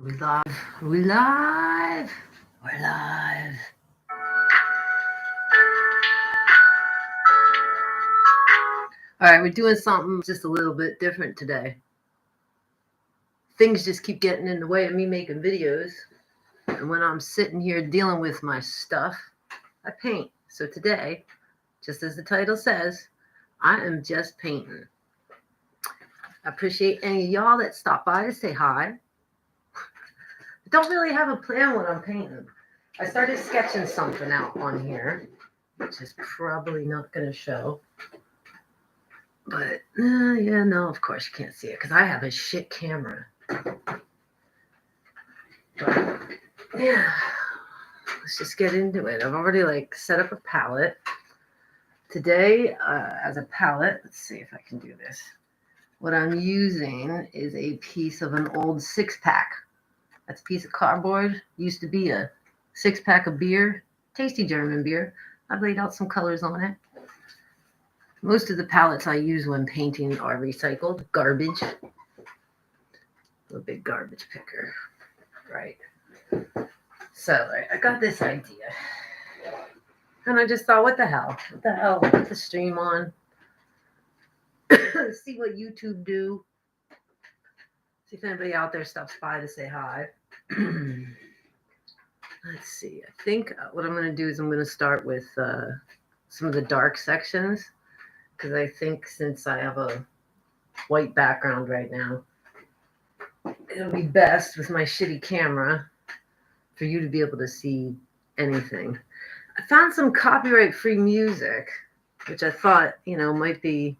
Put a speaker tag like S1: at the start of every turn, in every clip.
S1: We're live. We're live. We're live. All right, we're doing something just a little bit different today. Things just keep getting in the way of me making videos. And when I'm sitting here dealing with my stuff, I paint. So today, just as the title says, I am just painting. I appreciate any of y'all that stop by to say hi. I don't really have a plan when I'm painting. I started sketching something out on here, which is probably not going to show. But, yeah, no, of course you can't see it because I have a shit camera. But, yeah, let's just get into it. I've already, set up a palette. Today, as a palette, let's see if I can do this. What I'm using is a piece of an old six-pack. That's a piece of cardboard. Used to be a six-pack of beer, tasty German beer. I've laid out some colors on it. Most of the palettes I use when painting are recycled. Garbage. A big garbage picker. Right. So I got this idea. And I just thought, what the hell? What the hell? Put the stream on. See what YouTube do. See if anybody out there stops by to say hi. Let's see. I think what I'm going to do is I'm going to start with some of the dark sections. Because I think since I have a white background right now, it'll be best with my shitty camera for you to be able to see anything. I found some copyright-free music, which I thought, might be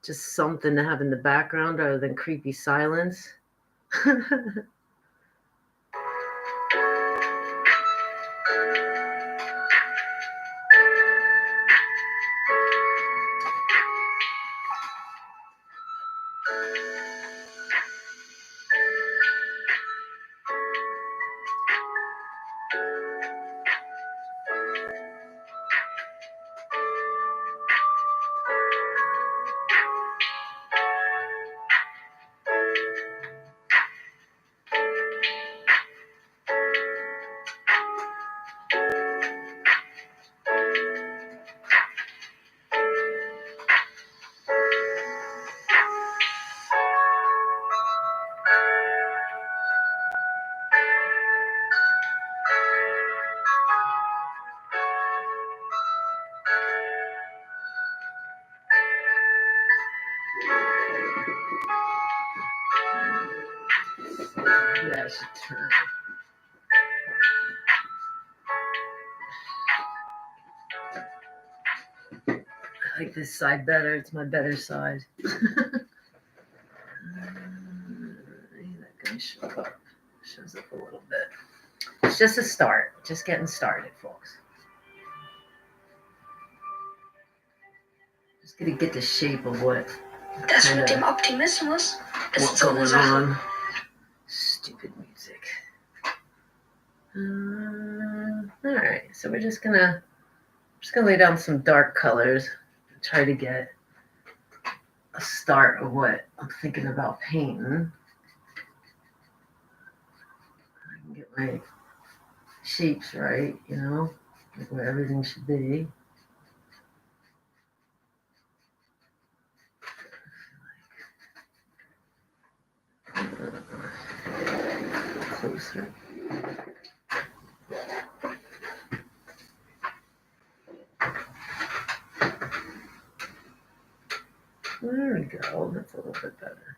S1: just something to have in the background rather than creepy silence. Yeah, I should turn. I like this side better. It's my better side. That guy shows up a little bit. It's just a start. Just getting started, folks. Just gonna get the shape of what.
S2: Das mit dem Optimismus ist
S1: What's
S2: so eine
S1: going
S2: Sache.
S1: on? Stupid music. All right, so we're just gonna lay down some dark colors and try to get a start of what I'm thinking about painting. I can get my shapes right, like where everything should be. Closer. There we go. That's a little bit better.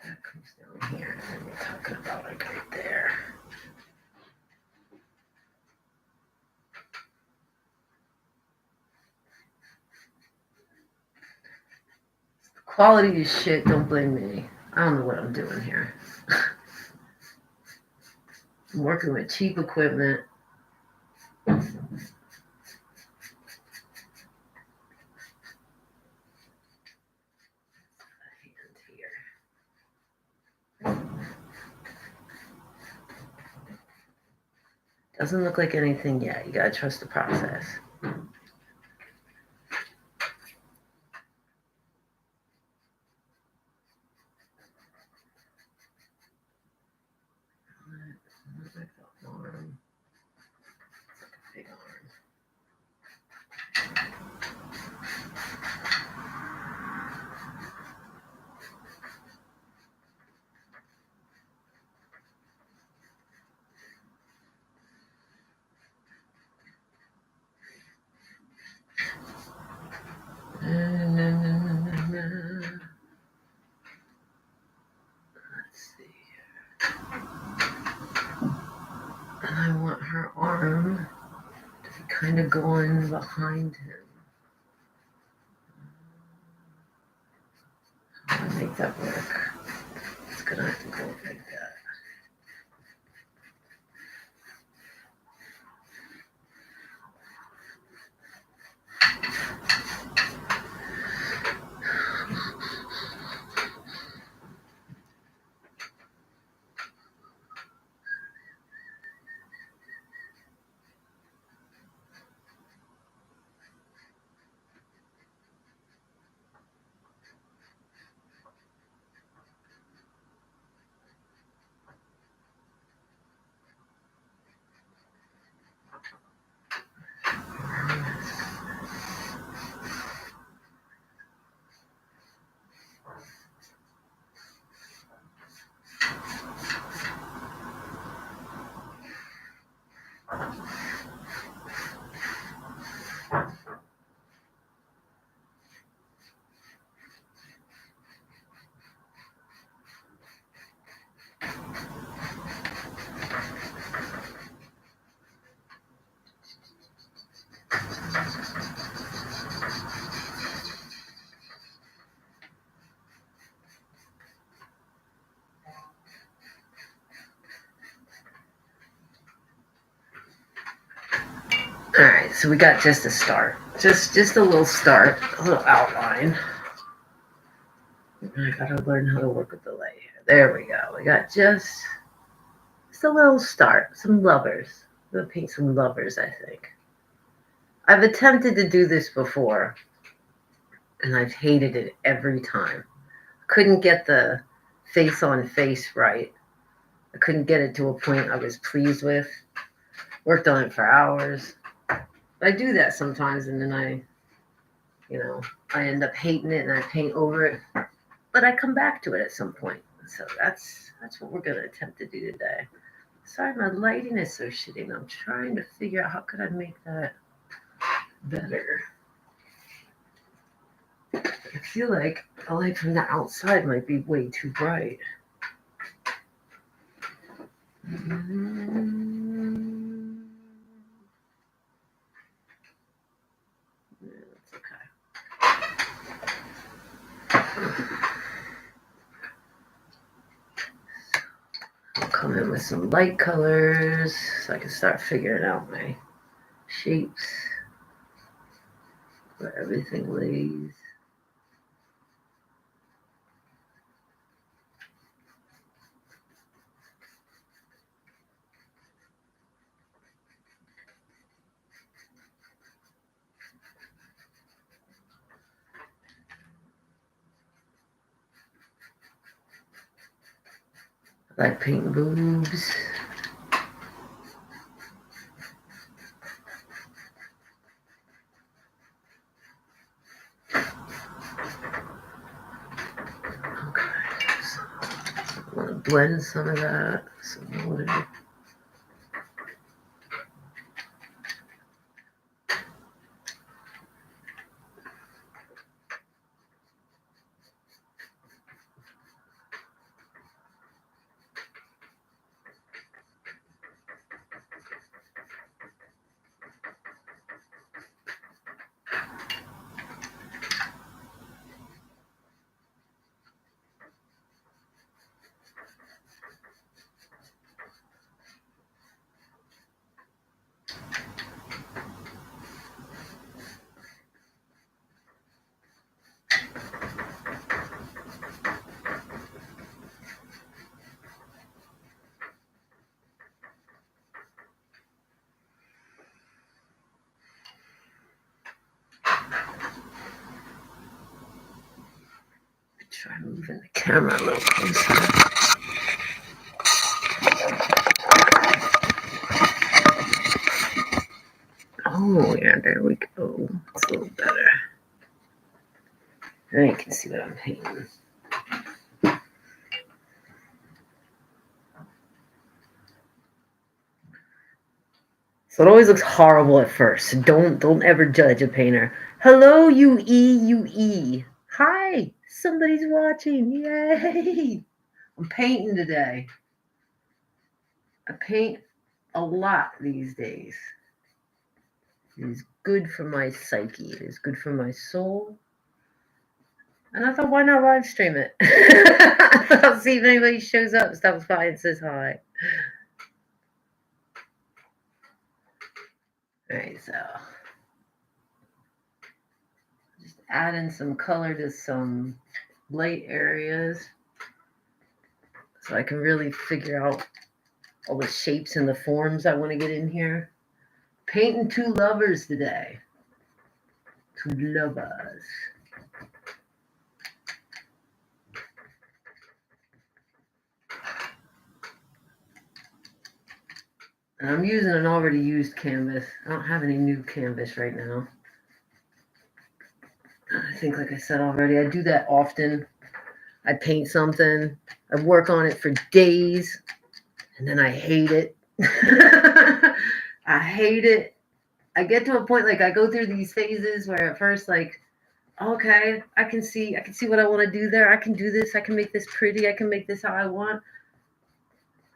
S1: That comes down here, and we're talking about like right there. Quality is shit. Don't blame me. I don't know what I'm doing here. I'm working with cheap equipment. Doesn't look like anything yet. You gotta trust the process. Look like the arm. It's like a big arm. Let's see here. And I want her arm to be kind of going behind him. How do I make that work? It's gonna have to go like that. All right, so we got just a start, just a little start, a little outline. I gotta learn how to work with the light here. There we go. We got just a little start, some lovers. I'm gonna paint some lovers, I think. I've attempted to do this before, and I've hated it every time. Couldn't get the face on face right. I couldn't get it to a point I was pleased with. Worked on it for hours. I do that sometimes, and then I end up hating it, and I paint over it. But I come back to it at some point. So that's what we're gonna attempt to do today. Sorry, my lighting is so shitty, and I'm trying to figure out how could I make that better. I feel like a light from the outside might be way too bright. That's okay. I'll come in with some light colors so I can start figuring out my shapes, where everything lays. I like painting boobs. I want to blend some of that. Some water. Try moving the camera a little closer. Oh, yeah, there we go. It's a little better. Now you can see what I'm painting. So it always looks horrible at first. So don't ever judge a painter. Hello, UE. Hi, somebody's watching. Yay! I'm painting today. I paint a lot these days. It is good for my psyche. It is good for my soul. And I thought, why not live stream it? I thought, I'll see if anybody shows up, stops by, and says hi. All right, so just adding some color to some light areas so I can really figure out all the shapes and the forms I want to get in here. Painting two lovers today. Two lovers. And I'm using an already used canvas. I don't have any new canvas right now. I think, like I said already, I do that often. I paint something, I work on it for days, and then I hate it. I hate it. I get to a point, like I go through these phases where at first, like, okay, I can see what I want to do there. I can do this. I can make this pretty. I can make this how I want.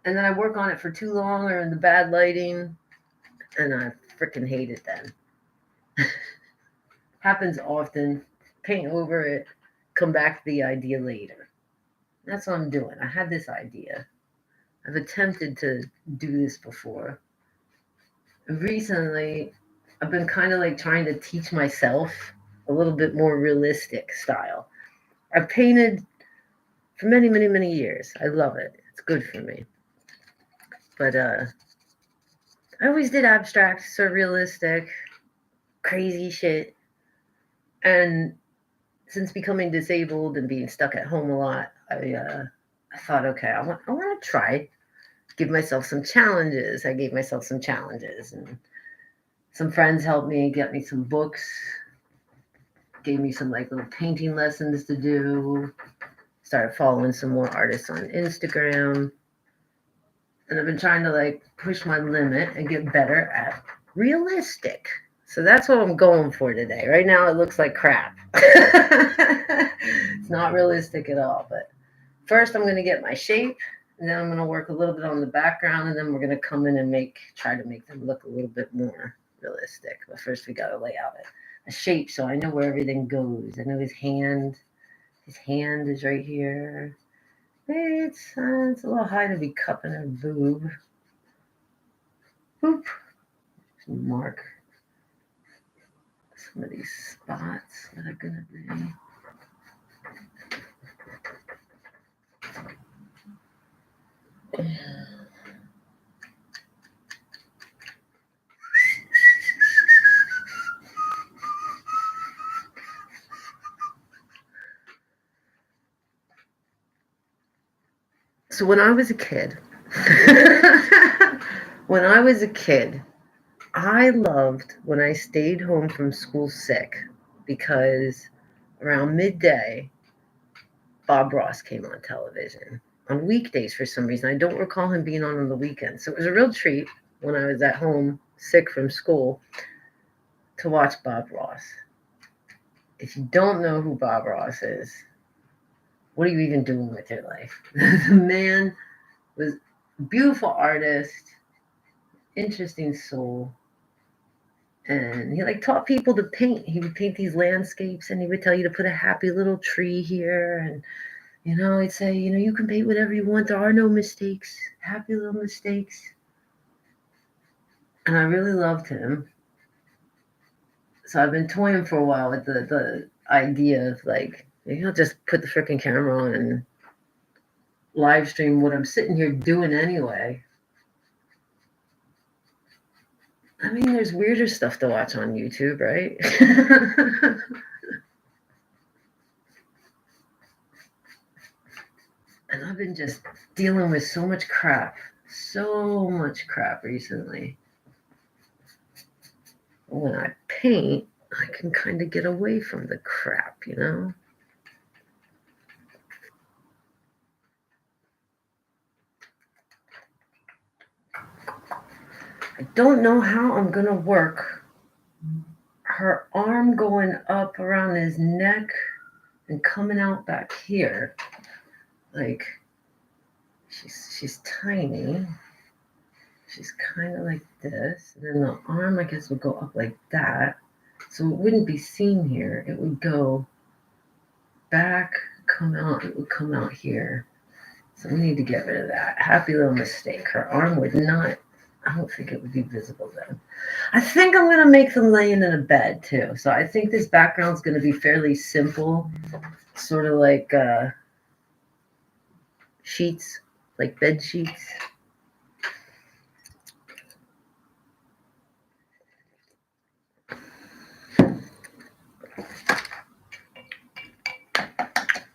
S1: And then I work on it for too long or in the bad lighting, and I freaking hate it then. Happens often. Paint over it, come back to the idea later. That's what I'm doing. I had this idea. I've attempted to do this before. Recently, I've been kind of like trying to teach myself a little bit more realistic style. I've painted for many, many, many years. I love it. It's good for me. But I always did abstract, surrealistic, crazy shit. And since becoming disabled and being stuck at home a lot, I thought, okay, I want to try, give myself some challenges. I gave myself some challenges, and some friends helped me, get me some books, gave me some like little painting lessons to do, started following some more artists on Instagram. And I've been trying to like push my limit and get better at realistic. So that's what I'm going for today. Right now it looks like crap. It's not realistic at all. But first I'm going to get my shape, and then I'm going to work a little bit on the background, and then we're going to come in and try to make them look a little bit more realistic. But first we got to lay out a shape so I know where everything goes. I know his hand is right here. It's a little high to be cupping her boob. Boop. Mark some of these spots that are gonna be. So when I was a kid, I loved when I stayed home from school sick, because around midday, Bob Ross came on television on weekdays for some reason. I don't recall him being on the weekends. So it was a real treat when I was at home sick from school to watch Bob Ross. If you don't know who Bob Ross is, what are you even doing with your life? The man was a beautiful artist, interesting soul. And he like taught people to paint. He would paint these landscapes, and he would tell you to put a happy little tree here. And, he'd say, you can paint whatever you want. There are no mistakes, happy little mistakes. And I really loved him. So I've been toying for a while with the idea of like, I'll just put the freaking camera on and live stream what I'm sitting here doing anyway. I mean, there's weirder stuff to watch on YouTube, right? And I've been just dealing with so much crap recently. When I paint, I can kind of get away from the crap, you know? I don't know how I'm going to work her arm going up around his neck and coming out back here. Like, she's tiny. She's kind of like this. And then the arm, I guess, would go up like that. So it wouldn't be seen here. It would go back, come out. It would come out here. So we need to get rid of that. Happy little mistake. Her arm would not, I don't think it would be visible then. I think I'm going to make them laying in a bed too. So I think this background's going to be fairly simple. Sort of like sheets, like bed sheets.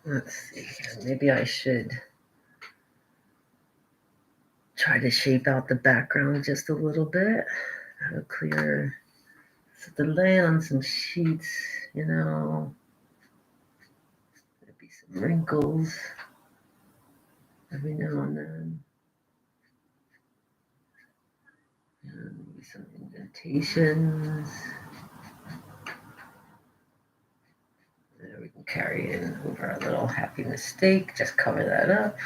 S1: Let's see. Maybe I should try to shape out the background just a little bit. Have a clearer. So they're laying on some sheets, you know. There'd be some wrinkles every now and then. And maybe some indentations. There we can carry in over a little happy mistake. Just cover that up.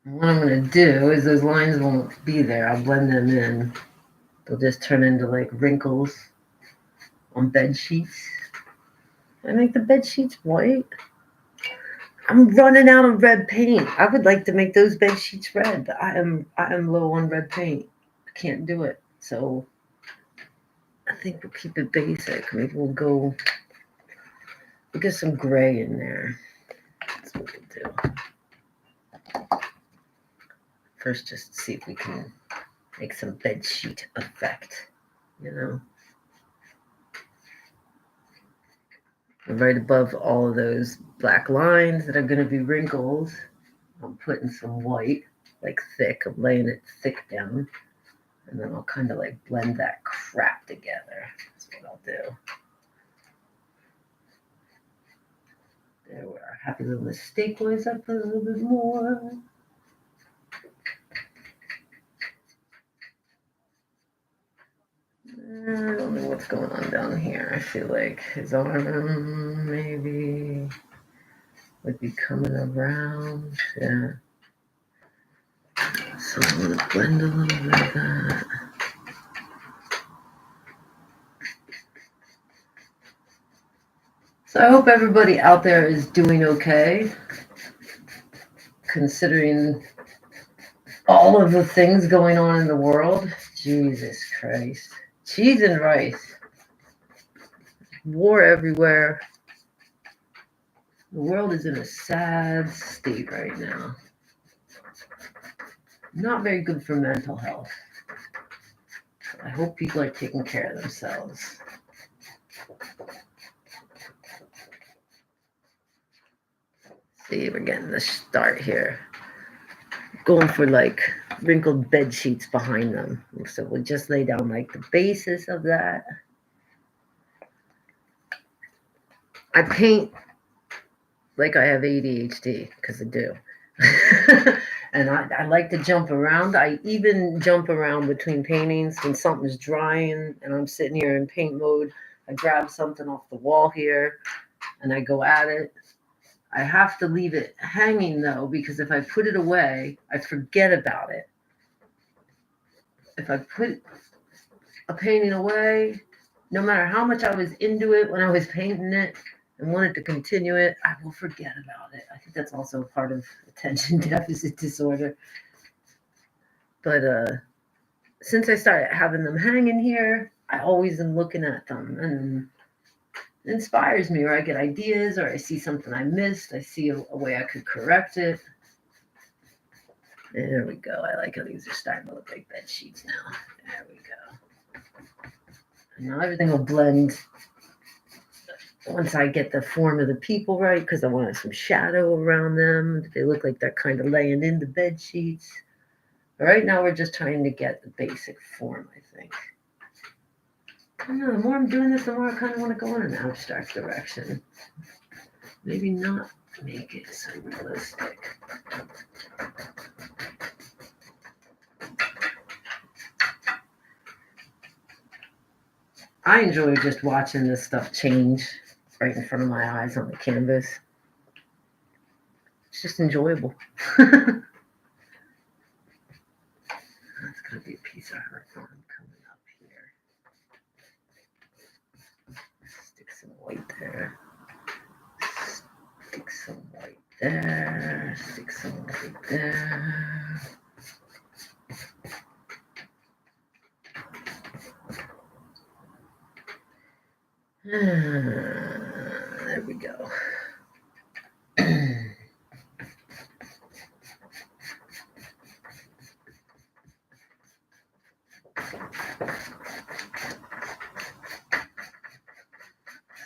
S1: What I'm going to do is those lines won't be there. I'll blend them in. They'll just turn into like wrinkles on bed sheets. I make the bed sheets white. I'm running out of red paint. I would like to make those bed sheets red, but I am low on red paint. I can't do it. So I think we'll keep it basic. Maybe we'll get some gray in there. That's what we'll do. First, just see if we can make some bed sheet effect, you know. Right above all of those black lines that are going to be wrinkles, I'm putting some white, like thick. I'm laying it thick down. And then I'll kind of like blend that crap together. That's what I'll do. There, where our happy little mistake was up a little bit more. I don't know what's going on down here. I feel like his arm maybe would be coming around. Yeah. So I'm going to blend a little bit of that. So I hope everybody out there is doing okay, considering all of the things going on in the world. Jesus Christ. Cheese and rice. War everywhere. The world is in a sad state right now. Not very good for mental health. I hope people are taking care of themselves. See, we're getting the start here. Going for like wrinkled bed sheets behind them. So we'll just lay down like the basis of that. I paint like I have ADHD, because I do. And I like to jump around. I even jump around between paintings when something's drying and I'm sitting here in paint mode. I grab something off the wall here and I go at it. I have to leave it hanging though, because if I put it away, I forget about it. If I put a painting away, no matter how much I was into it when I was painting it and wanted to continue it, I will forget about it. I think that's also part of attention deficit disorder. But since I started having them hanging here, I always am looking at them, and it inspires me, or I get ideas, or I see something I missed. I see a way I could correct it. There we go. I like how these are starting to look like bed sheets now. There we go. And now everything will blend once I get the form of the people right, because I want some shadow around them. They look like they're kind of laying in the bed sheets. But right now, we're just trying to get the basic form, I think. I don't know, the more I'm doing this, the more I kind of want to go in an abstract direction. Maybe not make it so realistic. I enjoy just watching this stuff change right in front of my eyes on the canvas. It's just enjoyable. That's going to be a piece of her arm coming up here. Stick some white there. Stick some white there. Stick some white there. There we go.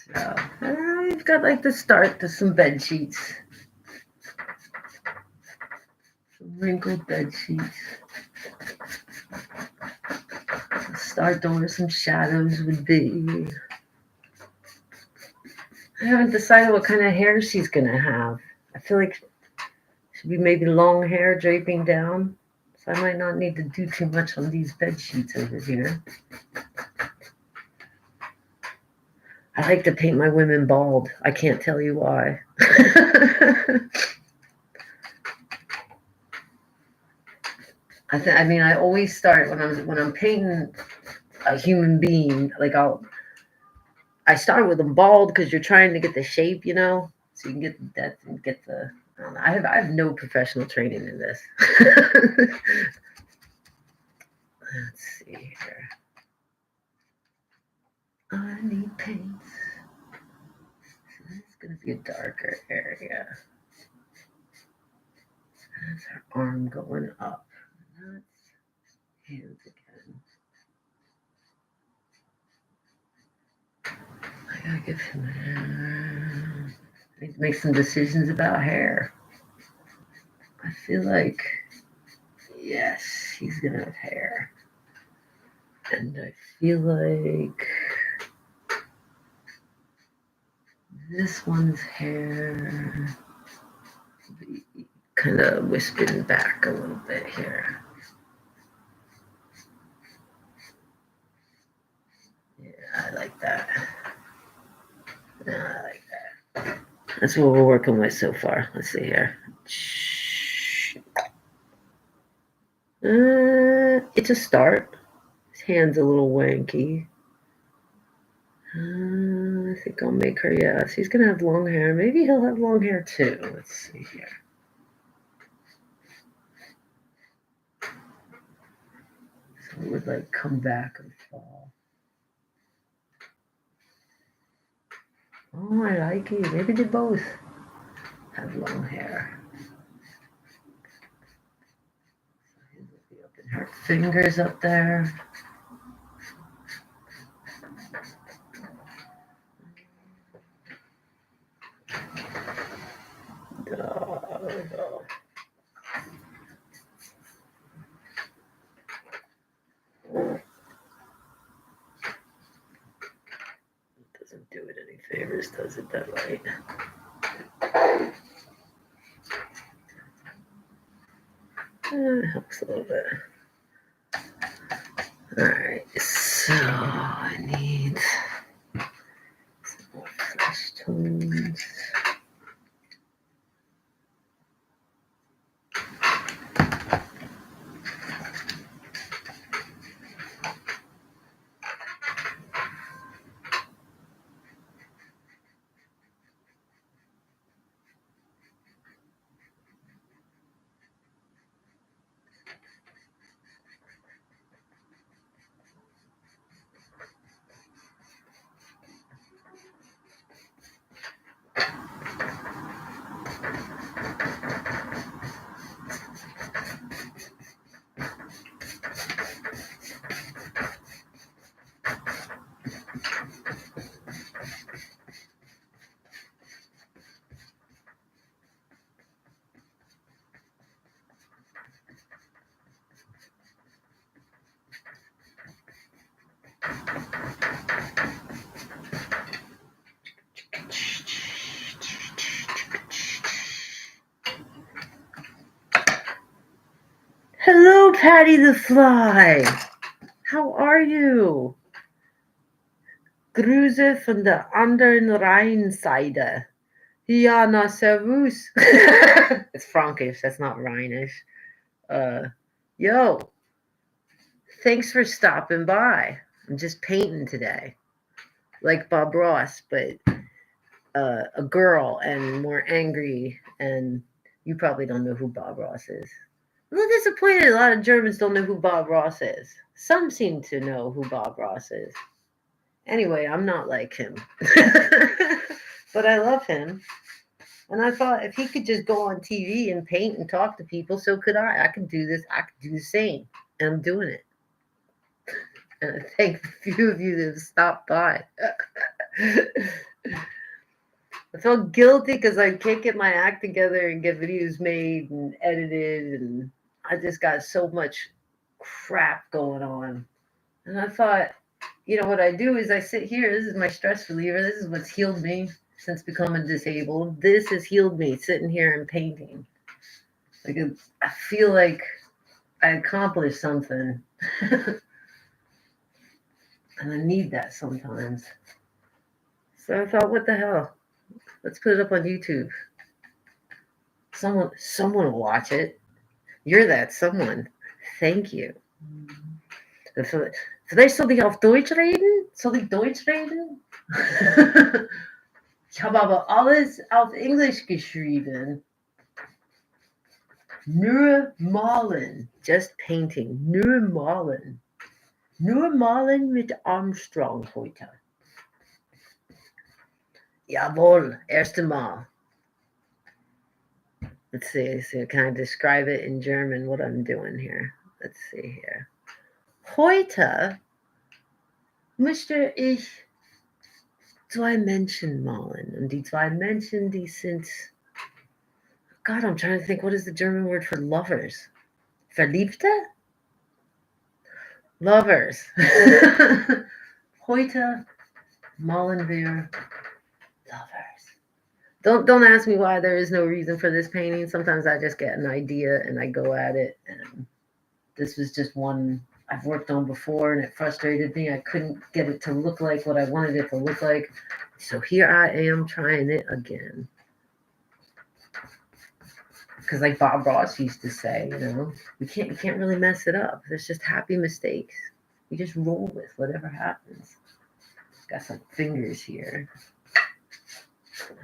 S1: So I've got like the start to some bed sheets. Some wrinkled bed sheets. Start to where some shadows would be. I haven't decided what kind of hair she's gonna have. I feel like it should be maybe long hair draping down. So I might not need to do too much on these bed sheets over here. I like to paint my women bald. I can't tell you why. I always start when I'm painting a human being. I start with them bald because you're trying to get the shape, so you can get the depth and get the. I don't know. I have no professional training in this. Let's see here. I need paints. So this is going to be a darker area. That's her arm going up. That's hands again. I gotta give him hair. I need to make some decisions about hair. I feel like, yes, he's gonna have hair. And I feel like this one's hair will be kind of wisping back a little bit here. Yeah, I like that. I like that. That's what we're working with so far. Let's see here. It's a start. His hand's a little wanky. I think I'll make her, yes. He's going to have long hair. Maybe he'll have long hair too. Let's see here. So it would like come back and fall. Oh, I like it. Maybe they both have long hair. So her fingers up there. Oh. Doesn't do it any favors, does it, that light? It helps a little bit. Alright, so I need some more flesh tones. Patty the Fly. How are you? Grüße von der anderen Rheinseite. Ja, na servus. It's Frankish, that's not Rhinish. Yo, thanks for stopping by. I'm just painting today. Like Bob Ross, but a girl and more angry. And you probably don't know who Bob Ross is. I'm a little disappointed a lot of Germans don't know who Bob Ross is. Some seem to know who Bob Ross is. Anyway, I'm not like him. But I love him. And I thought if he could just go on TV and paint and talk to people, so could I. I could do this. I could do the same. And I'm doing it. And I thank a few of you that have stopped by. I felt guilty because I can't get my act together and get videos made and edited. And I just got so much crap going on. And I thought, you know, what I do is I sit here. This is my stress reliever. This is what's healed me since becoming disabled. This has healed me, sitting here and painting. Like I feel like I accomplished something. And I need that sometimes. So I thought, what the hell? Let's put it up on YouTube. Someone will watch it. You're that someone. Thank you. Vielleicht soll ich auf Deutsch reden? Soll ich Deutsch reden? Ich habe aber alles auf Englisch geschrieben. Nur malen. Just painting. Nur malen. Nur malen mit Armstrong heute. Jawohl, erste Mal. Let's see. So can I describe it in German, what I'm doing here? Let's see here. Heute möchte ich 2 Menschen malen. Und die 2 Menschen, die sind... God, I'm trying to think, what is the German word for lovers? Verliebte? Lovers. Heute malen wir lovers. Don't ask me why there is no reason for this painting. Sometimes I just get an idea and I go at it. And this was just one I've worked on before and it frustrated me. I couldn't get it to look like what I wanted it to look like. So here I am trying it again. Because like Bob Ross used to say, you know, you can't really mess it up. There's just happy mistakes. You just roll with whatever happens. Got some fingers here.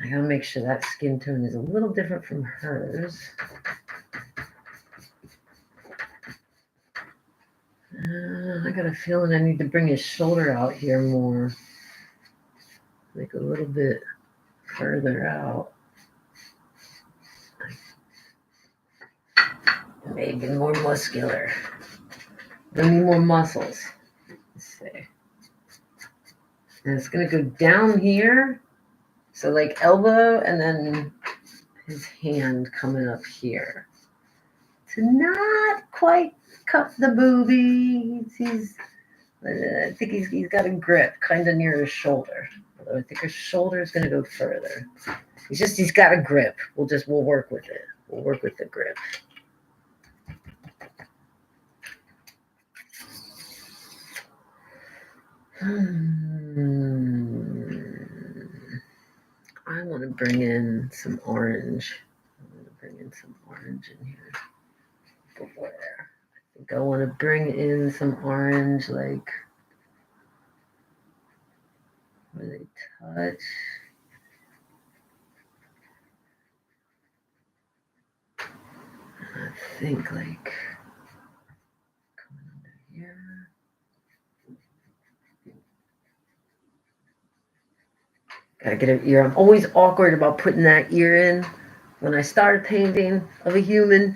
S1: I gotta make sure that skin tone is a little different from hers. I got a feeling I need to bring his shoulder out here more. Like a little bit further out. Maybe more muscular. Bring me more muscles. Let's see. And it's gonna go down here. So like elbow and then his hand coming up here. To not quite cup the boobies. I think he's got a grip kind of near his shoulder. Although I think his shoulder is gonna go further. He's got a grip. We'll work with it. We'll work with the grip. I want to bring in some orange. In here. But where? I think I want to bring in some orange, like where they touch. I think like coming under here. Gotta get an ear. I'm always awkward about putting that ear in when I start painting of a human.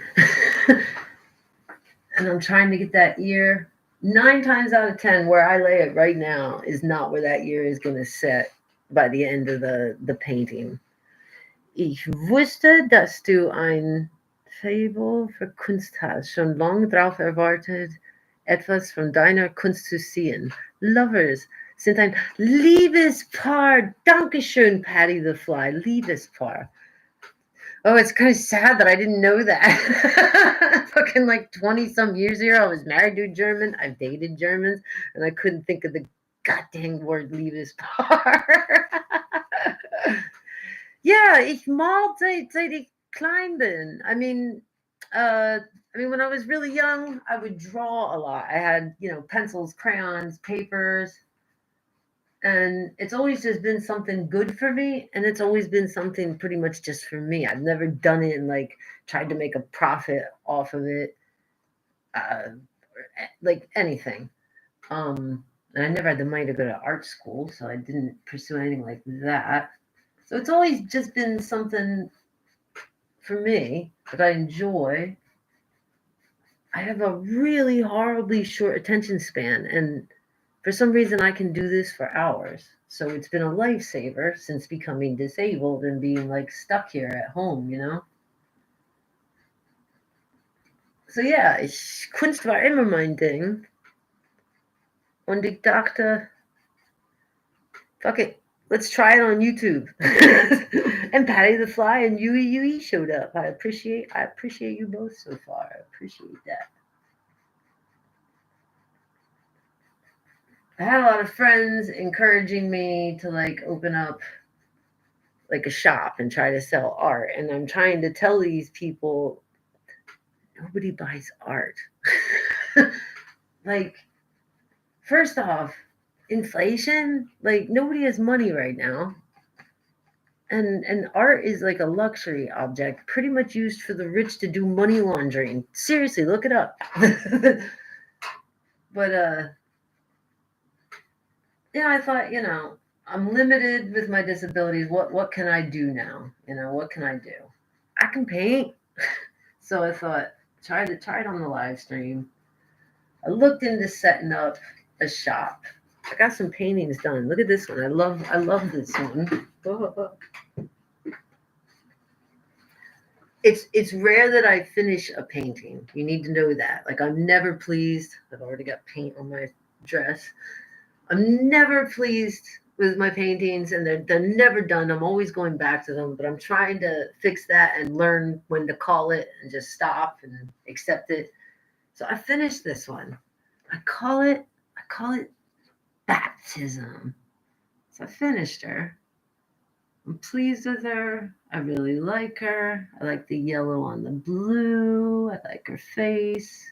S1: And I'm trying to get that ear. 9 times out of 10, where I lay it right now is not where that ear is going to set by the end of the painting. Ich wusste, dass du ein Faible für Kunst hast. Schon lange drauf erwartet, etwas von deiner Kunst zu sehen. Lovers sind ein Liebespaar. Dankeschön, Patty the Fly. Liebespaar. Oh, it's kind of sad that I didn't know that. Fucking like 20 some years ago, I was married to a German. I've dated Germans, and I couldn't think of the goddamn word Liebespaar. Ja, ich mal seit ich klein bin. When I was really young, I would draw a lot. I had, pencils, crayons, papers, and it's always just been something good for me, and it's always been something pretty much just for me. I've never done it and like tried to make a profit off of it, like anything. And I never had the money to go to art school, so I didn't pursue anything like that. So it's always just been something for me that I enjoy. I have a really horribly short attention span, and for some reason I can do this for hours. So it's been a lifesaver since becoming disabled and being like stuck here at home. So ja, Kunst war immer mein Ding. Und ich dachte, fuck it, let's try it on YouTube. And Patty the Fly and Yui showed up. I appreciate you both so far. I appreciate that. I had a lot of friends encouraging me to like open up like a shop and try to sell art. And I'm trying to tell these people nobody buys art. Like, first off, inflation, like nobody has money right now. And art is like a luxury object, pretty much used for the rich to do money laundering. Seriously, look it up. But I thought, I'm limited with my disabilities. What can I do now? What can I do? I can paint. So I thought, try it on the live stream. I looked into setting up a shop. I got some paintings done. Look at this one. I love this one. It's rare that I finish a painting. You need to know that. Like, I'm never pleased. I've already got paint on my dress. I'm never pleased with my paintings, and they're never done. I'm always going back to them, but I'm trying to fix that and learn when to call it and just stop and accept it. So I finished this one. I call it baptism. So I finished her. I'm pleased with her. I really like her. I like the yellow on the blue. I like her face.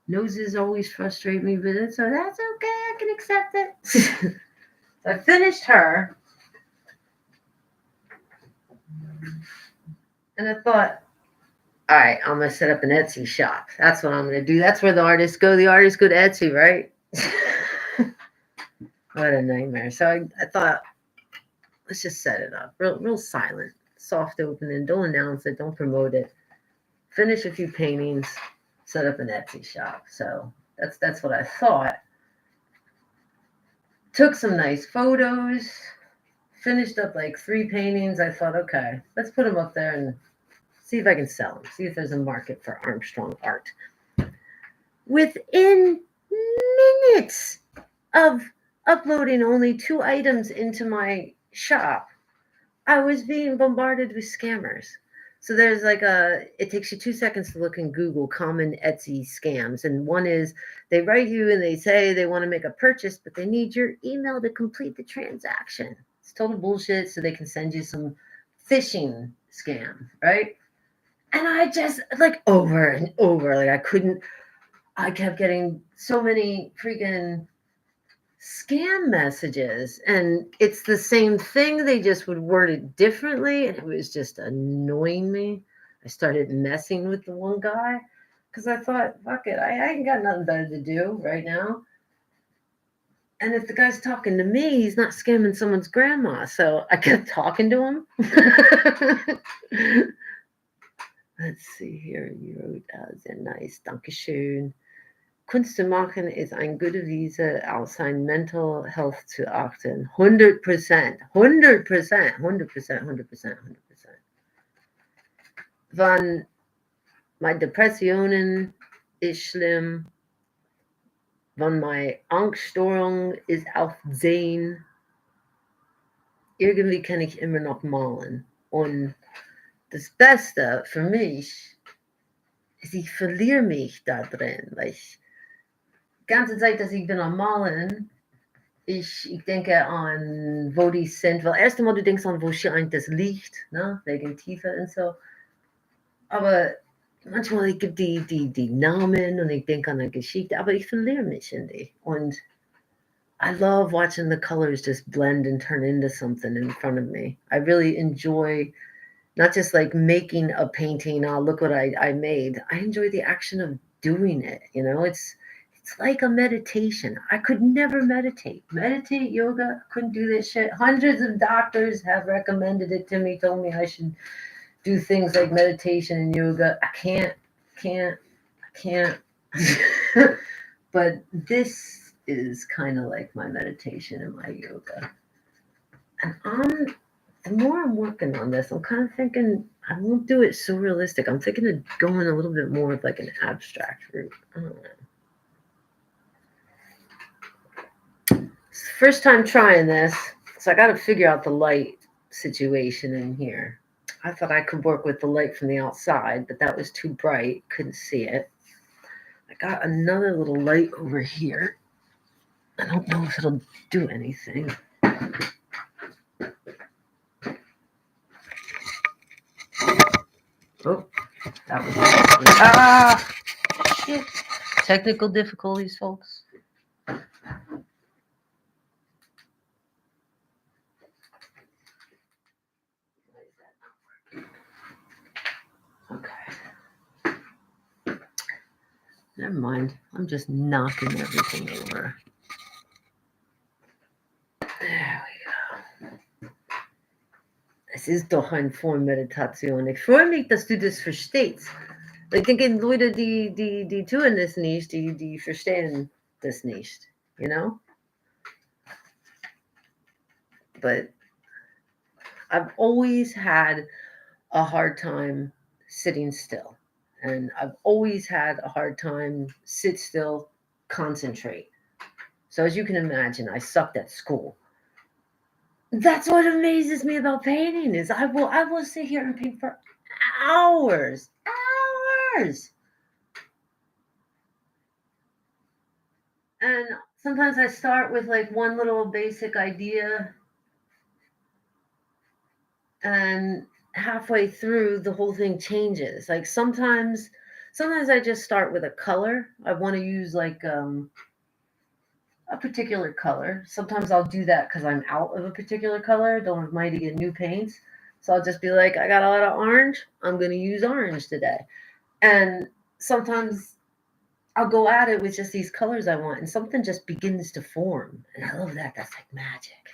S1: Noses always frustrate me, but that's okay. I can accept it. So I finished her. And I thought, all right, I'm going to set up an Etsy shop. That's what I'm going to do. That's where the artists go. The artists go to Etsy, right? What a nightmare. So I thought, let's just set it up. Real silent. Soft opening. Don't announce it. Don't promote it. Finish a few paintings. Set up an Etsy shop. So that's what I thought. Took some nice photos. Finished up like 3 paintings. I thought, okay, let's put them up there and see if I can sell them. See if there's a market for Armstrong art. Within minutes of uploading only 2 items into my shop, I was being bombarded with scammers. So there's like it takes you 2 seconds to look in Google common Etsy scams. And one is they write you and they say they want to make a purchase, but they need your email to complete the transaction. It's total bullshit. So they can send you some phishing scam, right? And I just like over and over, like I kept getting so many freaking scam messages, and it's the same thing. They just would word it differently, and it was just annoying me. I started messing with the one guy because I thought, fuck it, I ain't got nothing better to do right now. And if the guy's talking to me, he's not scamming someone's grandma. So I kept talking to him. Let's see here. You wrote, sehr nice. Dankeschön. Kunst zu machen ist eine gute Weise, auf sein Mental Health zu achten. 100%. 100%. 100%. 100%. 100%. Wann meine Depressionen ist schlimm, wann meine Angststörung ist auf 10, irgendwie kann ich immer noch malen. Und das Beste für mich ist, ich verliere mich da drin, weil ich die ganze Zeit, dass ich bin am Malen, ich denke an, wo die sind, weil erst einmal du denkst an, wo scheint das Licht, ne, wegen Tiefe und so, aber manchmal ich gebe die Namen und ich denke an eine Geschichte, aber ich verliere mich in die und I love watching the colors just blend and turn into something in front of me. I really enjoy not just like making a painting, oh, look what I made. I enjoy the action of doing it. You know, it's like a meditation. I could never meditate. Meditate, yoga, couldn't do this shit. Hundreds of doctors have recommended it to me, told me I should do things like meditation and yoga. I can't. But this is kind of like my meditation and my yoga. And the more I'm working on this, I'm kind of thinking I won't do it so realistic. I'm thinking of going a little bit more of like an abstract route. I don't know. It's the first time trying this, so I got to figure out the light situation in here. I thought I could work with the light from the outside, but that was too bright. Couldn't see it. I got another little light over here. I don't know if it'll do anything. Oh, that was shit. Technical difficulties, folks. Okay. Never mind. I'm just knocking everything over. There we go. Es ist doch eine Form-Meditation. Ich freue mich, dass du das verstehst. Ich denke, Leute, die tun das nicht, die verstehen das nicht, you know? But I've always had a hard time sitting still. And I've always had a hard time sit still, concentrate. So as you can imagine, I sucked at school. That's what amazes me about painting is I will sit here and paint for hours. And sometimes I start with like one little basic idea, and halfway through the whole thing changes. Like sometimes I just start with a color. I want to use like a particular color. Sometimes I'll do that because I'm out of a particular color, don't have money to get new paints. So I'll just be like, I got a lot of orange, I'm going to use orange today. And sometimes I'll go at it with just these colors I want, and something just begins to form. And I love that. That's like magic.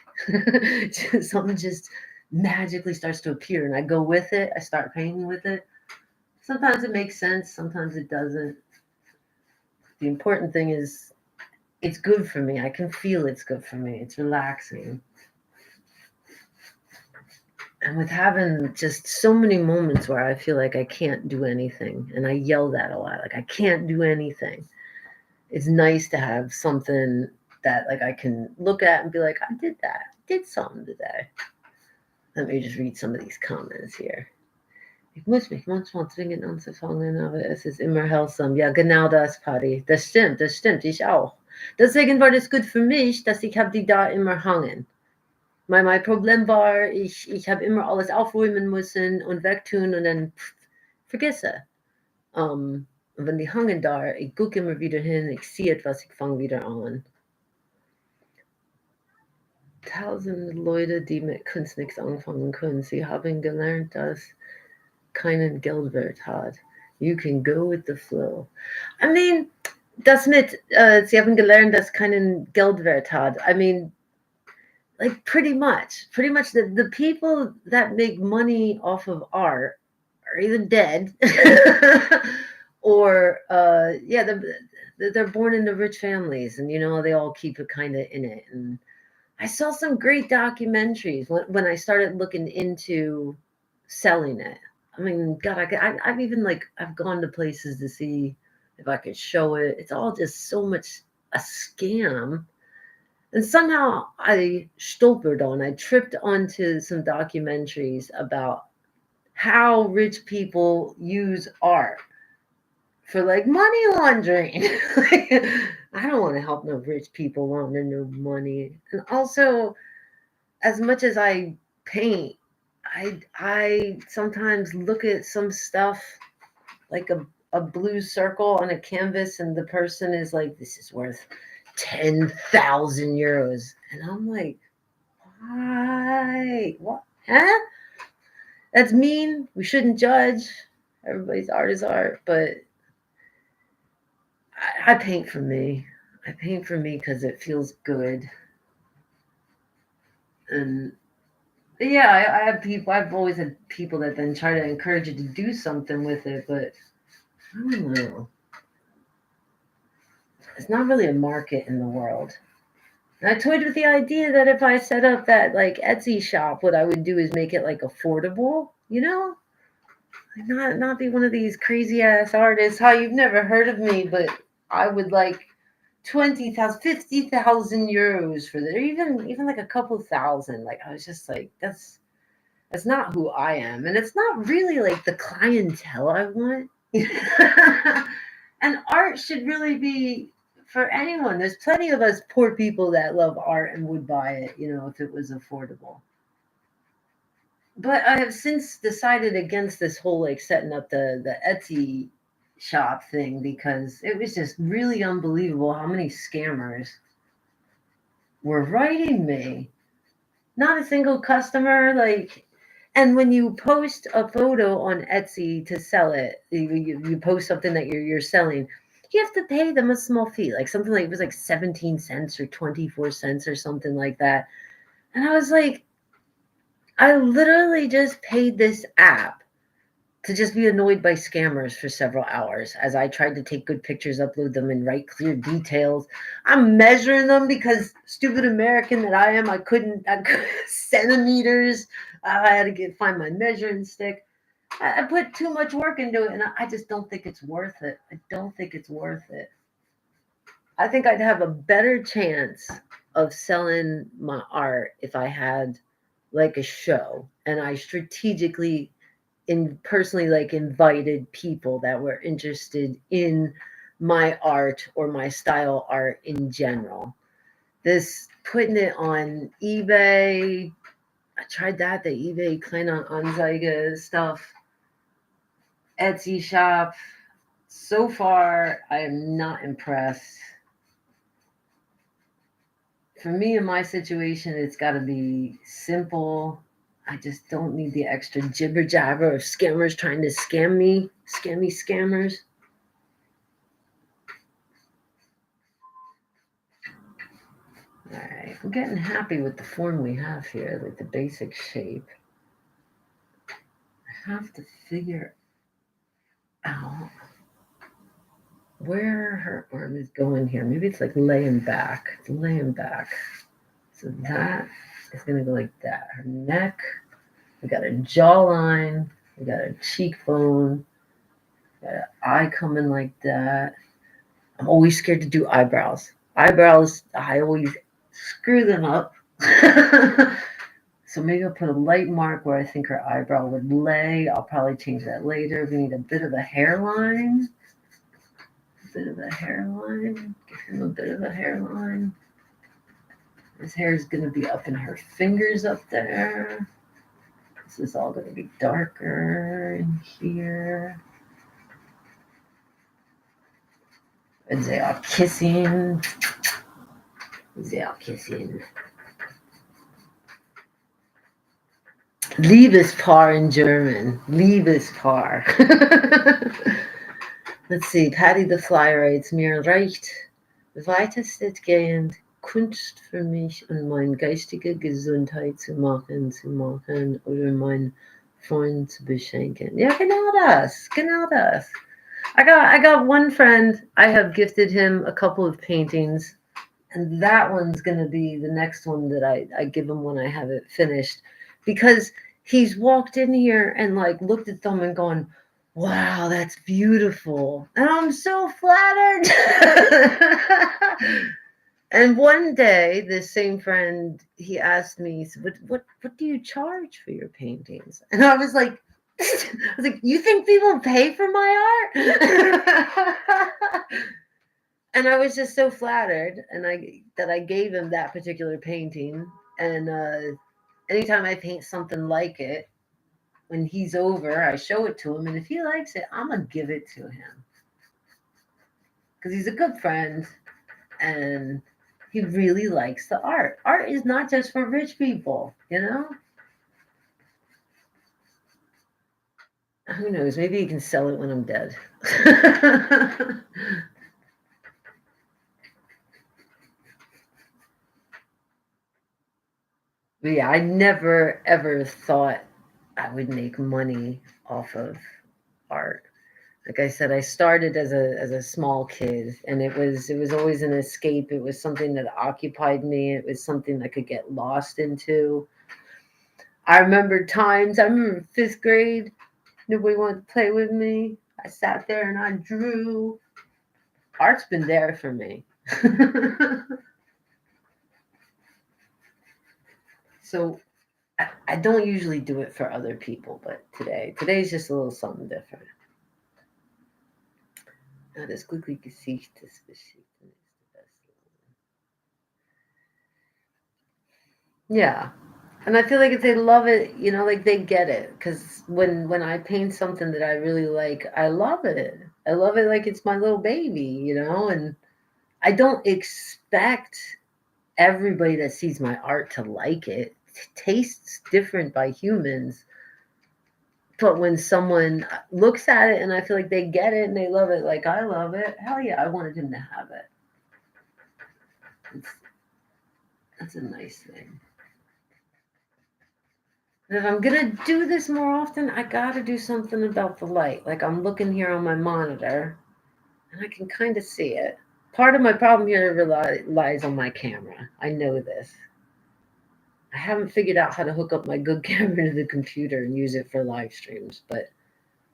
S1: Something just magically starts to appear, and I go with it. I start painting with it. Sometimes it makes sense, sometimes it doesn't. The important thing is it's good for me. I can feel it's good for me. It's relaxing. And with having just so many moments where I feel like I can't do anything, and I yell that a lot, like I can't do anything. It's nice to have something that like I can look at and be like, I did that. I did something today. Let me just read some of these comments here. Ich muss mich manchmal dringend anzufangen, aber es ist immer heilsam. Ja, genau das, Patty. Das stimmt, ich auch. Deswegen war das gut für mich, dass ich habe die da immer hangen. Mein Problem war, ich habe immer alles aufräumen müssen und wegtun und dann vergesse. Und wenn die hangen da, ich gucke immer wieder hin, ich sehe etwas, ich fange wieder an. Tausende Leute, die mit Kunst nichts anfangen können, sie haben gelernt, dass keinen Geldwert hat. You can go with the flow. I mean, das mit, sie haben gelernt, dass keinen Geldwert hat. I mean, like pretty much the people that make money off of art are either dead or they're born into rich families, and you know they all keep it kind of in it. And I saw some great documentaries when I started looking into selling it. I mean, God, I've even like I've gone to places to see if I could show it. It's all just so much a scam. And somehow I tripped onto some documentaries about how rich people use art for like money laundering. Like, I don't want to help no rich people launder no money. And also, as much as I paint, I sometimes look at some stuff like a blue circle on a canvas, and the person is like, this is worth 10,000 euros. And I'm like, why? What? Huh? That's mean. We shouldn't judge. Everybody's art is art, but I paint for me. I paint for me because it feels good. And yeah, I have people. I've always had people that then try to encourage you to do something with it, but I don't know. It's not really a market in the world. And I toyed with the idea that if I set up that like Etsy shop, what I would do is make it like affordable, like not be one of these crazy ass artists. How you've never heard of me, but I would like 20,000, 50,000 euros for that, or even like a couple thousand. Like I was just like, that's not who I am, and it's not really like the clientele I want. And art should really be for anyone. There's plenty of us poor people that love art and would buy it, if it was affordable. But I have since decided against this whole like setting up the Etsy shop thing because it was just really unbelievable how many scammers were writing me. Not a single customer, like, and when you post a photo on Etsy to sell it, you post something that you're selling, you have to pay them a small fee, like something like it was like 17 cents or 24 cents or something like that. And I was like, I literally just paid this app to just be annoyed by scammers for several hours as I tried to take good pictures, upload them, and write clear details. I'm measuring them because stupid American that I am, I couldn't centimeters. I had to find my measuring stick. I put too much work into it, and I just don't think it's worth it. I don't think it's worth it. I think I'd have a better chance of selling my art if I had like a show and I strategically personally like invited people that were interested in my art or my style art in general. This putting it on eBay, I tried that, the eBay kind of Anzeige stuff, Etsy shop. So far, I am not impressed. For me, in my situation, it's got to be simple. I just don't need the extra jibber jabber of scammers trying to scam me, scammers. All right, I'm getting happy with the form we have here, like the basic shape. I have to figure out where her arm is going here. Maybe it's like laying back. It's laying back. So that is going to go like that. Her neck, we got a jawline, we got a cheekbone, we got an eye coming like that. I'm always scared to do eyebrows. Eyebrows, I always screw them up. So maybe I'll put a light mark where I think her eyebrow would lay. I'll probably change that later. We need a bit of a hairline. Give him a bit of a hairline. His hair is going to be up in her fingers up there. This is all going to be darker in here. And they are kissing. Liebespaar in German. Liebespaar. Let's see. Patty the Fly writes, mir reicht weitestgehend Kunst für mich und meine geistige Gesundheit zu machen oder meinen Freund zu beschenken. Ja, genau das. I got one friend, I have gifted him a couple of paintings, and that one's going to be the next one that I give him when I have it finished, because he's walked in here and like looked at them and gone, wow, that's beautiful. And I'm so flattered. And one day, this same friend, he asked me, he said, what do you charge for your paintings? And I was like, I was like, you think people pay for my art? And I was just so flattered, and I gave him that particular painting. And anytime I paint something like it, when he's over, I show it to him, and if he likes it, I'm gonna give it to him because he's a good friend, and he really likes the art. Art is not just for rich people, you know. Who knows? Maybe he can sell it when I'm dead. But yeah, I never ever thought I would make money off of art. Like I said, I started as a small kid, and it was always an escape. It was something that occupied me. It was something I could get lost into. I remember times. I remember fifth grade. Nobody wanted to play with me. I sat there and I drew. Art's been there for me. So I don't usually do it for other people, but today's just a little something different. Ja, das glückliche Gesicht des Beschickten ist the best. Yeah. And I feel like if they love it, you know, like they get it. Because when I paint something that I really like, I love it. I love it like it's my little baby, you know. And I don't expect everybody that sees my art to like it. It tastes different by humans. But when someone looks at it and I feel like they get it and they love it like I love it, hell yeah, I wanted him to have it. It's, that's a nice thing. And if I'm gonna do this more often, I gotta do something about the light. Like I'm looking here on my monitor and I can kind of see it. Part of my problem here lies on my camera. I know this. I haven't figured out how to hook up my good camera to the computer and use it for live streams, but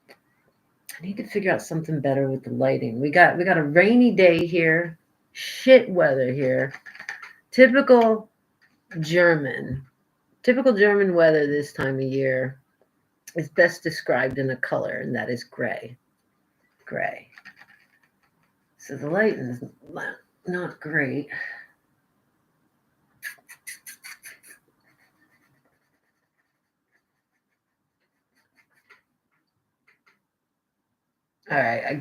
S1: I need to figure out something better with the lighting. We got a rainy day here, shit weather here. Typical German. Typical German weather this time of year is best described in a color, and that is gray. Gray. So the lighting is not great. All right, I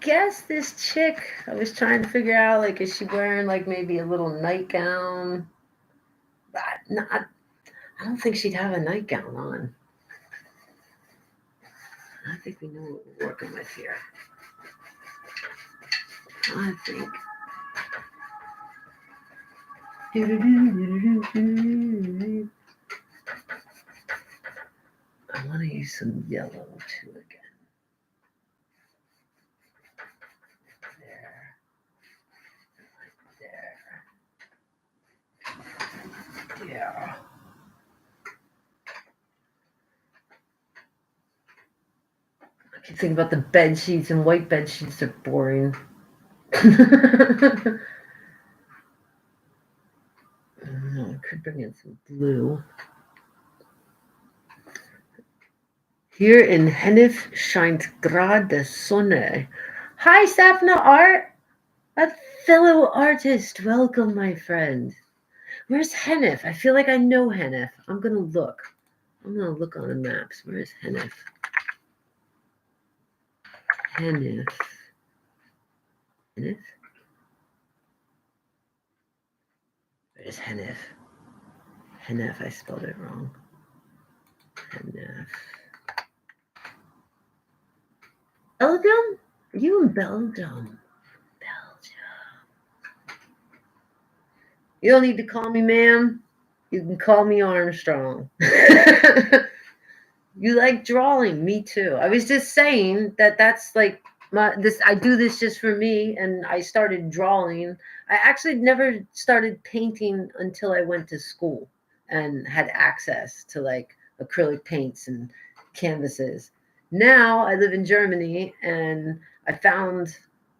S1: guess this chick, I was trying to figure out, like, is she wearing like maybe a little nightgown? I don't think she'd have a nightgown on. I think we know what we're working with here. I think. I want to use some yellow too again. There. Yeah. I keep thinking about the bed sheets, and white bed sheets are boring. I could bring in some blue. Hier in Hennef scheint gerade die Sonne. Hi, Safna Art, a fellow artist. Welcome, my friend. Where's Hennef? I feel like I know Hennef. I'm gonna look. I'm gonna look on the maps. Where's Hennef? Hennef. Hennef? Where's Hennef? Hennef, I spelled it wrong. Hennef. Belgium? Are you in Belgium? You don't need to call me ma'am. You can call me Armstrong. You like drawing, me too. I was just saying that's like I do this just for me, and I started drawing. I actually never started painting until I went to school and had access to like acrylic paints and canvases. Now I live in Germany, and I found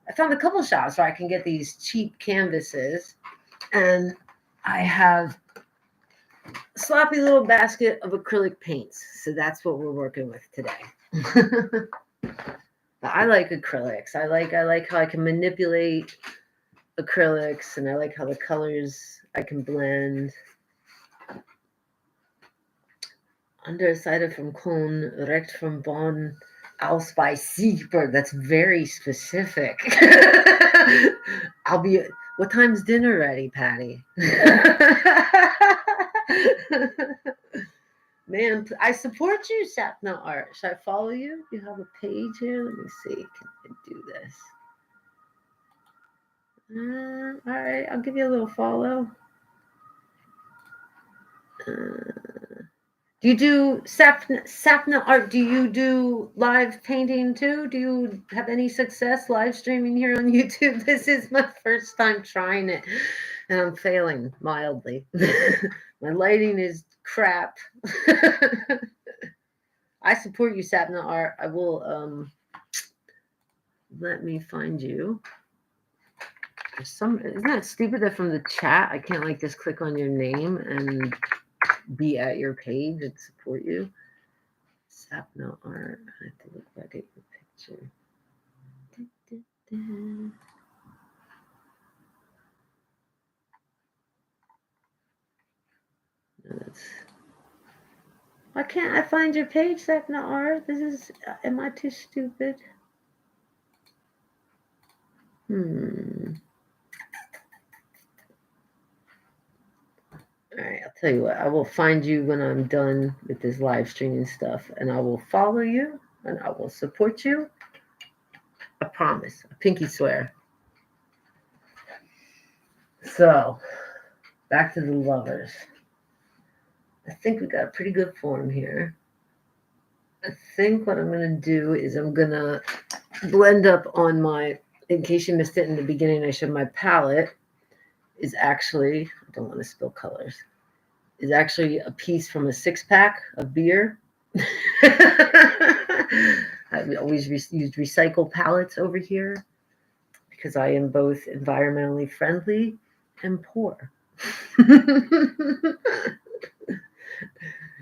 S1: a couple shops where I can get these cheap canvases, and I have sloppy little basket of acrylic paints. So that's what we're working with today. But I like acrylics. I like how I can manipulate acrylics, and I like how the colors I can blend. Undersighted from Cologne, recht from Bonn, aus bei Siegburg. That's very specific. I'll be. What time's dinner ready, Patty? Man, I support you, Sapna Art. Should I follow you? You have a page here. Let me see. Can I do this? All right, I'll give you a little follow. Do you do Sapna Art? Do you do live painting too? Do you have any success live streaming here on YouTube? This is my first time trying it, and I'm failing mildly. My lighting is crap. I support you, Sapna Art. I will. Let me find you. Isn't that stupid that from the chat I can't like just click on your name and be at your page and support you? Sapna Art. I have to look back at your picture. No, that's. Why can't I find your page, Sapna Art? This is. Am I too stupid? All right, I'll tell you what. I will find you when I'm done with this live streaming stuff, and I will follow you, and I will support you. I promise. I pinky swear. So, back to the lovers. I think we got a pretty good form here. I think what I'm going to do is I'm going to blend up on my, in case you missed it in the beginning, I showed my palette is actually, I don't want to spill colors, is actually a piece from a 6-pack of beer. I always use recycle palettes over here because I am both environmentally friendly and poor.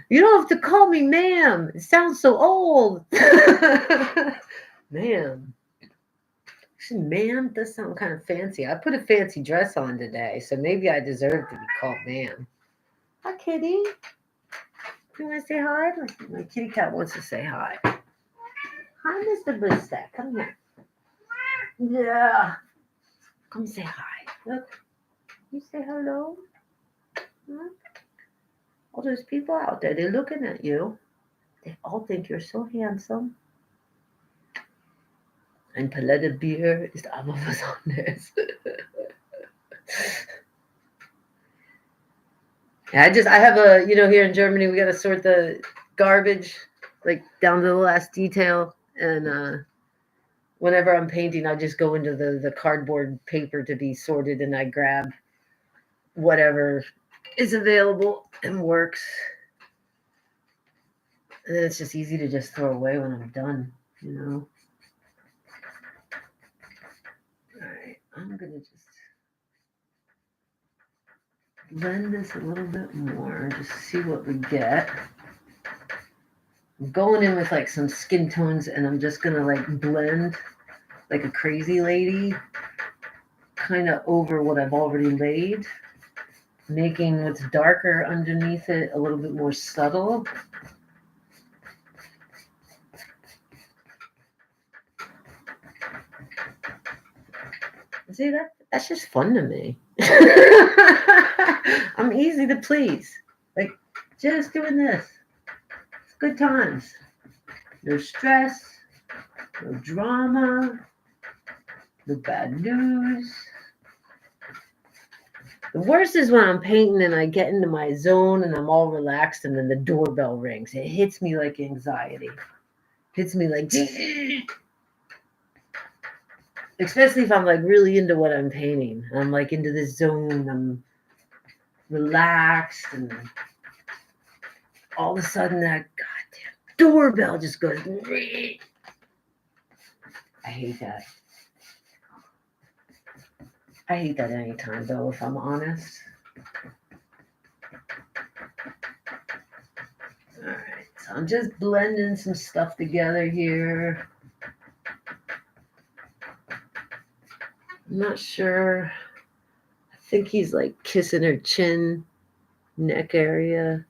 S1: You don't have to call me ma'am. It sounds so old. Ma'am. Actually, ma'am does sound kind of fancy. I put a fancy dress on today, so maybe I deserve to be called ma'am. Hi, kitty. You want to say hi? My kitty cat wants to say hi. Hi, Mr. Blistack. Come here. Yeah. Come say hi. Look. You say hello. Huh? All those people out there, they're looking at you. They all think you're so handsome. Ein Palette Bier ist aber was anderes. I have a, here in Germany, we got to sort the garbage, like down to the last detail. And whenever I'm painting, I just go into the cardboard paper to be sorted, and I grab whatever is available and works. And then it's just easy to just throw away when I'm done, All right, I'm going to just blend this a little bit more, just see what we get. I'm going in with like some skin tones, and I'm just going to like blend like a crazy lady kind of over what I've already laid, making what's darker underneath it a little bit more subtle. See, that's just fun to me. I'm easy to please. Like, just doing this. It's good times. No stress, no drama, no bad news. The worst is when I'm painting and I get into my zone and I'm all relaxed, and then the doorbell rings. It hits me like anxiety. Hits me like... Especially if I'm like really into what I'm painting. I'm like into this zone. I'm relaxed, and all of a sudden that goddamn doorbell just goes. I hate that. I hate that anytime, though, if I'm honest. So I'm just blending some stuff together here. I'm not sure. I think he's like kissing her chin, neck area.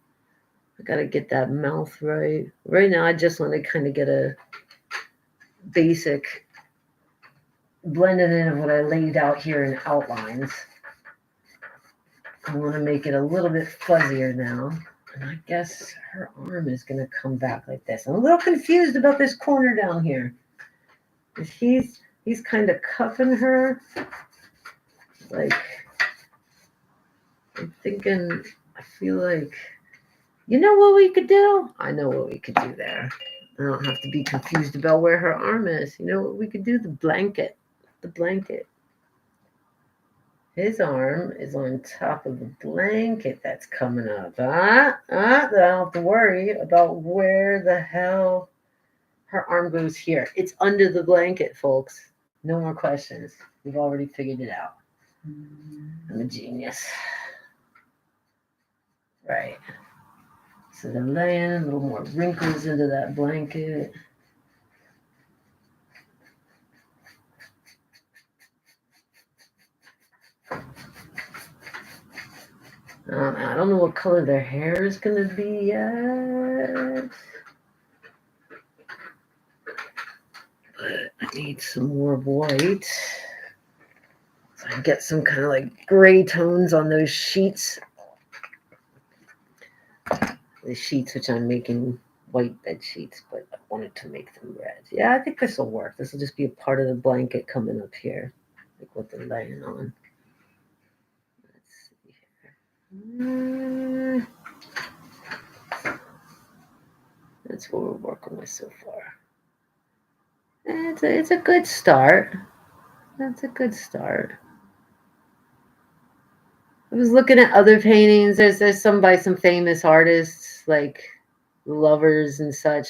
S1: I gotta get that mouth right. Right now, I just want to kind of get a basic blending in of what I laid out here in outlines. I want to make it a little bit fuzzier now. And I guess her arm is going to come back like this. I'm a little confused about this corner down here. He's kind of cuffing her. Like, I'm thinking, I feel like, you know what we could do? I know what we could do there. I don't have to be confused about where her arm is. You know what we could do? The blanket. The blanket. His arm is on top of the blanket that's coming up. I don't have to worry about where the hell her arm goes here. It's under the blanket, folks. No more questions. We've already figured it out. I'm a genius. Right. So they're laying a little more wrinkles into that blanket. I don't know what color their hair is going to be yet. But I need some more white. So I get some kind of like gray tones on those sheets. The sheets which I'm making white bed sheets, but I wanted to make them red. Yeah, I think this will work. This will just be a part of the blanket coming up here, like what they're laying on. Let's see here. That's what we're working with so far. It's a good start. That's a good start. I was looking at other paintings. There's some by some famous artists like Lovers and such.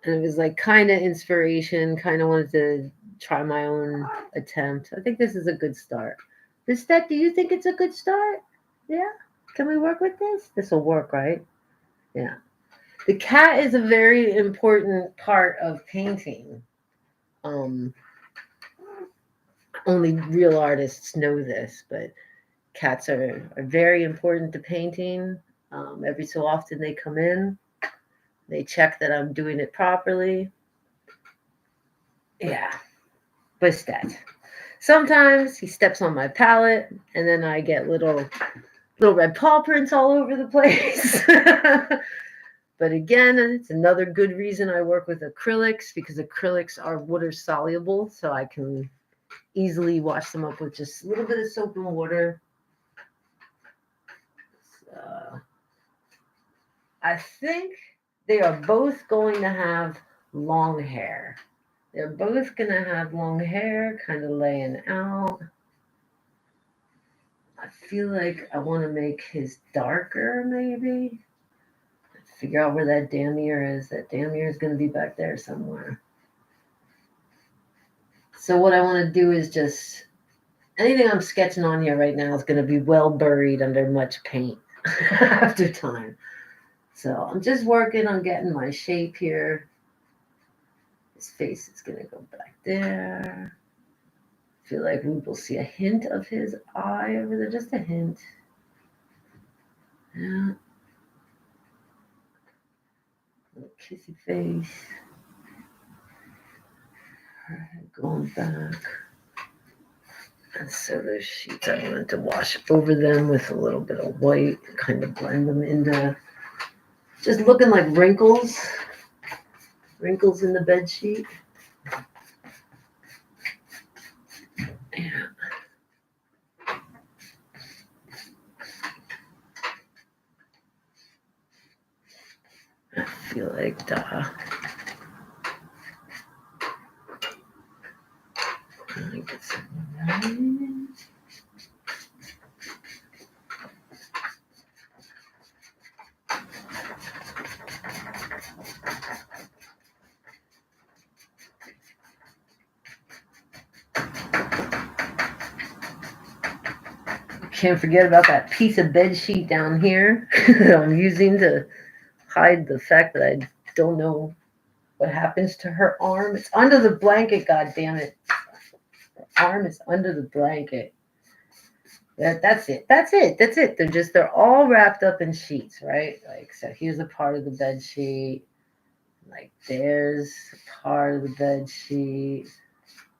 S1: And it was like kind of inspiration, kind of wanted to try my own attempt. I think this is a good start. Lisette, do you think it's a good start? Yeah? Can we work with this? This will work, right? Yeah. The cat is a very important part of painting. Only real artists know this, but cats are very important to painting. Every so often they come in. They check that I'm doing it properly. Yeah, Lisette. Sometimes he steps on my palette, and then I get little red paw prints all over the place. But again, it's another good reason I work with acrylics, because acrylics are water soluble, so I can easily wash them up with just a little bit of soap and water. I think they are both going to have long hair. They're both going to have long hair, kind of laying out. I feel like I want to make his darker, maybe. Figure out where that damier is. That damier is going to be back there somewhere. So what I want to do is just, anything I'm sketching on here right now is going to be well buried under much paint after time. So I'm just working on getting my shape here. His face is going to go back there. I feel like we will see a hint of his eye over there, just a hint. Yeah. Little kissy face. All right, going back. And so those sheets, I wanted to wash over them with a little bit of white, kind of blend them into just looking like wrinkles in the bed sheet. Yeah. I feel like let me get some white. Can't forget about that piece of bed sheet down here that I'm using to hide the fact that I don't know what happens to her arm. It's under the blanket, god damn it. Her arm is under the blanket. That's it. They're all wrapped up in sheets, right? Like, so here's a part of the bed sheet. Like, there's a part of the bed sheet.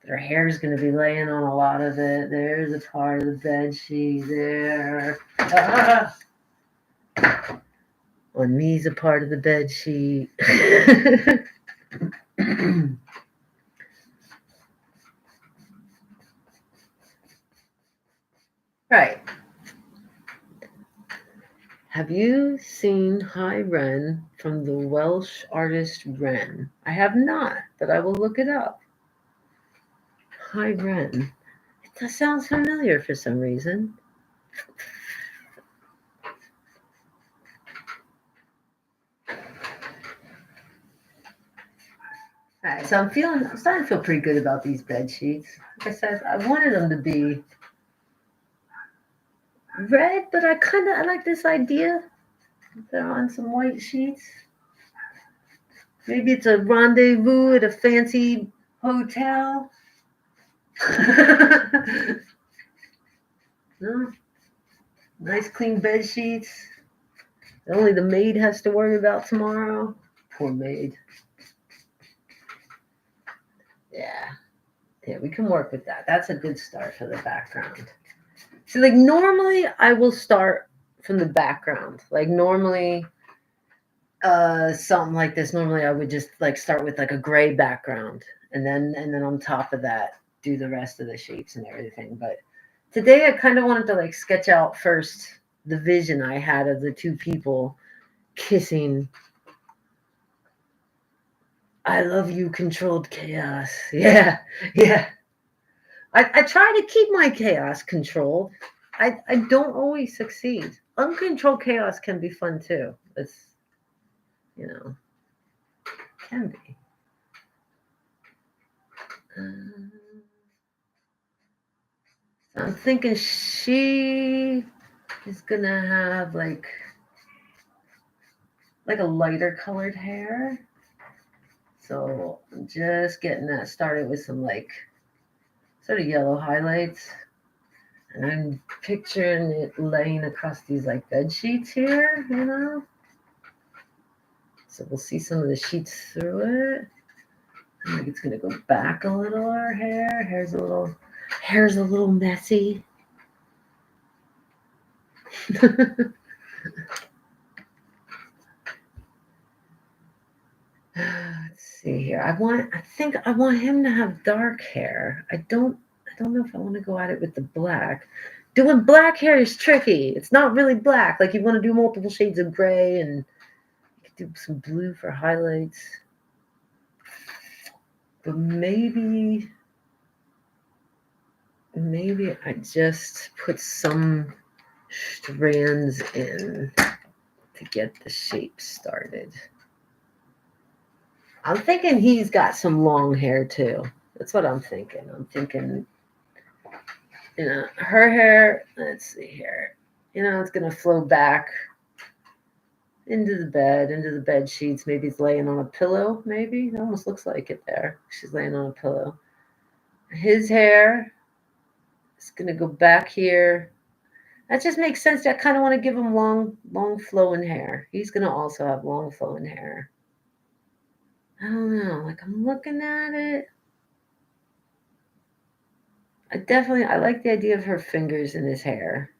S1: Their hair's going to be laying on a lot of it. There's a part of the bed sheet there. On me's a part of the bed sheet. Right. Have you seen High Wren from the Welsh artist Wren? I have not, but I will look it up. High Wren. That sounds familiar for some reason. All right, so I'm starting to feel pretty good about these bed sheets. Like I said, I wanted them to be red, but I like this idea. They're on some white sheets. Maybe it's a rendezvous at a fancy hotel. No? Nice clean bed sheets. Only the maid has to worry about tomorrow. Poor maid. Yeah, we can work with that. That's a good start for the background. So, like, normally I will start from the background. Like, normally, something like this, normally I would just, like, start with, like, a gray background. And then on top of that, do the rest of the shapes and everything. But today I kind of wanted to, like, sketch out first the vision I had of the two people kissing. I love you, controlled chaos. Yeah. I try to keep my chaos controlled. I don't always succeed. Uncontrolled chaos can be fun too. It's, can be. So I'm thinking she is gonna have like a lighter colored hair. So I'm just getting that started with some like sort of yellow highlights. And I'm picturing it laying across these like bed sheets here, So we'll see some of the sheets through it. I think it's gonna go back a little. Our hair's a little messy. Let's see here. I think I want him to have dark hair. I don't know if I want to go at it with the black. Doing black hair is tricky. It's not really black. Like, you want to do multiple shades of gray, and you could do some blue for highlights. But maybe I just put some strands in to get the shape started. I'm thinking he's got some long hair too. That's what I'm thinking. I'm thinking, her hair, let's see here. It's going to flow back into the bed sheets. Maybe he's laying on a pillow, maybe. It almost looks like it there. She's laying on a pillow. His hair is going to go back here. That just makes sense. I kind of want to give him long flowing hair. He's going to also have long flowing hair. I don't know. Like, I'm looking at it. I like the idea of her fingers in his hair.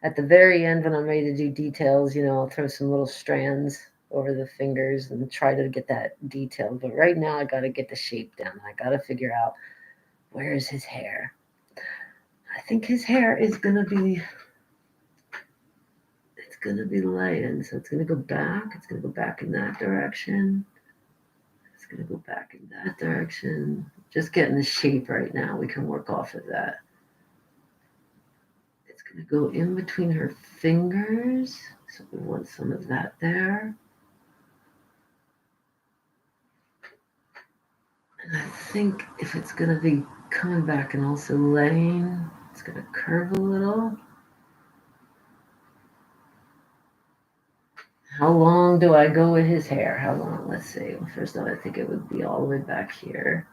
S1: At the very end, when I'm ready to do details, I'll throw some little strands over the fingers and try to get that detail. But right now, I got to get the shape down. I got to figure out, where is his hair? I think his hair is going to be... It's going to be laying, so it's going to go back. It's going to go back in that direction. It's going to go back in that direction. Just getting the shape right now. We can work off of that. It's going to go in between her fingers. So we want some of that there. And I think if it's going to be coming back and also laying, it's going to curve a little. How long long do I go with his hair? How long? Let's see. Well, first of all, I think it would be all the way back here.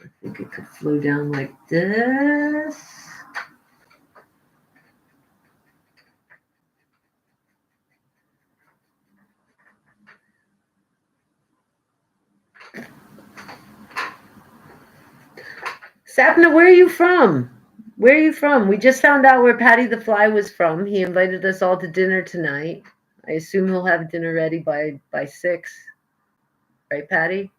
S1: I think it could flow down like this. Sapna, where are you from? Where are you from? We just found out where Patty the Fly was from. He invited us all to dinner tonight. I assume he'll have dinner ready by 6. Right, Patty?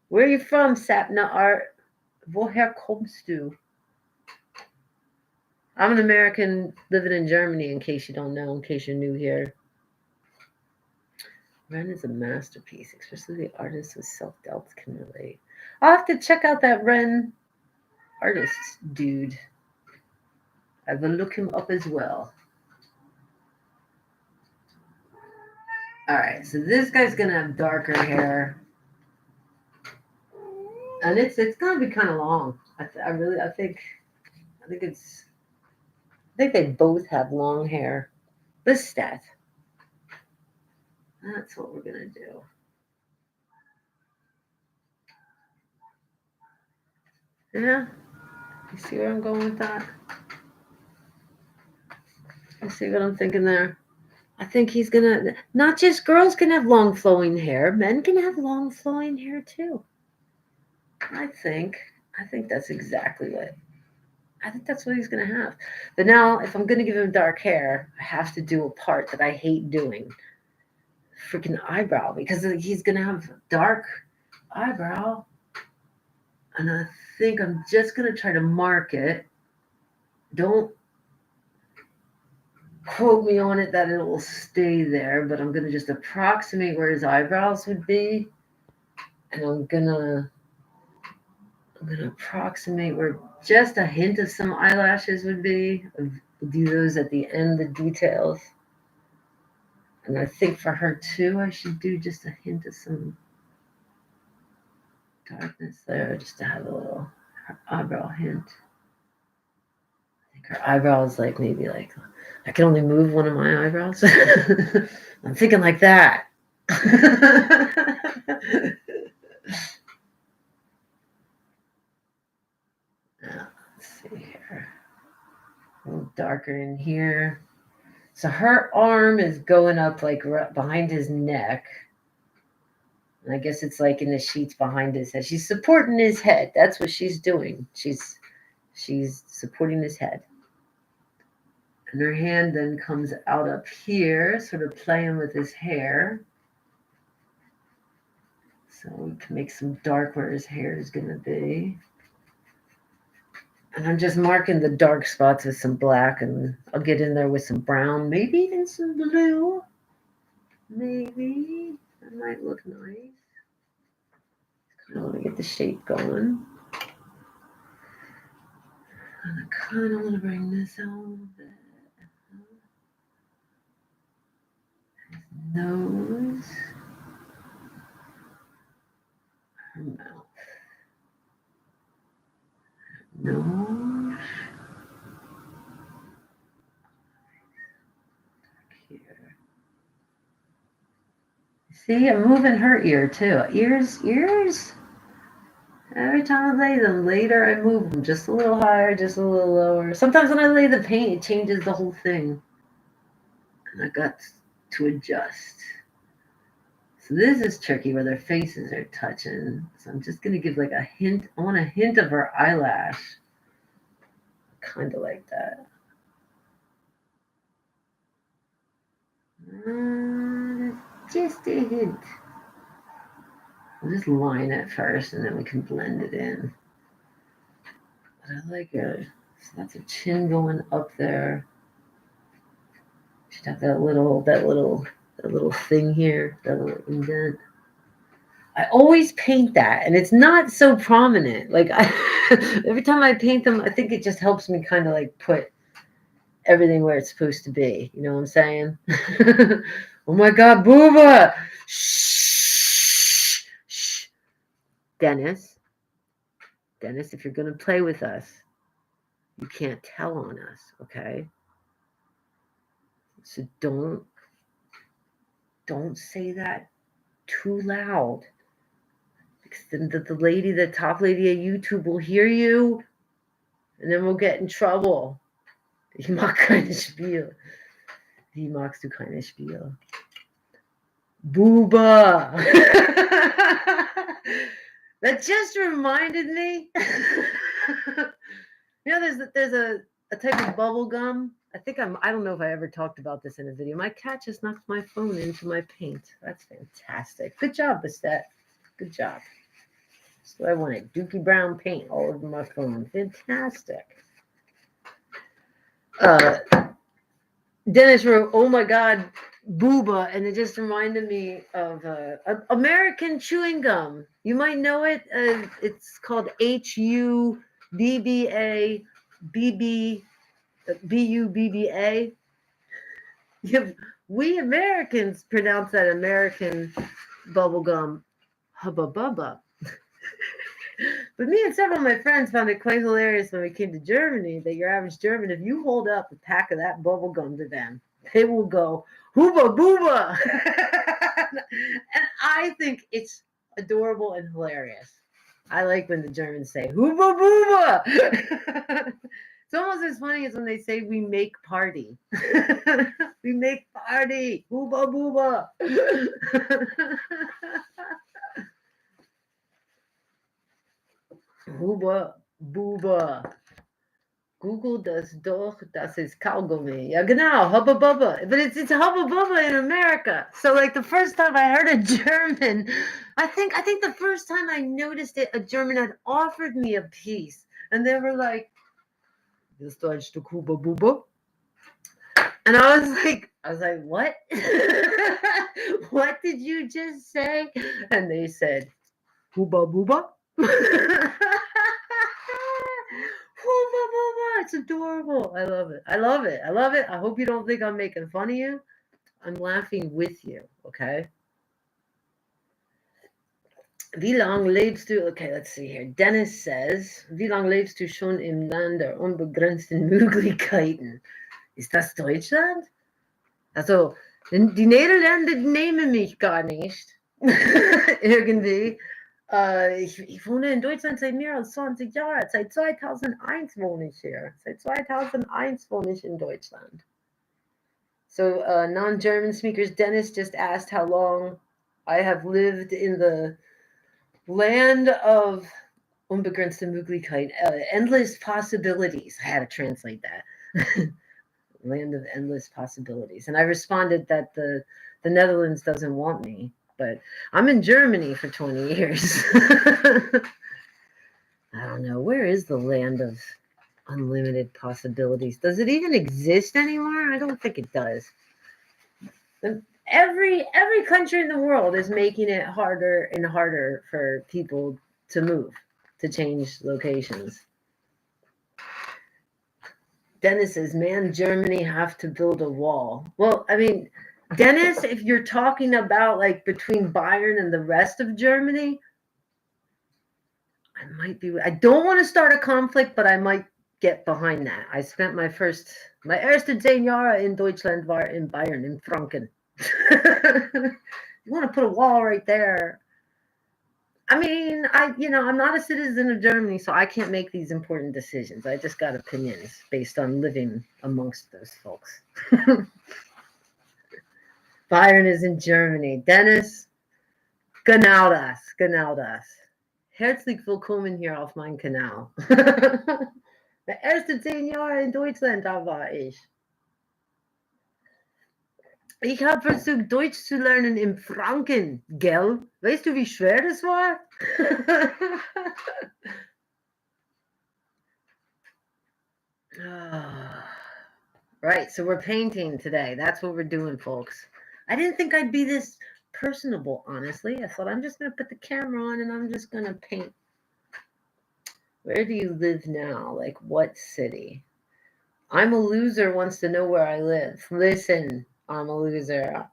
S1: Where are you from, Sapna Art? Woher kommst du? I'm an American living in Germany, in case you don't know, in case you're new here. Ren is a masterpiece, especially the artists with self-doubts can relate. I'll have to check out that Ren artist dude. I will look him up as well. All right, so this guy's gonna have darker hair, and it's gonna be kind of long. I think they both have long hair. Lestat. That's what we're gonna do. Yeah, you see where I'm going with that? You see what I'm thinking there? I think he's gonna, not just girls can have long flowing hair, men can have long flowing hair too. I think that's exactly what, I think that's what he's gonna have. But now, if I'm gonna give him dark hair, I have to do a part that I hate doing. Freaking eyebrow, because he's gonna have dark eyebrow. And I think I'm just gonna try to mark it. Don't quote me on it that it will stay there, but I'm gonna just approximate where his eyebrows would be, and I'm gonna approximate where just a hint of some eyelashes would be. I'll do those at the end, the details. And I think for her too, I should do just a hint of some darkness there, just to have a little eyebrow hint. I think her eyebrow is like maybe like, I can only move one of my eyebrows. I'm thinking like that. Now, let's see here. A little darker in here. So her arm is going up like right behind his neck. And I guess it's like in the sheets behind his head. She's supporting his head. That's what she's doing. She's supporting his head. And her hand then comes out up here, sort of playing with his hair. So we can make some dark where his hair is going to be. And I'm just marking the dark spots with some black, and I'll get in there with some brown, maybe even some blue. Maybe. That might look nice. I want to get the shape going. And I kind of want to bring this out a little bit. His nose. Her mouth. Nose. Here. See, I'm moving her ear too. Ears. Every time I lay them, later I move them just a little higher, just a little lower. Sometimes when I lay the paint, it changes the whole thing. And I got to adjust. So this is tricky where their faces are touching. So I'm just going to give like a hint. I want a hint of her eyelash. Kind of like that. Just a hint. We'll just line it first and then we can blend it in. But I like it. So that's a chin going up there. Should have that little thing here, that little indent. I always paint that, and it's not so prominent. Like every time I paint them, I think it just helps me kind of like put everything where it's supposed to be. You know what I'm saying? Oh my God, Booba! Shh, Dennis, if you're gonna play with us, You can't tell on us, okay? So don't say that too loud. Because then the top lady at YouTube will hear you, and then we'll get in trouble. Ich mag keine Spiel. Wie magst du keine Spiel? Booba! That just reminded me. There's a type of bubble gum. I don't know if I ever talked about this in a video. My cat just knocked my phone into my paint. That's fantastic. Good job, Bastet. Good job. So I wanted Dookie Brown paint all over my phone. Fantastic. Dennis wrote, "Oh my God, booba," and it just reminded me of American chewing gum. You might know it. It's called HUBBA BUBBA. We Americans pronounce that American bubble gum hubba bubba. But me and several of my friends found it quite hilarious when we came to Germany that your average German, if you hold up a pack of that bubble gum to them, they will go, hooba booba. And I think it's adorable and hilarious. I like when the Germans say, hooba booba. It's almost as funny as when they say, we make party. We make party. Hooba booba. Hooba booba. Google das doch, das ist Kaugummi. Ja, genau, Hubba Bubba. But it's Hubba Bubba in America. So like the first time I heard a German, I think the first time I noticed it, a German had offered me a piece. And they were like, this Deutsch Stück Hubba Bubba. And I was like, what? What did you just say? And they said, Hubba Bubba. It's adorable. I love it. I hope you don't think I'm making fun of you. I'm laughing with you, okay? Wie lang lebst du? Okay, let's see here. Dennis says, wie lang lebst du schon im Land der unbegrenzten Möglichkeiten? Ist das Deutschland? Also, die Niederländer nehmen mich gar nicht. Irgendwie. Ich wohne in Deutschland seit mehr als 20 Jahren. Seit 2001 wohne ich hier. Seit 2001 wohne ich in Deutschland. So non-German speakers, Dennis just asked how long I have lived in the land of unbegrenzte Möglichkeit, endless possibilities. I had to translate that. Land of endless possibilities. And I responded that the Netherlands doesn't want me. But I'm in Germany for 20 years. I don't know. Where is the land of unlimited possibilities? Does it even exist anymore? I don't think it does. Every country in the world is making it harder and harder for people to move, to change locations. Dennis says, man, Germany have to build a wall. Well, I mean, Dennis, if you're talking about like between Bayern and the rest of Germany, I don't want to start a conflict, but I might get behind that. I spent my erste 10 Jahre in Deutschland war in Bayern, in Franken. You want to put a wall right there. I mean, I'm not a citizen of Germany, so I can't make these important decisions. I just got opinions based on living amongst those folks. Bayern is in Germany. Dennis, genau das. Herzlich willkommen hier auf meinem Kanal. Die ersten 10 Jahre in Deutschland, da war ich. Ich habe versucht, Deutsch zu lernen in Franken, gell? Weißt du, wie schwer das war? Right, so we're painting today. That's what we're doing, folks. I didn't think I'd be this personable, honestly. I thought I'm just going to put the camera on and I'm just going to paint. Where do you live now? Like what city? I'm a loser wants to know where I live. Listen, I'm a loser.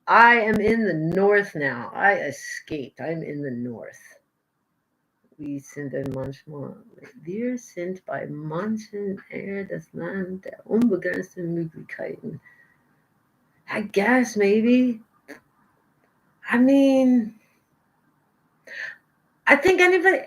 S1: I am in the north now. I escaped. I'm in the north. Wir sind manchmal, wir sind bei manchen eher das Land der unbegrenzten Möglichkeiten. I guess maybe. I mean, I think anybody.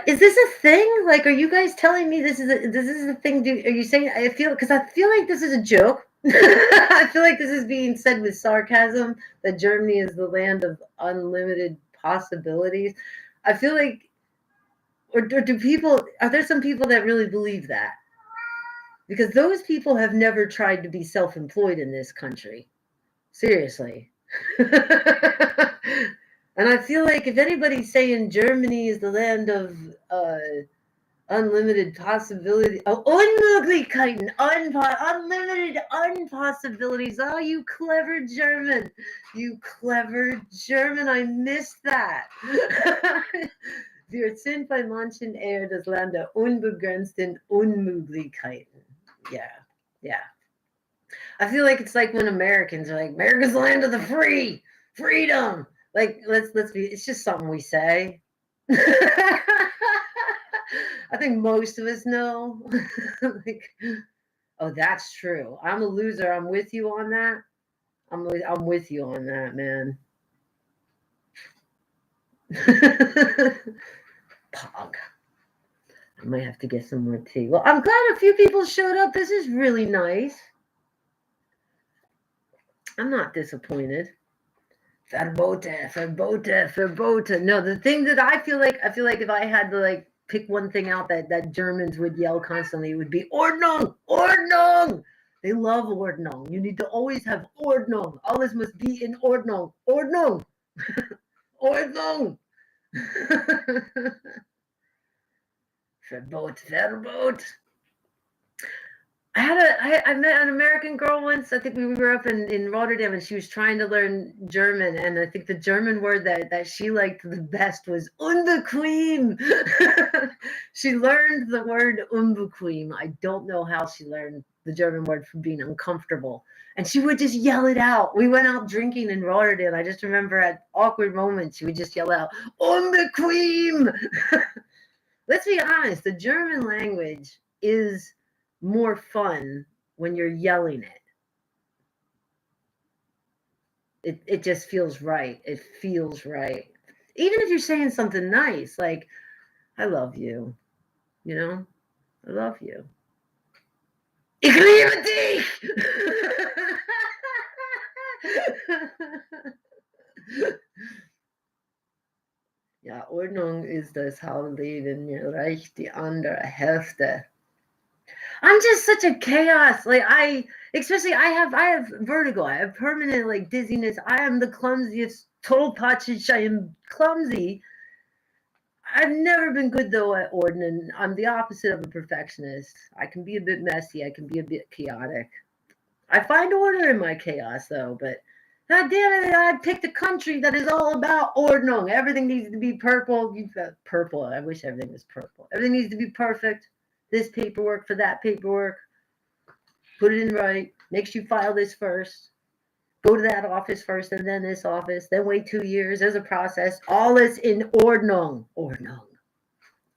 S1: Is this a thing? Like, are you guys telling me this is a thing? Are you saying? I feel like this is a joke. I feel like this is being said with sarcasm that Germany is the land of unlimited possibilities. I feel like, or do people? Are there some people that really believe that? Because those people have never tried to be self-employed in this country. Seriously. And I feel like if anybody's saying Germany is the land of unlimited possibility, Unmöglichkeiten, unlimited unpossibilities. Oh, you clever German. You clever German. I missed that. Wir sind bei manchen eher das Land der unbegrenzten Unmöglichkeiten. Yeah. I feel like it's like when Americans are like, America's the land of the free, freedom. Like, let's be, it's just something we say. I think most of us know. Like, oh, that's true. I'm a loser. I'm with you on that. I'm with you on that, man. Pog. I might have to get some more tea. Well, I'm glad a few people showed up. This is really nice. I'm not disappointed. Verboten. No, the thing that I feel like if I had to like pick one thing out that Germans would yell constantly, it would be Ordnung, Ordnung. They love Ordnung. You need to always have Ordnung. Alles must be in Ordnung. Ordnung. Ordnung. Verbot. I met an American girl once. I think we were up in Rotterdam, and she was trying to learn German. And I think the German word that she liked the best was unbequem. She learned the word unbequem. I don't know how she learned the German word from being uncomfortable. And she would just yell it out. We went out drinking in Rotterdam. I just remember at awkward moments, she would just yell out, unbequem. Let's be honest, the German language is more fun when you're yelling it. It just feels right. It feels right. Even if you're saying something nice, like, I love you. You know? I love you. Ich liebe dich! Ja, Ordnung ist das Hauptleben, mir reicht die andere Hälfte. I'm just such a chaos. Like I have vertigo. I have permanent like dizziness. I am the clumsiest tollpatschig. I am clumsy. I've never been good though at ordering. I'm the opposite of a perfectionist. I can be a bit messy. I can be a bit chaotic. I find order in my chaos though, but God damn it, I picked a country that is all about Ordnung. Everything needs to be purple. You've got purple. I wish everything was purple. Everything needs to be perfect. This paperwork for that paperwork. Put it in right. Make sure you file this first. Go to that office first and then this office. Then wait 2 years. There's a process. All is in Ordnung. Ordnung.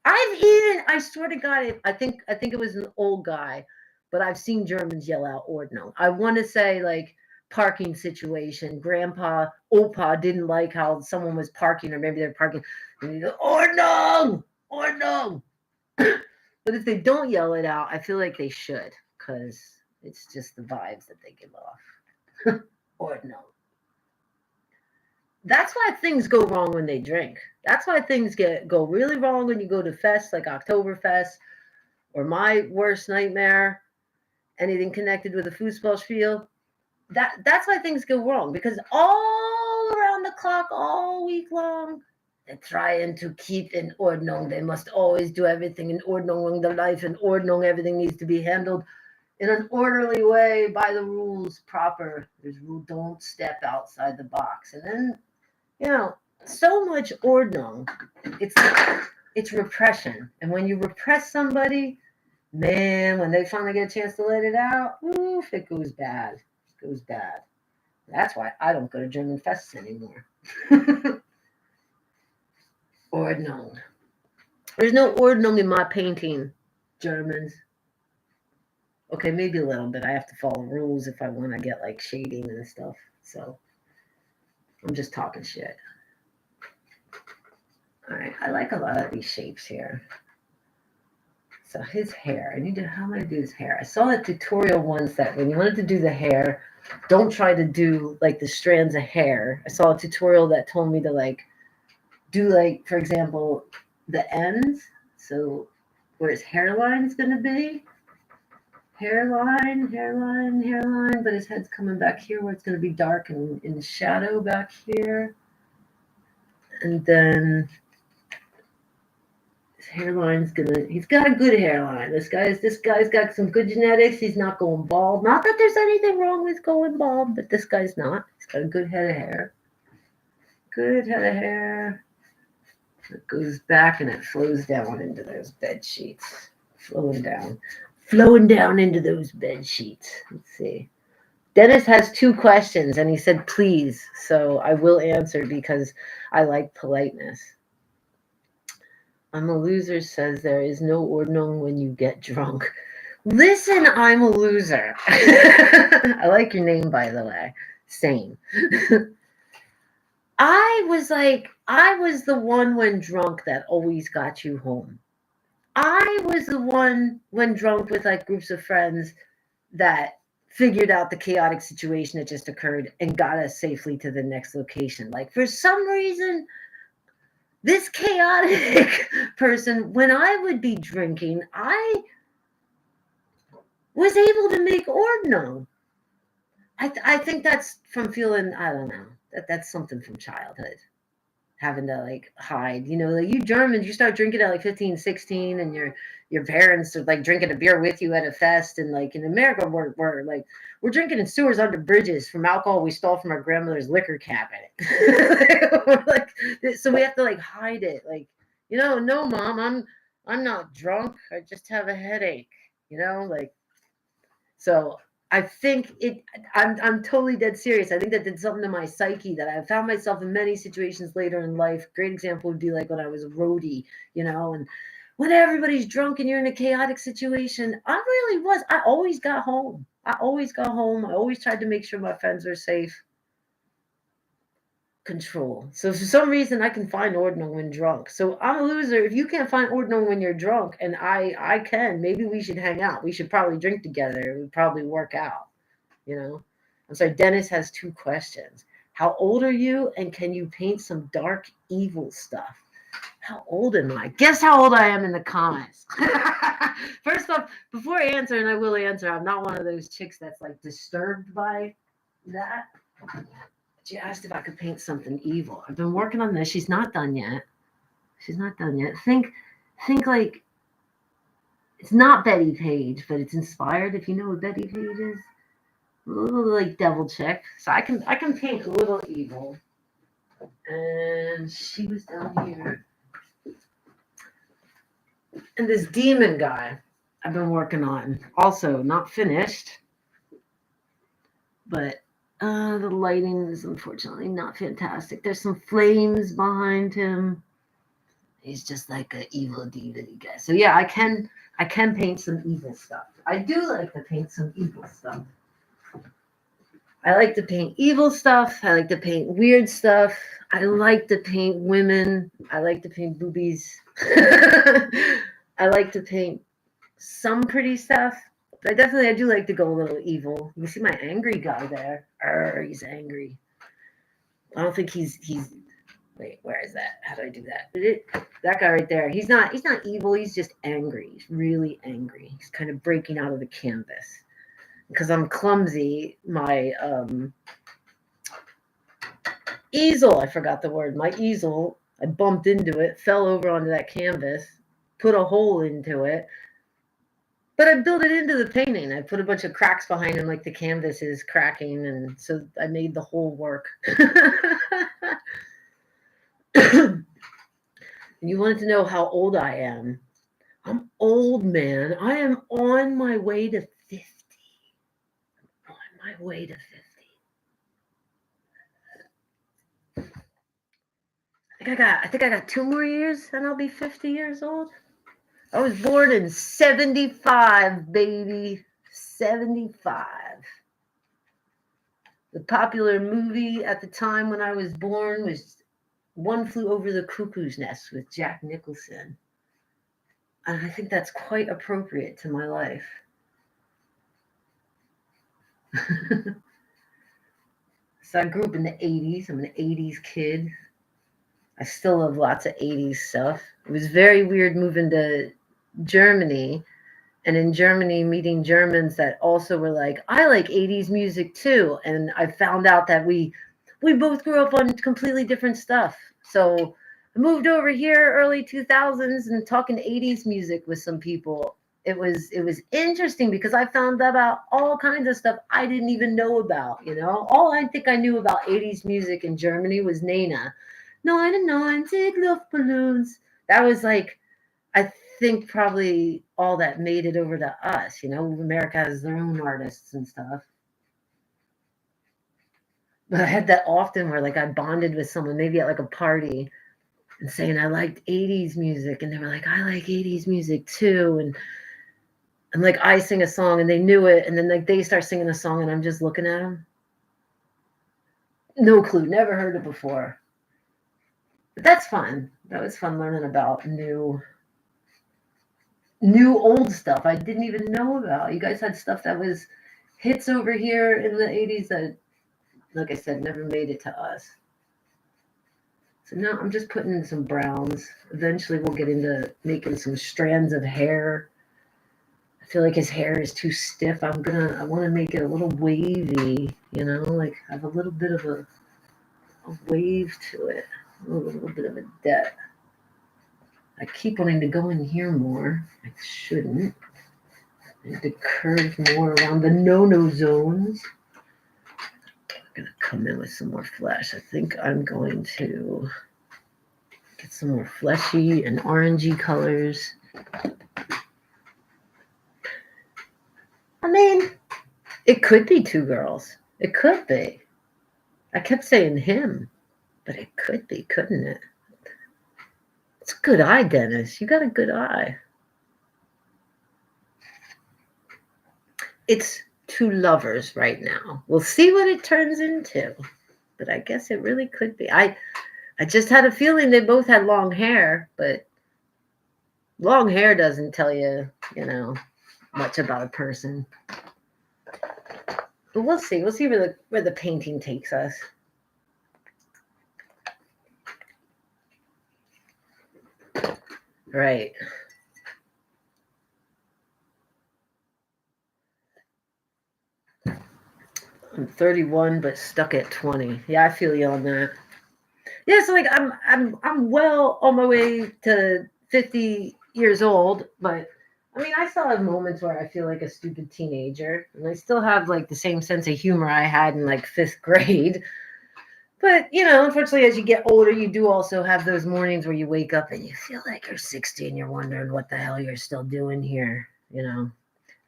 S1: I swear to God, I think it was an old guy, but I've seen Germans yell out Ordnung. I want to say like parking situation. Grandpa, Opa didn't like how someone was parking, or maybe they're parking. And you go, Ordnung! Ordnung! But if they don't yell it out, I feel like they should, because it's just the vibes that they give off. Ordnung. That's why things go wrong when they drink. That's why things go really wrong when you go to fests like Oktoberfest, or my worst nightmare, anything connected with a Fußballspiel. That's why things go wrong, because all around the clock, all week long, they're trying to keep in Ordnung. They must always do everything in Ordnung. The life in Ordnung, everything needs to be handled in an orderly way by the rules proper. There's rule, don't step outside the box. And then, so much Ordnung, it's repression. And when you repress somebody, man, when they finally get a chance to let it out, oof, it goes bad. It goes bad. That's why I don't go to German fests anymore. Ordnung. There's no Ordnung in my painting, Germans. Okay, maybe a little bit. I have to follow rules if I want to get like shading and stuff. So I'm just talking shit. All right, I like a lot of these shapes here. So his hair, how am I gonna do his hair? I saw a tutorial once that when you wanted to do the hair, don't try to do like the strands of hair. I saw a tutorial that told me to like do like, for example, the ends. So where his hairline is gonna be. Hairline, hairline, hairline, but his head's coming back here where it's gonna be dark and in the shadow back here. And then his hairline's he's got a good hairline. This guy's got some good genetics. He's not going bald. Not that there's anything wrong with going bald, but this guy's not. He's got a good head of hair. Good head of hair. It goes back and it flows down into those bed sheets. Flowing down into those bed sheets. Let's see. Dennis has 2 questions and he said, please. So I will answer because I like politeness. I'm a loser says there is no Ordnung when you get drunk. Listen, I'm a loser. I like your name, by the way. Same. I was the one when drunk that always got you home. I was the one when drunk with like groups of friends that figured out the chaotic situation that just occurred and got us safely to the next location. Like for some reason, this chaotic person, when I would be drinking, I was able to make Ordnung. I think that's from feeling, I don't know, that's something from childhood. Having to like hide, like you Germans, you start drinking at like 15, 16 and your parents are like drinking a beer with you at a fest. And like in America, we're drinking in sewers under bridges from alcohol we stole from our grandmother's liquor cabinet. So we have to like hide it. Like, no, mom, I'm not drunk. I just have a headache, so I think I'm totally dead serious. I think that did something to my psyche that I found myself in many situations later in life. Great example would be like when I was a roadie, and when everybody's drunk and you're in a chaotic situation, I really was. I always got home. I always tried to make sure my friends were safe. Control. So for some reason I can find Ordnung when drunk. So I'm a loser. If you can't find Ordnung when you're drunk and I can, maybe we should hang out. We should probably drink together. It would probably work out. I'm sorry, Dennis has 2 questions. How old are you and can you paint some dark evil stuff? How old am I? Guess how old I am in the comments. First off, before I answer, and I will answer, I'm not one of those chicks that's like disturbed by that. She asked if I could paint something evil. I've been working on this. She's not done yet. Think like it's not Betty Page, but it's inspired. If you know what Betty Page is, a little like devil chick. So I can paint a little evil. And she was down here. And this demon guy I've been working on, also not finished, but the lighting is unfortunately not fantastic. There's some flames behind him. He's just like an evil deity guy. So yeah, I can paint some evil stuff. I do like to paint some evil stuff. I like to paint evil stuff. I like to paint weird stuff. I like to paint women. I like to paint boobies. I like to paint some pretty stuff. But I do like to go a little evil. You see my angry guy there. He's angry. I don't think he's wait, where is that? How do I do that? That guy right there. He's not evil, he's just angry. He's really angry. He's kind of breaking out of the canvas. Because I'm clumsy, my easel, I forgot the word. My easel, I bumped into it, fell over onto that canvas, put a hole into it. But I built it into the painting. I put a bunch of cracks behind him, like the canvas is cracking, and so I made the whole work. And you wanted to know how old I am. I'm old, man. I am on my way to 50. I'm on my way to 50. I I think I got 2 more years and I'll be 50 years old. I was born in 75, baby. 75. The popular movie at the time when I was born was One Flew Over the Cuckoo's Nest with Jack Nicholson. And I think that's quite appropriate to my life. So I grew up in the 80s. I'm an 80s kid. I still love lots of 80s stuff. It was very weird moving to Germany, and in Germany meeting Germans that also were like, I like 80s music too. And I found out that we both grew up on completely different stuff. So I moved over here early 2000s and talking 80s music with some people. It was interesting because I found out about all kinds of stuff I didn't even know about, you know. All I think I knew about 80s music in Germany was Nena. 99 Luftballons. That was like, I think probably all that made it over to us, you know. America has their own artists and stuff. But I had that often where like I bonded with someone, maybe at like a party, and saying I liked 80s music, and they were like, I like 80s music too. And like I sing a song and they knew it, and then like they start singing a song and I'm just looking at them. No clue, never heard it before. But that's fun. That was fun learning about new old stuff I didn't even know about. You guys had stuff that was hits over here in the 80s that, like I said, never made it to us. So now I'm just putting in some browns. Eventually we'll get into making some strands of hair. I feel like his hair is too stiff. I want to make it a little wavy, you know, like have a little bit of a wave to it, a little bit of a depth. I keep wanting to go in here more. I shouldn't. I need to curve more around the no-no zones. I'm going to come in with some more flesh. I think I'm going to get some more fleshy and orangey colors. I mean, it could be two girls. It could be. I kept saying him, but it could be, couldn't it? It's a good eye, Dennis. You got a good eye. It's two lovers right now. We'll see what it turns into. But I guess it really could be. I just had a feeling they both had long hair, but long hair doesn't tell you, you know, much about a person. But we'll see. We'll see where the painting takes us. Right. I'm 31, but stuck at 20. Yeah, I feel you on that. Yeah, so like I'm well on my way to 50 years old, but I mean, I still have moments where I feel like a stupid teenager, and I still have like the same sense of humor I had in like 5th grade. But, you know, unfortunately, as you get older, you do also have those mornings where you wake up and you feel like you're 60 and you're wondering what the hell you're still doing here, you know.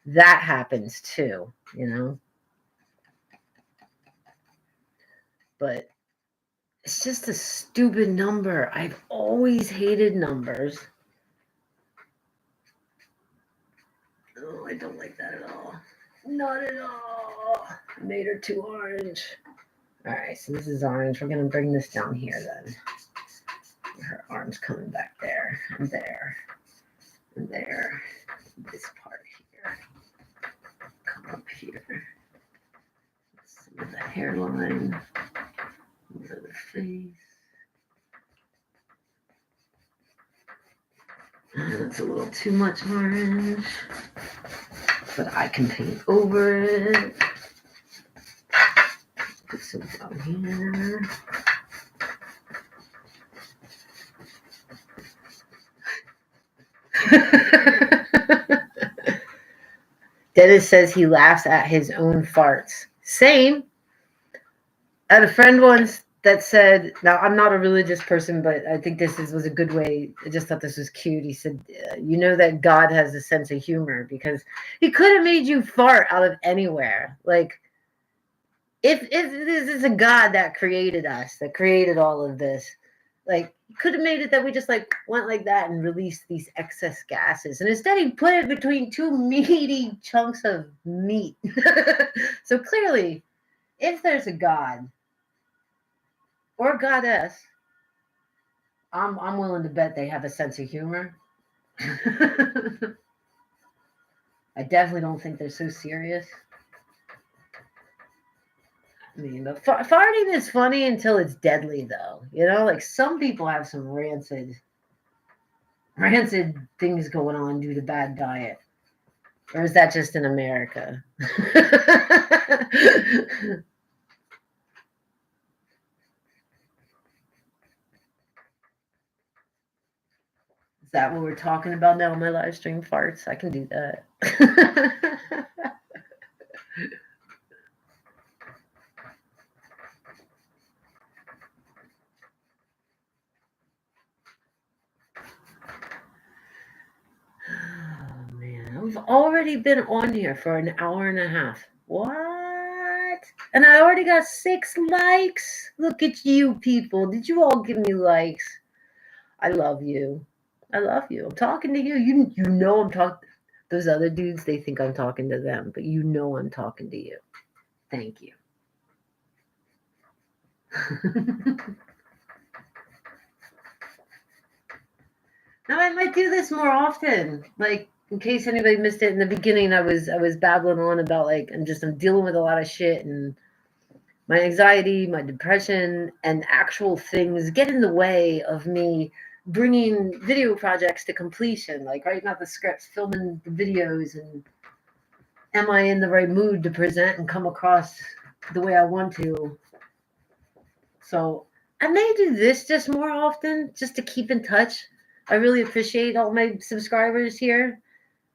S1: That happens too, you know. But it's just a stupid number. I've always hated numbers. Oh, I don't like that at all. Not at all. I made her too orange. All right, so this is orange. We're going to bring this down here then. Her arm's coming back there, and there, and there. This part here. Come up here. Some of the hairline. Over the face. That's a little too much orange, but I can paint over it. Put some down here. Dennis says he laughs at his own farts. Same. I had a friend once that said, now I'm not a religious person, but I think this was a good way. I just thought this was cute. He said, you know that God has a sense of humor because he could have made you fart out of anywhere. Like, if this is a God that created us, that created all of this, Like, he could have made it that we just like went like that and released these excess gases. And instead he put it between two meaty chunks of meat. So clearly, if there's a god or a goddess, I'm willing to bet they have a sense of humor. I definitely don't think they're so serious. I mean, but farting is funny until it's deadly, though. You know, like some people have some rancid things going on due to bad diet. Or is that just in America? Is that what we're talking about now on my live stream, farts? I can do that. Oh, man. We've already been on here for an hour and a half. What? And I already got 6 likes. Look at you people. Did you all give me likes? I love you. I love you. I'm talking to you. You know I'm talking. Those other dudes, they think I'm talking to them, but you know I'm talking to you. Thank you. Now I might do this more often. Like, in case anybody missed it in the beginning, I was babbling on about like I'm dealing with a lot of shit, and my anxiety, my depression, and actual things get in the way of me bringing video projects to completion, like writing out the scripts, filming the videos, and am I in the right mood to present and come across the way I want to? So I may do this just more often, just to keep in touch. I really appreciate all my subscribers here.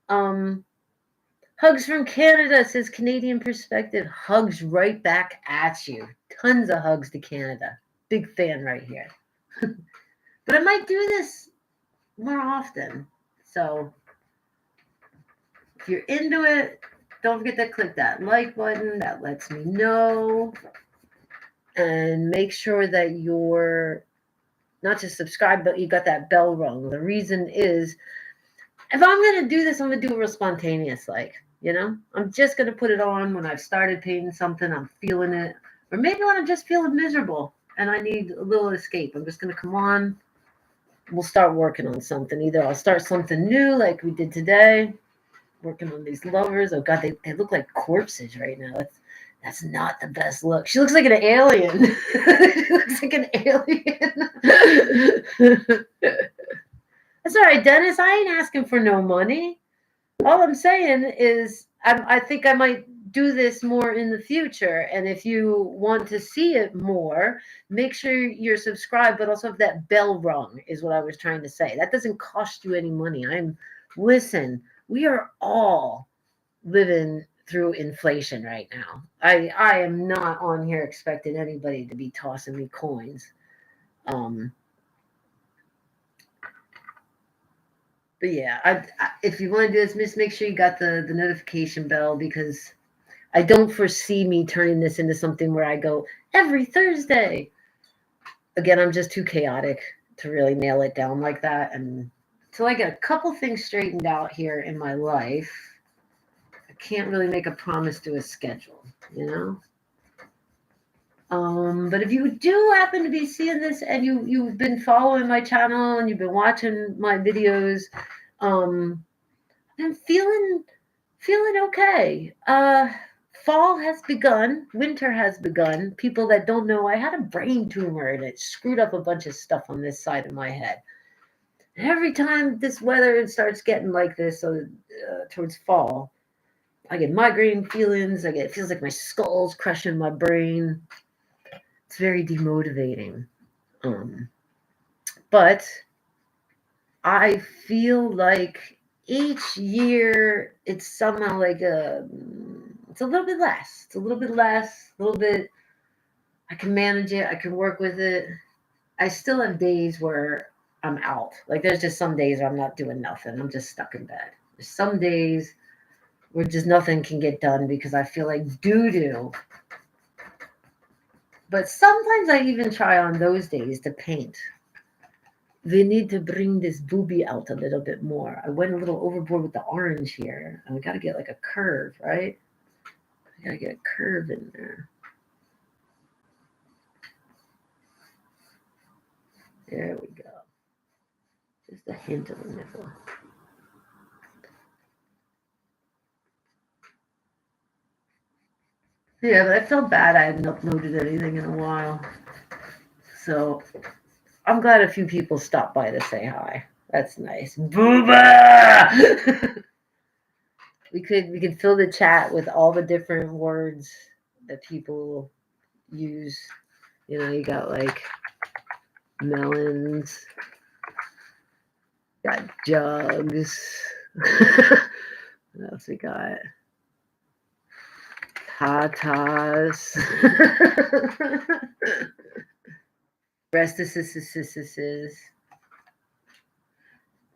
S1: Hugs from Canada, says Canadian Perspective. Hugs right back at you. Tons of hugs to Canada. Big fan right here. But I might do this more often. So if you're into it, don't forget to click that like button. That lets me know. And make sure that you're not just subscribed, but you got that bell rung. The reason is, if I'm going to do this, I'm going to do it real spontaneous, like, you know? I'm just going to put it on when I've started painting something, I'm feeling it. Or maybe when I'm just feeling miserable and I need a little escape. I'm just going to come on. We'll start working on something. Either I'll start something new like we did today, working on these lovers. Oh, God, they look like corpses right now. That's not the best look. She looks like an alien. She looks like an alien. That's all right, Dennis. I ain't asking for no money. All I'm saying is I think I might do this more in the future. And if you want to see it more, make sure you're subscribed, but also have that bell rung is what I was trying to say. That doesn't cost you any money. Listen, we are all living through inflation right now. I am not on here expecting anybody to be tossing me coins. But yeah, if you want to do this, just make sure you got the notification bell, because I don't foresee me turning this into something where I go every Thursday. Again, I'm just too chaotic to really nail it down like that. And until I get a couple things straightened out here in my life, I can't really make a promise to a schedule, you know? But if you do happen to be seeing this and you've been following my channel and you've been watching my videos, I'm feeling okay. Fall has begun. Winter has begun. People that don't know, I had a brain tumor and it screwed up a bunch of stuff on this side of my head. And every time this weather starts getting like this, towards fall, I get migraine feelings. It feels like my skull's crushing my brain. It's very demotivating. But I feel like each year it's somehow like it's a little bit less. It's a little bit less, a little bit. I can manage it. I can work with it. I still have days where I'm out. Like there's just some days where I'm not doing nothing. I'm just stuck in bed. There's some days where just nothing can get done because I feel like doo-doo. But sometimes I even try on those days to paint. we need to bring this booby out a little bit more. I went a little overboard with the orange here. And we got to get like a curve, right? We got to get a curve in there. There we go. Just a hint of a nipple. Yeah, but I felt bad I hadn't uploaded anything in a while. So I'm glad a few people stopped by to say hi. That's nice. Booba! we could fill the chat with all the different words that people use. You know, you got like melons, got jugs. What else we got? Tatas. Restices.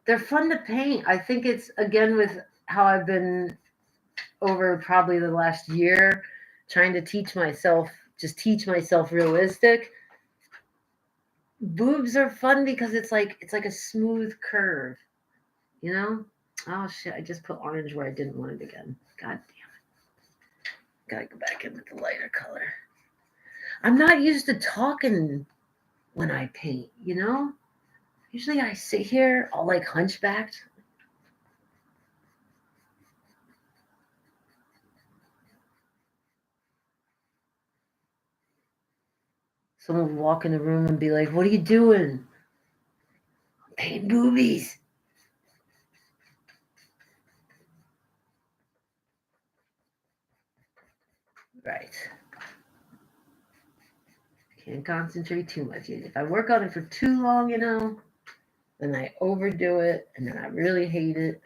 S1: They're fun to paint. I think it's, again, with how I've been over probably the last year trying to teach myself realistic. Boobs are fun because it's like a smooth curve, you know? Oh shit, I just put orange where I didn't want it again. God damn it. Gotta go back in with the lighter color. I'm not used to talking when I paint, you know? Usually I sit here all like hunchbacked. Someone would walk in the room and be like, "What are you doing?" "I'm painting boobies." Right. Can't concentrate too much. If I work on it for too long, you know, then I overdo it and then I really hate it.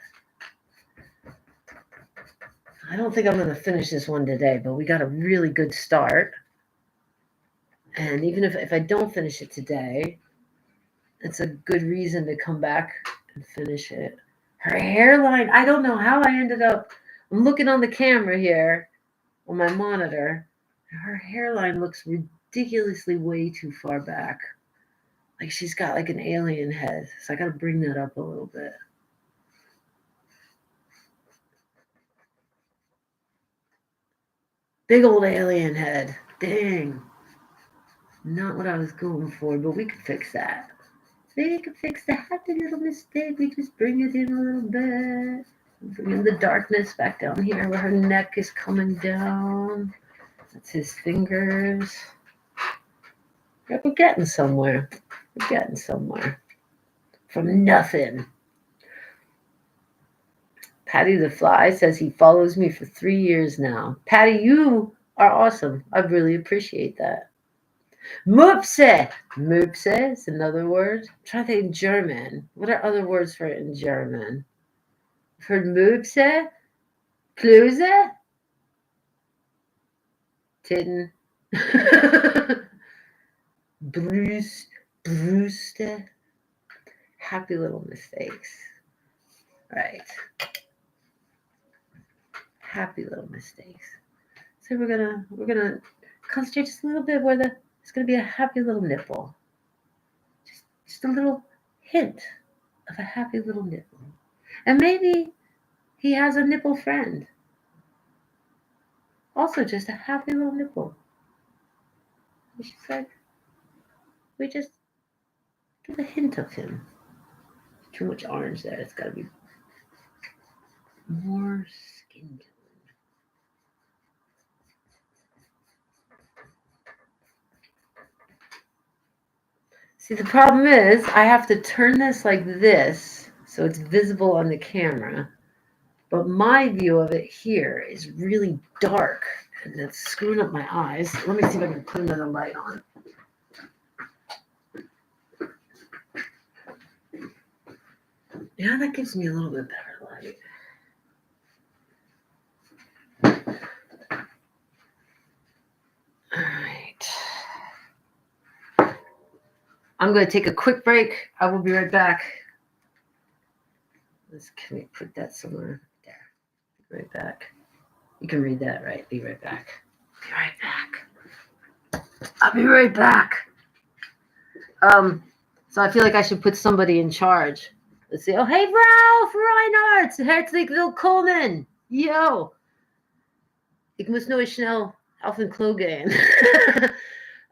S1: I don't think I'm going to finish this one today, but we got a really good start. And even if I don't finish it today, it's a good reason to come back and finish it. Her hairline, I don't know how I ended up. I'm looking on the camera here on my monitor. Her hairline looks ridiculously way too far back. Like she's got like an alien head. So I got to bring that up a little bit. Big old alien head. Dang. Not what I was going for, but we could fix that. We could fix that happy little mistake. We just bring it in a little bit. Bring the darkness back down here where her neck is coming down. That's his fingers. Yeah, we're getting somewhere. We're getting somewhere. From nothing. Patty the Fly says he follows me for 3 years now. Patty, you are awesome. I really appreciate that. Mupse. Mupse is another word. I'm trying to think in German. What are other words for it in German? I've heard Mupse, Kluse, Titten, Brüste. Happy little mistakes. Right. Happy little mistakes. So we're gonna concentrate just a little bit where it's gonna be a happy little nipple. Just a little hint of a happy little nipple. And maybe he has a nipple friend. Also just a happy little nipple. She said, we just give a hint of him. Too much orange there. It's gotta be more skin tone. See, the problem is I have to turn this like this so it's visible on the camera. But my view of it here is really dark, and that's screwing up my eyes. Let me see if I can put another light on. Yeah, that gives me a little bit better light. All right. I'm going to take a quick break. I will be right back. Can we put that somewhere? There. Be right back. You can read that, right? Be right back. Be right back. I'll be right back. So I feel like I should put somebody in charge. Let's see. Oh, hey, Ralph Reinhardt. Herzlich willkommen. Yo. Ik muss nur schnell auf den Klo gehen.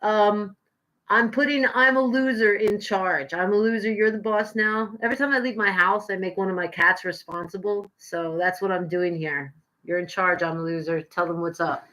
S1: I'm putting I'm a loser in charge. I'm a loser. You're the boss now. Every time I leave my house, I make one of my cats responsible. So that's what I'm doing here. You're in charge. I'm a loser. Tell them what's up.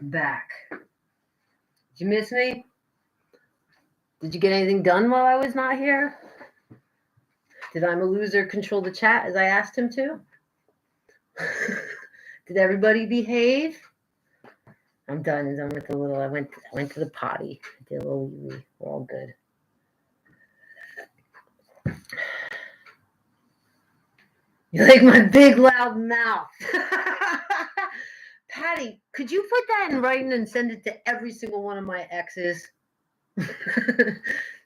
S1: Back. Did you miss me? Did you get anything done while I was not here? Did I'm a loser control the chat as I asked him to? Did everybody behave? I'm done with the little. I went to the potty. I did a little wee wee. We're all good. You like my big loud mouth. Patty, could you put that in writing and send it to every single one of my exes?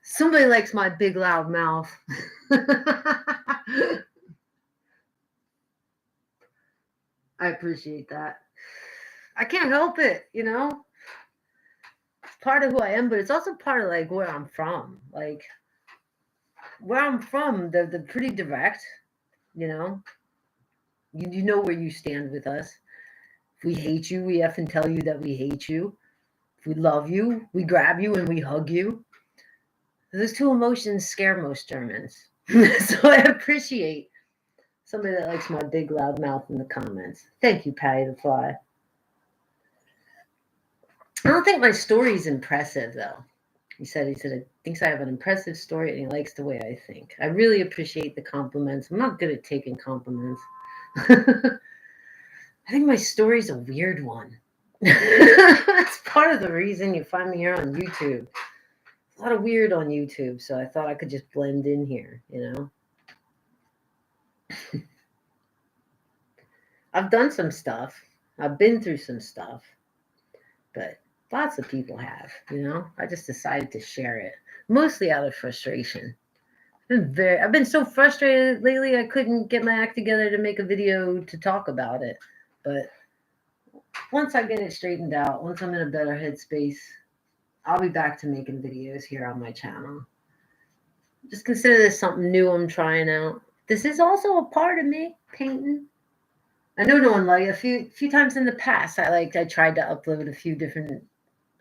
S1: Somebody likes my big loud mouth. I appreciate that. I can't help it, you know? It's part of who I am, but it's also part of like where I'm from. Like where I'm from, they're pretty direct, you know? You know where you stand with us. If we hate you, we effing tell you that we hate you. If we love you, we grab you and we hug you. Those two emotions scare most Germans. So I appreciate somebody that likes my big loud mouth in the comments. Thank you, Patty the Fly. I don't think my story's impressive, though. He said he thinks I have an impressive story and he likes the way I think. I really appreciate the compliments. I'm not good at taking compliments. I think my story's a weird one. That's part of the reason you find me here on YouTube. A lot of weird on YouTube, so I thought I could just blend in here, you know? I've done some stuff. I've been through some stuff. But lots of people have, you know? I just decided to share it, mostly out of frustration. I've been so frustrated lately, I couldn't get my act together to make a video to talk about it. But once I get it straightened out, once I'm in a better headspace, I'll be back to making videos here on my channel. Just consider this something new I'm trying out. This is also a part of me, painting. I know no one liked a few times in the past. I tried to upload a few different.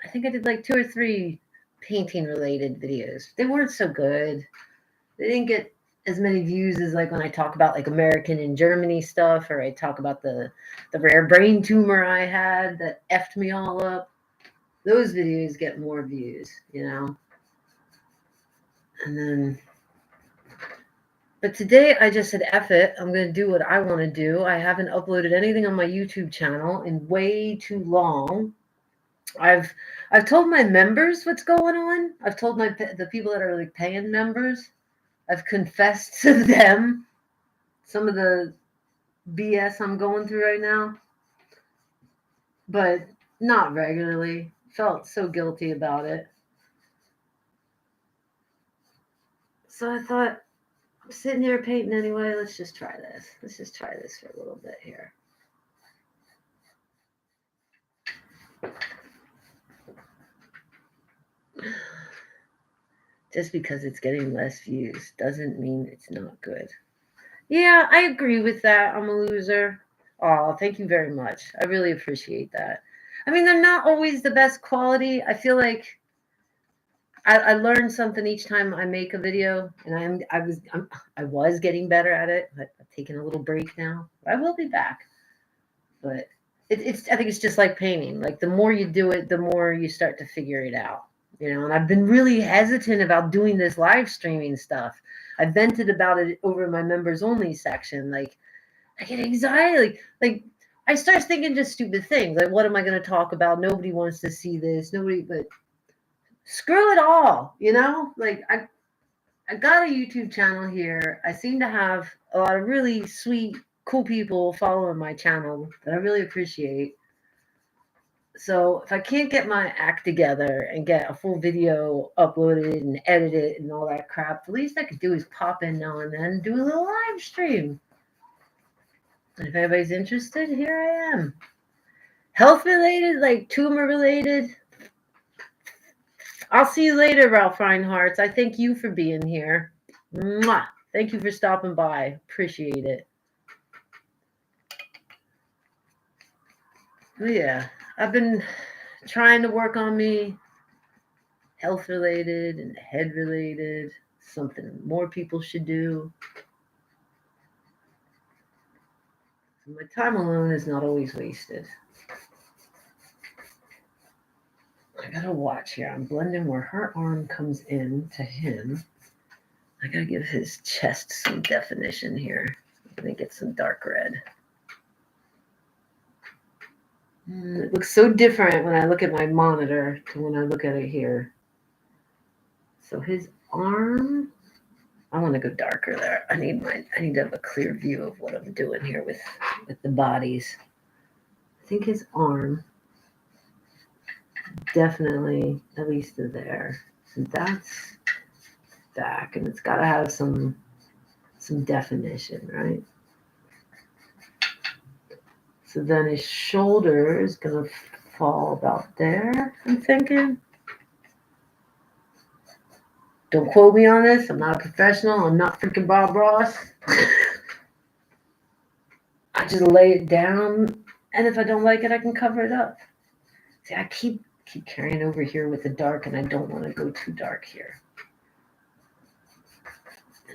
S1: I think I did like 2 or 3 painting related videos. They weren't so good. They didn't get as many views as like when I talk about like American and Germany stuff, or I talk about the rare brain tumor I had that effed me all up. Those videos get more views, you know. And then, but today I just said, F it. I'm going to do what I want to do. I haven't uploaded anything on my YouTube channel in way too long. I've told my members what's going on. I've told the people that are like paying members. I've confessed to them some of the BS I'm going through right now, but not regularly. Felt so guilty about it. So I thought, I'm sitting here painting anyway. Let's just try this. Let's just try this for a little bit here. Just because it's getting less views doesn't mean it's not good. Yeah, I agree with that. I'm a loser. Oh, thank you very much. I really appreciate that. I mean, they're not always the best quality. I feel like I learn something each time I make a video, and I was getting better at it, but I've taken a little break now. I will be back, but it's I think it's just like painting. Like the more you do it, the more you start to figure it out. And I've been really hesitant about doing this live streaming stuff. I vented about it over my members only section. Like I get anxiety. Like I start thinking just stupid things. Like what am I going to talk about? Nobody wants to see this. Nobody, but screw it all. Like I got a YouTube channel here. I seem to have a lot of really sweet, cool people following my channel that I really appreciate. So if I can't get my act together and get a full video uploaded and edited and all that crap, the least I could do is pop in now and then and do a little live stream. And if anybody's interested, here I am. Health related, like tumor related. I'll see you later, Ralph Reinhardt. I thank you for being here. Mwah. Thank you for stopping by. Appreciate it. Yeah, I've been trying to work on me, health related and head related, something more people should do. My time alone is not always wasted. I gotta watch here. I'm blending where her arm comes in to him. I gotta give his chest some definition here. I'm gonna get some dark red. It looks so different when I look at my monitor to when I look at it here. So his arm, I want to go darker there. I need to have a clear view of what I'm doing here with the bodies. I think his arm definitely at least there. So that's back, and it's got to have some definition, right? So then his shoulder is gonna fall about there, I'm thinking. Don't quote me on this. I'm not a professional. I'm not freaking Bob Ross. I just lay it down, and if I don't like it, I can cover it up. See, I keep carrying over here with the dark, and I don't want to go too dark here.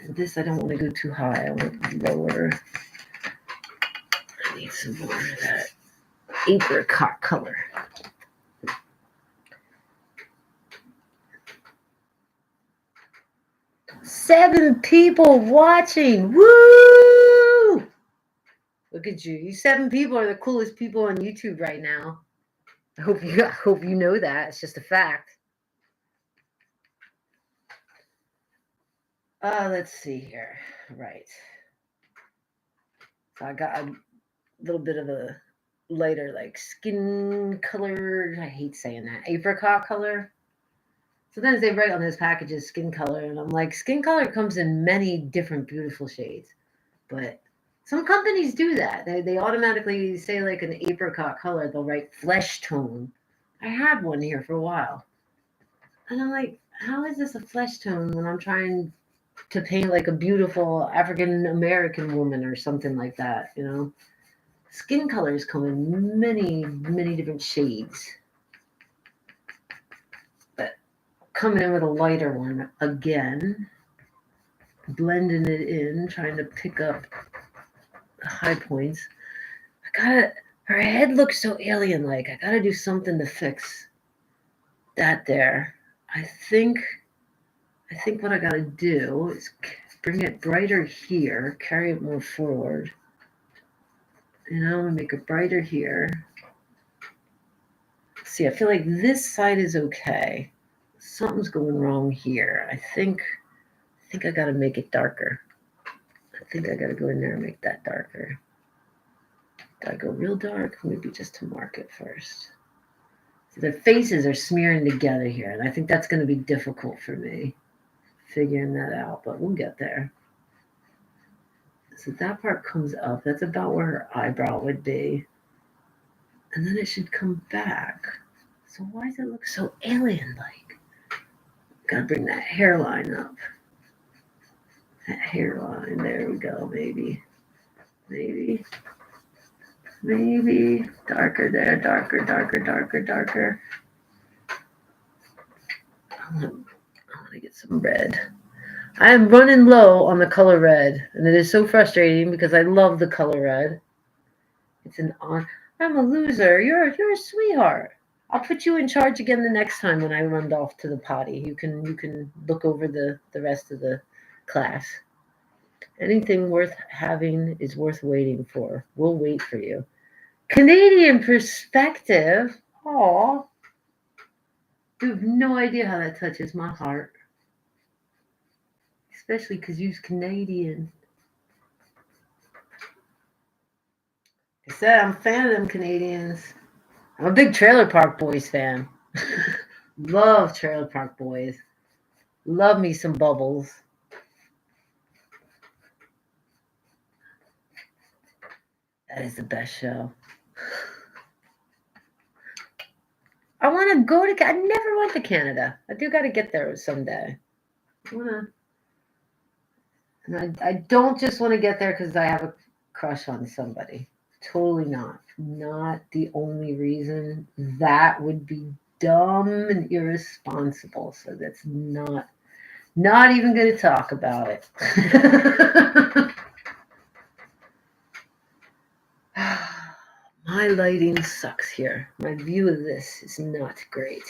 S1: And this, I don't want to go too high. I want to lower. I need some more of that apricot color. Seven people watching. Woo! Look at you. You 7 people are the coolest people on YouTube right now. I hope you know that. It's just a fact. Let's see here. Right. So I got a little bit of a lighter, like skin color. I hate saying that. Apricot color. Sometimes they write on those packages skin color, and I'm like, skin color comes in many different beautiful shades. But some companies do that. They automatically say like an apricot color. They'll write flesh tone. I had one here for a while. And I'm like, how is this a flesh tone when I'm trying to paint like a beautiful African American woman or something like that, Skin colors come in many, many different shades. But coming in with a lighter one again, blending it in, trying to pick up the high points. Her head looks so alien-like. I gotta do something to fix that there. I think what I gotta do is bring it brighter here, carry it more forward. Make it brighter here. See, I feel like this side is okay. Something's going wrong here. I think I gotta make it darker. I think I gotta go in there and make that darker. Do I go real dark? Maybe just to mark it first. So their faces are smearing together here, and I think that's going to be difficult for me figuring that out, but we'll get there. So that part comes up. That's about where her eyebrow would be. And then it should come back. So why does it look so alien-like? Gotta bring that hairline up. That hairline. There we go, maybe. Maybe. Darker there. Darker. I want to get some red. I am running low on the color red, and it is so frustrating because I love the color red. It's an on. I'm a loser. You're a sweetheart. I'll put you in charge again the next time when I run off to the potty. You can look over the rest of the class. Anything worth having is worth waiting for. We'll wait for you. Canadian perspective. Aw. You have no idea how that touches my heart. Especially because you're Canadian. Like I said, I'm a fan of them Canadians. I'm a big Trailer Park Boys fan. Love Trailer Park Boys. Love me some Bubbles. That is the best show. I want to go to. I never went to Canada. I do got to get there someday. And I don't just want to get there because I have a crush on somebody. Totally not. Not the only reason. That would be dumb and irresponsible. So that's not even going to talk about it. My lighting sucks here. My view of this is not great.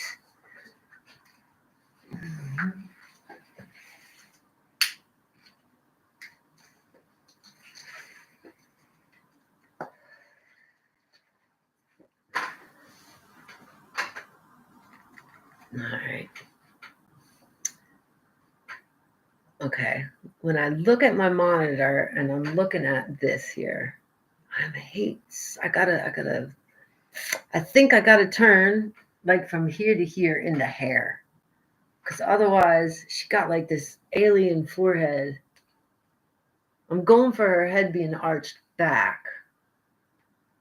S1: All right. Okay. When I look at my monitor and I'm looking at this here, I think I gotta turn like from here to here in the hair. Because otherwise she got like this alien forehead. I'm going for her head being arched back.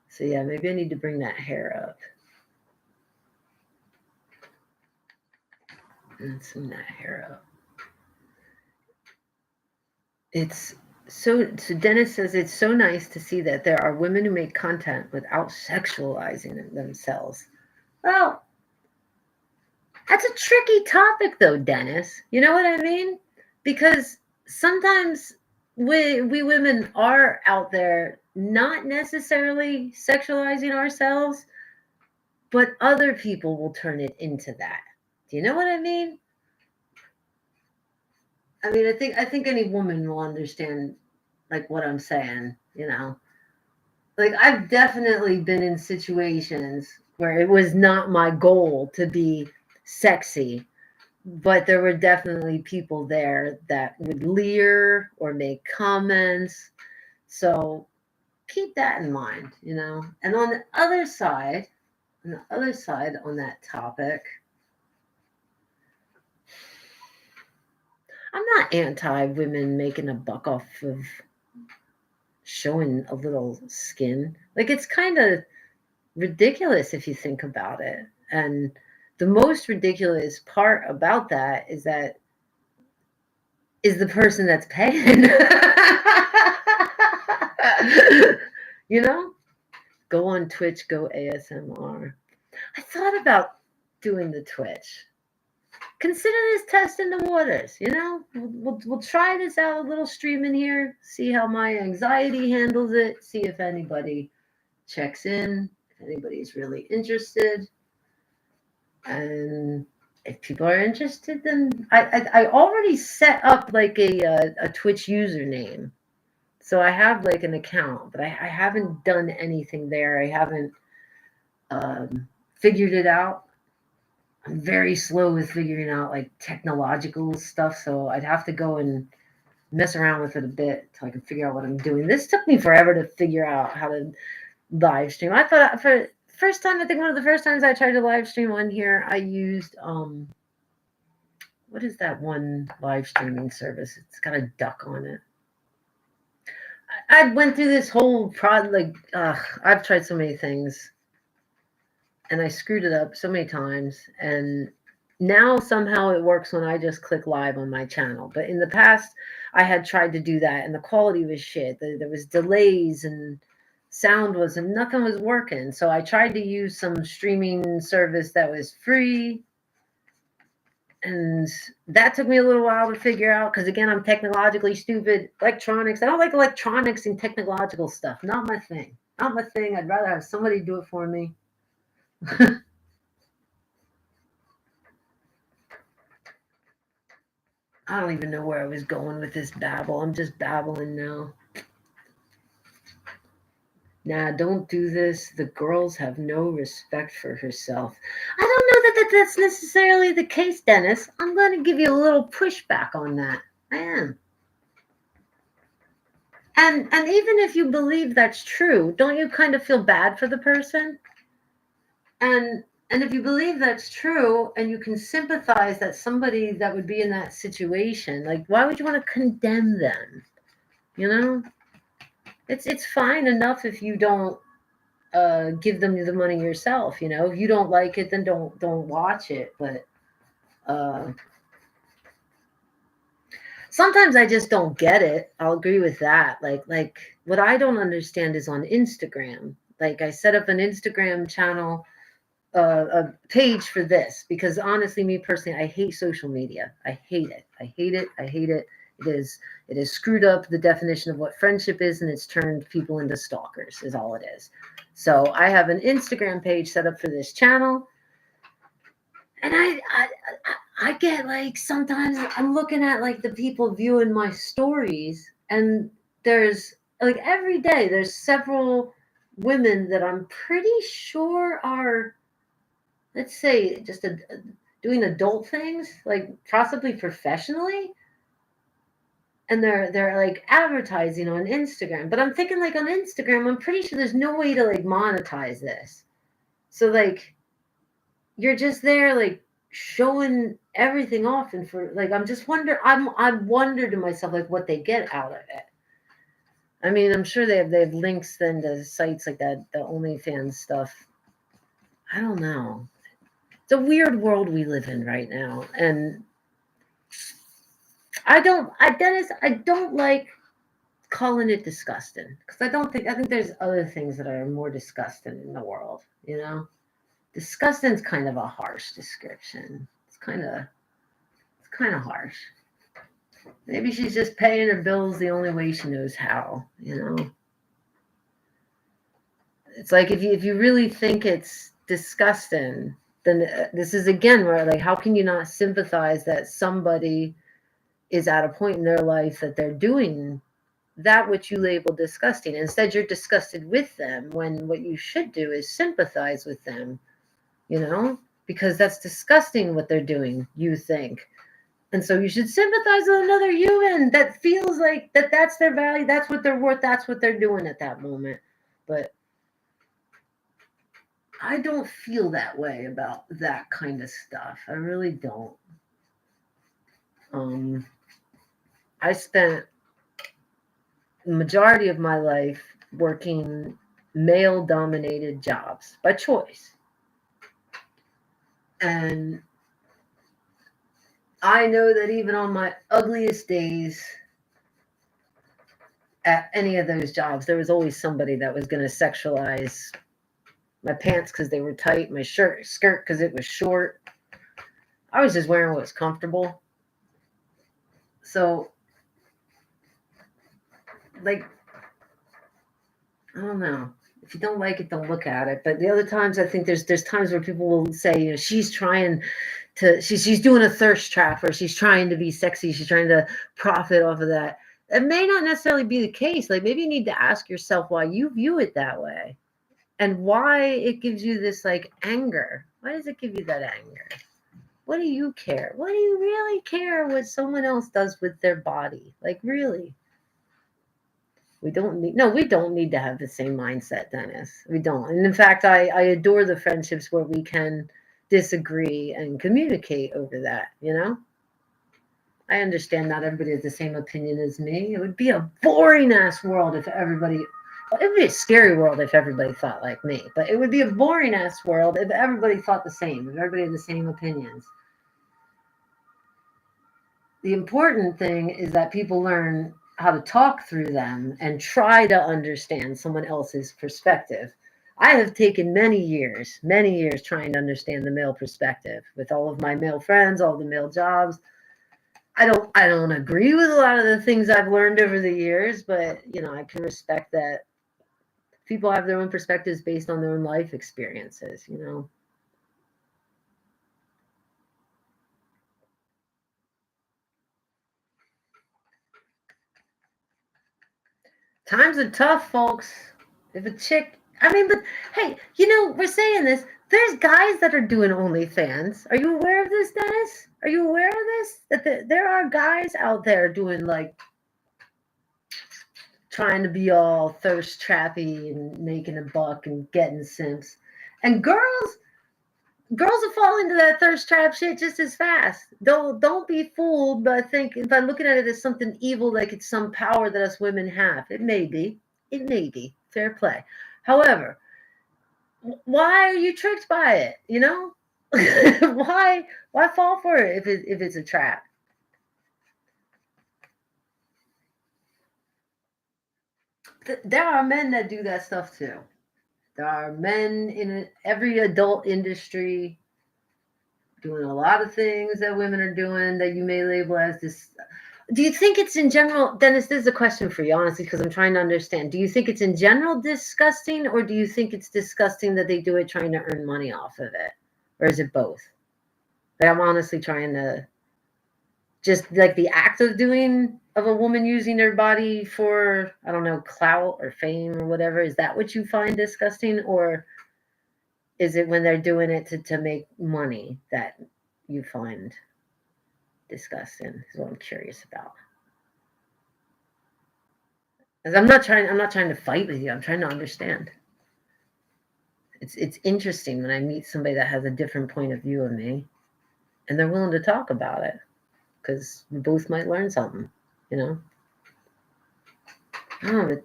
S1: So yeah, maybe I need to bring that hair up. And zoom that hair up. It's so Dennis says it's so nice to see that there are women who make content without sexualizing themselves. Well, that's a tricky topic though, Dennis. You know what I mean? Because sometimes we women are out there not necessarily sexualizing ourselves, but other people will turn it into that. Do you know what I mean? I mean, I think any woman will understand like what I'm saying, you know. Like I've definitely been in situations where it was not my goal to be sexy, but there were definitely people there that would leer or make comments. So keep that in mind, you know. And on the other side on that topic, I'm not anti women making a buck off of showing a little skin. Like it's kind of ridiculous if you think about it. And the most ridiculous part about that is the person that's paying. You know? Go on Twitch, go ASMR. I thought about doing the Twitch. Consider this testing the waters, you know? We'll try this out, a little stream in here, see how my anxiety handles it, see if anybody checks in, if anybody's really interested. And if people are interested, then I already set up like a Twitch username. So I have like an account, but I haven't done anything there. I haven't figured it out. I'm very slow with figuring out like technological stuff, so I'd have to go and mess around with it a bit till I can figure out what I'm doing. This took me forever to figure out how to live stream. I thought for first time, I think one of the first times I tried to live stream on here, I used what is that one live streaming service? It's got a duck on it. I went through this whole I've tried so many things. And I screwed it up so many times. And Now somehow it works when I just click live on my channel. But in the past, I had tried to do that, and the quality was shit. There was delays and sound was, and nothing was working. So I tried to use some streaming service that was free, and that took me a little while to figure out because again, I'm technologically stupid. Electronics, I don't like electronics and technological stuff. Not my thing. Not my thing. I'd rather have somebody do it for me. I don't even know where I was going with this babble. I'm just babbling now. Nah, don't do this. The girls have no respect for herself. I don't know that that's necessarily the case, Dennis. I'm going to give you a little pushback on that. I am. And even if you believe that's true, don't you kind of feel bad for the person? And if you believe that's true and you can sympathize that somebody that would be in that situation, like why would you want to condemn them? You know? It's fine enough if you don't give them the money yourself. You know, if you don't like it, then don't watch it. But sometimes I just don't get it. I'll agree with that. Like what I don't understand is on Instagram. Like I set up an Instagram channel, a page for this because honestly, me personally, I hate social media. I hate it. I hate it. I hate it. It is screwed up the definition of what friendship is, and it's turned people into stalkers. Is all it is. So I have an Instagram page set up for this channel, and I get like sometimes I'm looking at like the people viewing my stories, and there's like every day there's several women that I'm pretty sure are, let's say, just doing adult things, like possibly professionally, and they're like advertising on Instagram. But I'm thinking like on Instagram, I'm pretty sure there's no way to like monetize this. So like you're just there like showing everything off, and for like I wonder to myself like what they get out of it. I mean, I'm sure they have links then to sites like that, the OnlyFans stuff. I don't know. It's a weird world we live in right now, and Dennis, I don't like calling it disgusting because I think there's other things that are more disgusting in the world. You know, disgusting is kind of a harsh description. It's kind of harsh. Maybe she's just paying her bills the only way she knows how. You know, it's like if you really think it's disgusting, then this is again where like how can you not sympathize that somebody is at a point in their life that they're doing that which you label disgusting. Instead, you're disgusted with them when what you should do is sympathize with them, you know, because that's disgusting what they're doing, you think. And so you should sympathize with another human that feels like that's their value, that's what they're worth, that's what they're doing at that moment. But I don't feel that way about that kind of stuff. I really don't. I spent the majority of my life working male dominated jobs by choice. And I know that even on my ugliest days at any of those jobs, there was always somebody that was going to sexualize my pants because they were tight, my skirt because it was short. I was just wearing what was comfortable. So, like, I don't know. If you don't like it, don't look at it. But the other times, I think there's times where people will say, you know, she's doing a thirst trap, or she's trying to be sexy. She's trying to profit off of that. It may not necessarily be the case. Like maybe you need to ask yourself why you view it that way, and why it gives you this like anger. Why does it give you that anger? What do you care? What do you really care what someone else does with their body? Like really? We don't need to have the same mindset, Dennis. We don't. And in fact, I adore the friendships where we can disagree and communicate over that, you know? I understand not everybody has the same opinion as me. It would be a boring ass world if everybody it would be a scary world if everybody thought like me, but it would be a boring ass world if everybody thought the same, if everybody had the same opinions. The important thing is that people learn how to talk through them and try to understand someone else's perspective. I have taken many years trying to understand the male perspective with all of my male friends, all the male jobs. I don't agree with a lot of the things I've learned over the years, but I can respect that people have their own perspectives based on their own life experiences. Times are tough, folks. If a chick, I mean, but hey, we're saying this. There's guys that are doing OnlyFans. Are you aware of this, Dennis? Are you aware of this? That there are guys out there doing like trying to be all thirst trappy and making a buck and getting simps, and girls will fall into that thirst trap shit just as fast. Don't be fooled by looking at it as something evil, like it's some power that us women have. It may be. It may be. Fair play. However, why are you tricked by it? Why fall for it if it's a trap? There are men that do that stuff too. There are men in every adult industry doing a lot of things that women are doing that you may label as this. Do you think it's in general, Dennis? This is a question for you, honestly, because I'm trying to understand. Do you think it's in general disgusting, or do you think it's disgusting that they do it trying to earn money off of it? Or is it both? Like, I'm honestly trying to just like the act of a woman using her body for, I don't know, clout or fame or whatever. Is that what you find disgusting? Or is it when they're doing it to make money that you find disgusting? Is what I'm curious about. Because I'm not trying to fight with you. I'm trying to understand. It's interesting when I meet somebody that has a different point of view of me, and they're willing to talk about it, because we both might learn something. I don't know.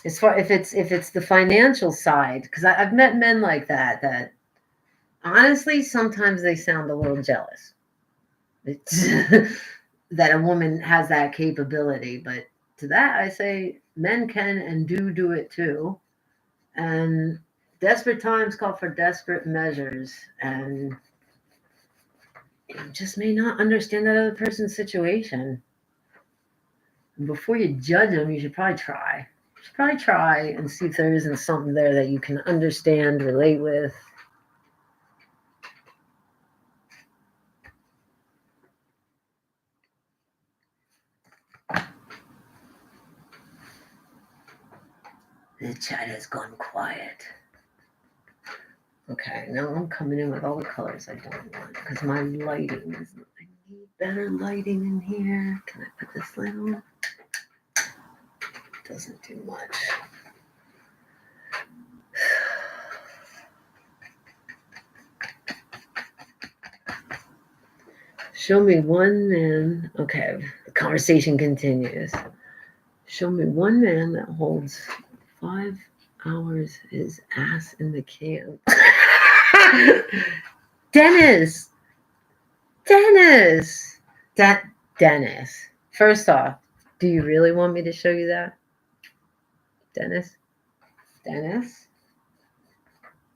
S1: As far if it's the financial side, because I've met men like that honestly sometimes they sound a little jealous. It's that a woman has that capability, but to that I say men can and do it too, and desperate times call for desperate measures, and you just may not understand that other person's situation. And before you judge them, you should probably try. You should probably try and see if there isn't something there that you can understand, relate with. The chat has gone quiet. Okay, now I'm coming in with all the colors I don't want because my lighting is. I need better lighting in here. Can I put this light on? Doesn't do much. Show me one man. Okay, the conversation continues. Show me one man that holds 5 hours his ass in the can. Dennis! Dennis. First off, do you really want me to show you that? Dennis? Dennis?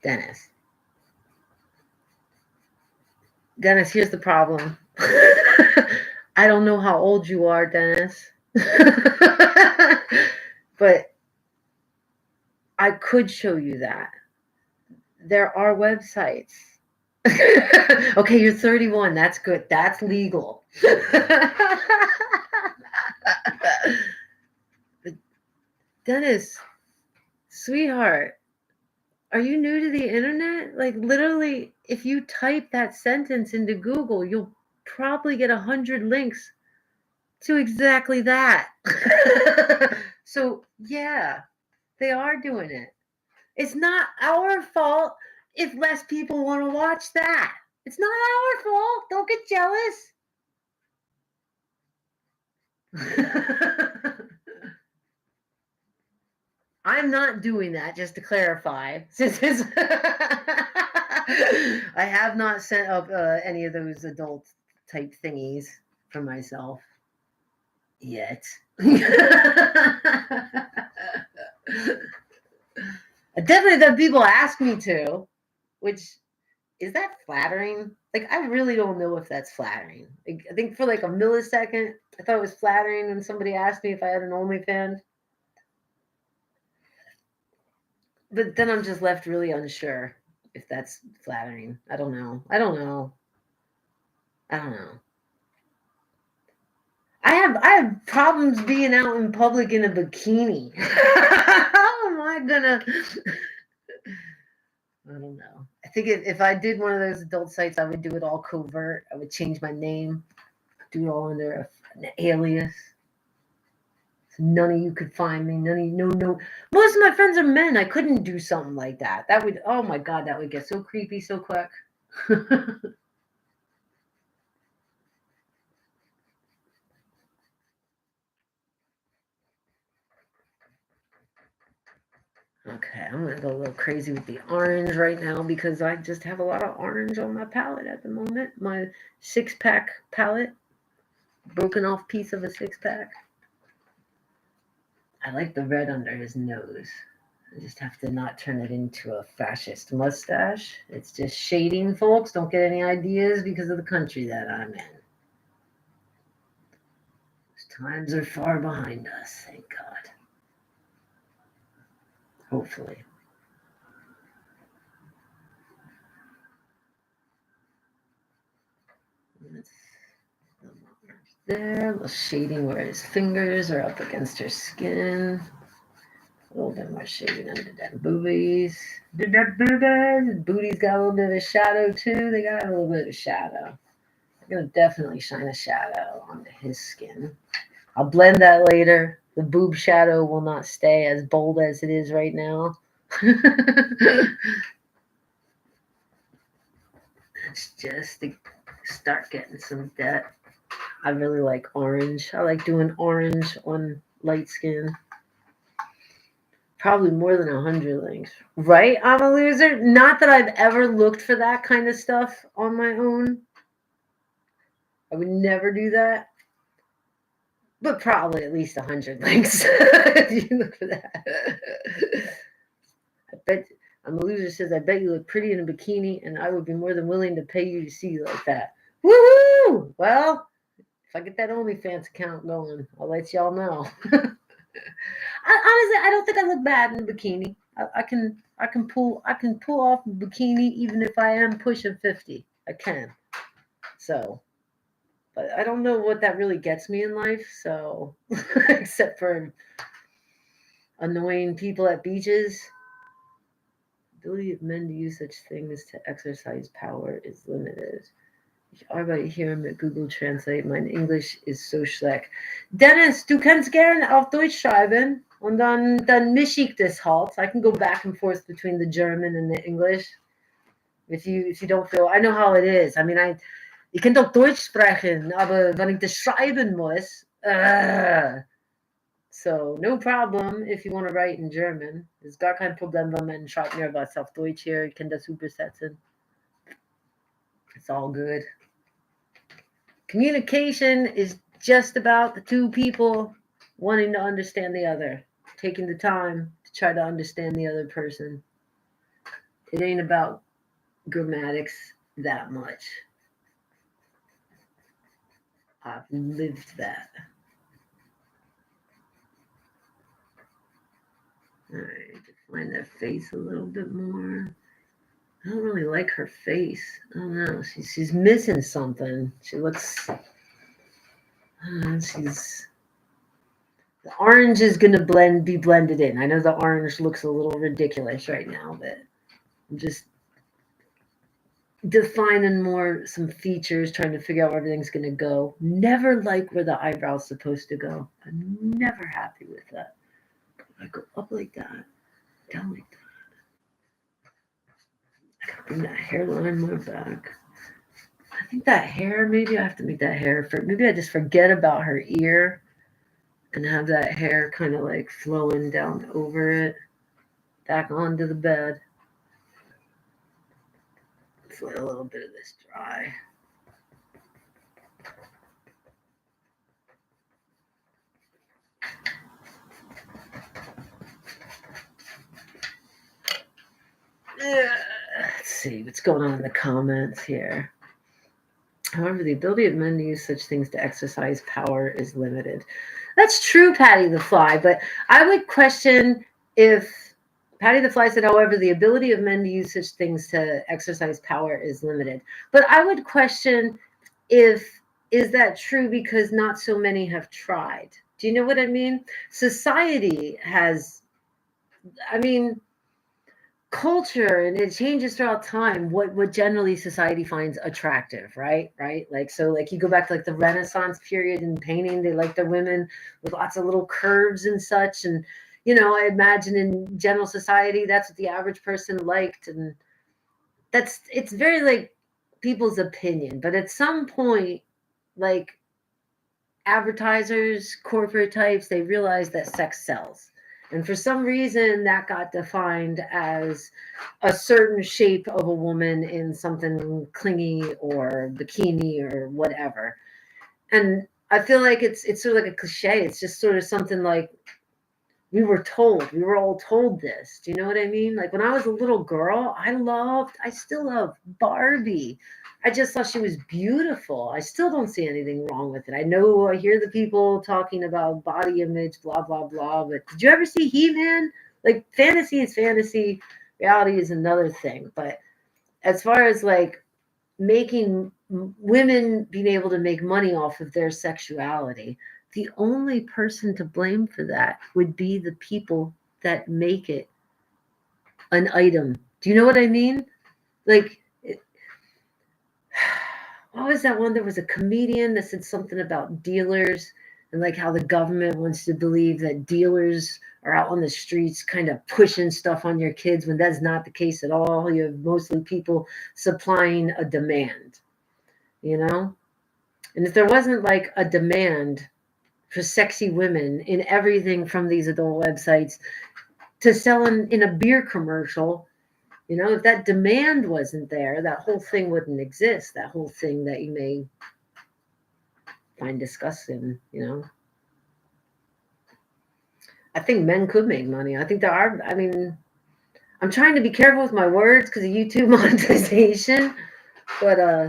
S1: Dennis. Dennis, here's the problem. I don't know how old you are, Dennis. But I could show you that. There are websites. Okay, you're 31. That's good. That's legal. Dennis, sweetheart, are you new to the internet? Like, literally, if you type that sentence into Google, you'll probably get 100 links to exactly that. So, yeah, they are doing it. It's not our fault if less people want to watch that. It's not our fault. Don't get jealous. I'm not doing that, just to clarify. I have not set up any of those adult type thingies for myself yet. Definitely that people ask me to, which is that flattering? Like, I really don't know if that's flattering. Like, I think for like a millisecond, I thought it was flattering when somebody asked me if I had an OnlyFans. But then I'm just left really unsure if that's flattering. I don't know. I don't know. I have problems being out in public in a bikini. How am I gonna? I don't know. I think if I did one of those adult sites, I would do it all covert. I would change my name, do it all under an alias. So none of you could find me. None of you, no. Most of my friends are men. I couldn't do something like that. That would, oh my God, that would get so creepy so quick. Okay, I'm gonna go a little crazy with the orange right now because I just have a lot of orange on my palette at the moment. My 6-pack palette, broken off piece of a 6-pack. I like the red under his nose. I just have to not turn it into a fascist mustache. It's just shading, folks. Don't get any ideas because of the country that I'm in. Those times are far behind us, thank God. Hopefully. There, a little shading where his fingers are up against her skin. A little bit more shading under that boobies. Booty's got a little bit of shadow too. They got a little bit of shadow. I'm gonna definitely shine a shadow onto his skin. I'll blend that later. The boob shadow will not stay as bold as it is right now. It's just to start getting some depth. I really like orange. I like doing orange on light skin. Probably more than 100 links. Right? I'm a loser. Not that I've ever looked for that kind of stuff on my own. I would never do that. But probably at least 100 links. If you look for that. I bet I'm a loser says, I bet you look pretty in a bikini, and I would be more than willing to pay you to see you like that. Woohoo! Well, if I get that OnlyFans account going, I'll let y'all know. Honestly, I don't think I look bad in a bikini. I can pull off a bikini even if I am pushing 50. I can. So, but I don't know what that really gets me in life. So, except for annoying people at beaches. Ability of men to use such things to exercise power is limited. Ich arbeite hier mit Google Translate. Mein Englisch ist so schlecht. Dennis, du kannst gerne auf Deutsch schreiben und dann mische ich das halt. I can go back and forth between the German and the English. If you don't feel, I know how it is. I mean, ich kann doch Deutsch sprechen, aber wenn ich das schreiben muss, so no problem if you want to write in German. There's gar kein Problem, wenn man schreibt mir was auf Deutsch hier. Ich kann das übersetzen. It's all good. Communication is just about the two people wanting to understand the other, taking the time to try to understand the other person. It ain't about grammatics that much. I've lived that. All right, define their face a little bit more. I don't really like her face. I don't know. She's missing something. She looks. She's. The orange is gonna be blended in. I know the orange looks a little ridiculous right now, but I'm just defining more some features, trying to figure out where everything's gonna go. Never like where the eyebrow's supposed to go. I'm never happy with that. I go up like that, down like that. I gotta bring that hairline more back. I think that hair, maybe I have to make that hair maybe I just forget about her ear and have that hair kind of like flowing down over it, back onto the bed. Let's let a little bit of this dry. Let's see what's going on in the comments here. However, the ability of men to use such things to exercise power is limited. That's true, Patty the Fly, but I would question if Patty the Fly said, however, the ability of men to use such things to exercise power is limited. But I would question if is that true because not so many have tried. Do you know what I mean? Society has, I mean, culture and it changes throughout time what generally society finds attractive, right, like, so like you go back to like the Renaissance period in painting, they like the women with lots of little curves and such, and I imagine in general society that's what the average person liked, and it's very like people's opinion, but at some point, like, advertisers, corporate types, they realize that sex sells. And for some reason, that got defined as a certain shape of a woman in something clingy or bikini or whatever. And I feel like it's sort of like a cliche. It's just sort of something like we were all told this. Do you know what I mean? Like when I was a little girl, I still love Barbie. I just thought she was beautiful. I still don't see anything wrong with it. I hear the people talking about body image, blah, blah, blah. But did you ever see He-Man? Like fantasy is fantasy, reality is another thing. But as far as like making women being able to make money off of their sexuality, the only person to blame for that would be the people that make it an item. Do you know what I mean? Like, what was that one? There was a comedian that said something about dealers and like how the government wants to believe that dealers are out on the streets kind of pushing stuff on your kids when that's not the case at all. You have mostly people supplying a demand, you know? And if there wasn't like a demand for sexy women in everything from these adult websites to selling in a beer commercial, if that demand wasn't there, that whole thing wouldn't exist. That whole thing that you may find disgusting. I think men could make money. I think there are, I mean, I'm trying to be careful with my words because of YouTube monetization, but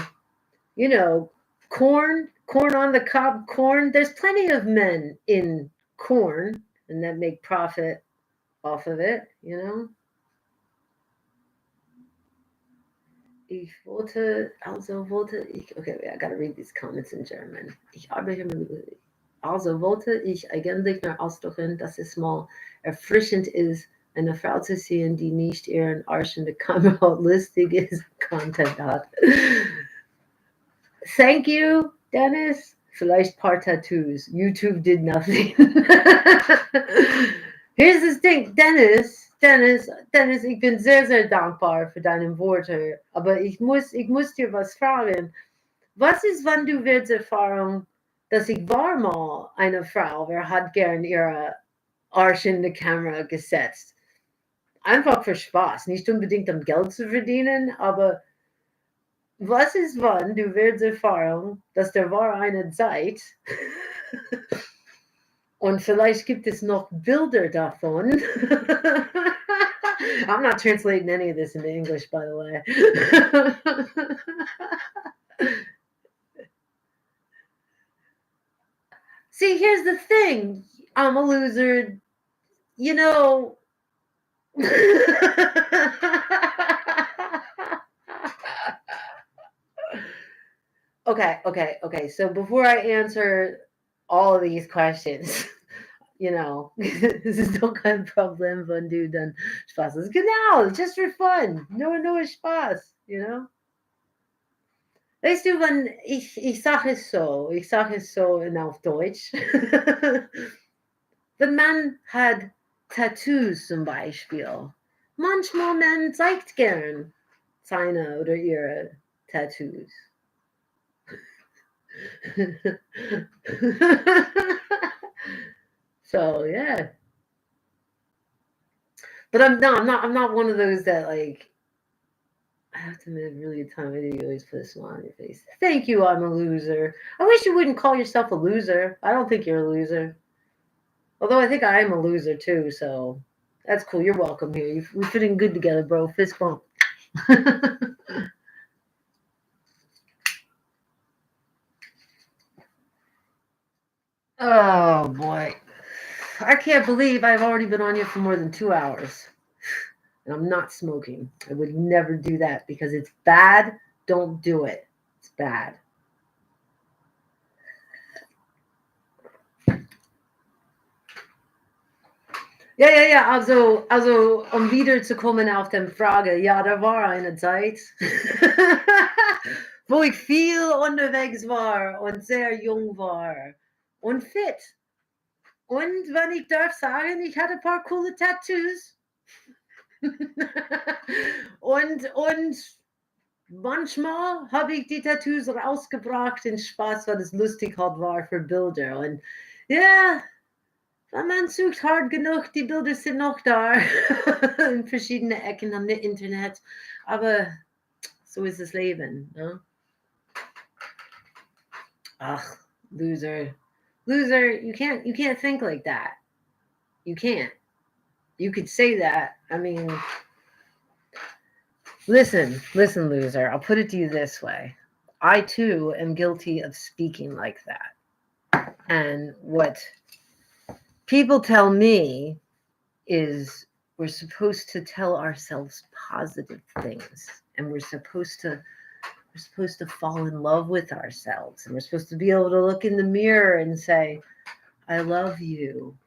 S1: corn on the cob corn. There's plenty of men in corn and that make profit off of it. Okay, wait, I gotta read these comments in German. Also wollte ich eigentlich nur ausdrücken, dass es mal erfrischend ist, eine Frau zu sehen, die nicht ihren Arsch in der Kamera lustiges Content hat. Thank you, Dennis. Vielleicht ein paar Tattoos. YouTube did nothing. Here's this thing, Dennis, ich bin sehr, sehr dankbar für deine Worte, aber ich muss dir was fragen. Was ist, wenn du willst Erfahrung, dass ich war mal eine Frau, wer hat gern ihre Arsch in die Kamera gesetzt? Einfach für Spaß, nicht unbedingt um Geld zu verdienen, aber was ist, wann du willst Erfahrung, dass da war eine Zeit und vielleicht gibt es noch Bilder davon. I'm not translating any of this into English, by the way. See, here's the thing. I'm a loser. Okay. So before I answer all of these questions, es ist doch kein Problem, wenn du dann Spaß hast. Genau, just for fun. Nur Spaß. Weißt du, wenn ich sage es so auf Deutsch. Wenn man hat Tattoos zum Beispiel, manchmal man zeigt gern seine oder ihre Tattoos. So yeah. But I'm not one of those that like I have to admit, really a time you always put a smile on your face. Thank you, I'm a loser. I wish you wouldn't call yourself a loser. I don't think you're a loser. Although I think I am a loser too, so That's cool. You're welcome here. We fit in good together, bro. Fist bump. Oh boy. I can't believe I've already been on here for more than 2 hours. And I'm not smoking. I would never do that because it's bad. Don't do it. It's bad. Ja. Also, um wiederzukommen auf die Frage. Ja, da war eine Zeit, wo ich viel unterwegs war und sehr jung war und fit. Und wenn ich darf sagen, ich hatte ein paar coole Tattoos. und manchmal habe ich die Tattoos rausgebracht in Spaß, weil es lustig halt war für Bilder. Und ja, wenn man sucht hart genug, die Bilder sind noch da in verschiedenen Ecken am Internet. Aber so ist das Leben. Ne? Ach, loser. Loser, you can't think like that. You can't. You could say that. I mean, listen, loser. I'll put it to you this way. I too am guilty of speaking like that. And what people tell me is we're supposed to tell ourselves positive things, and we're supposed to fall in love with ourselves, and we're supposed to be able to look in the mirror and say, I love you.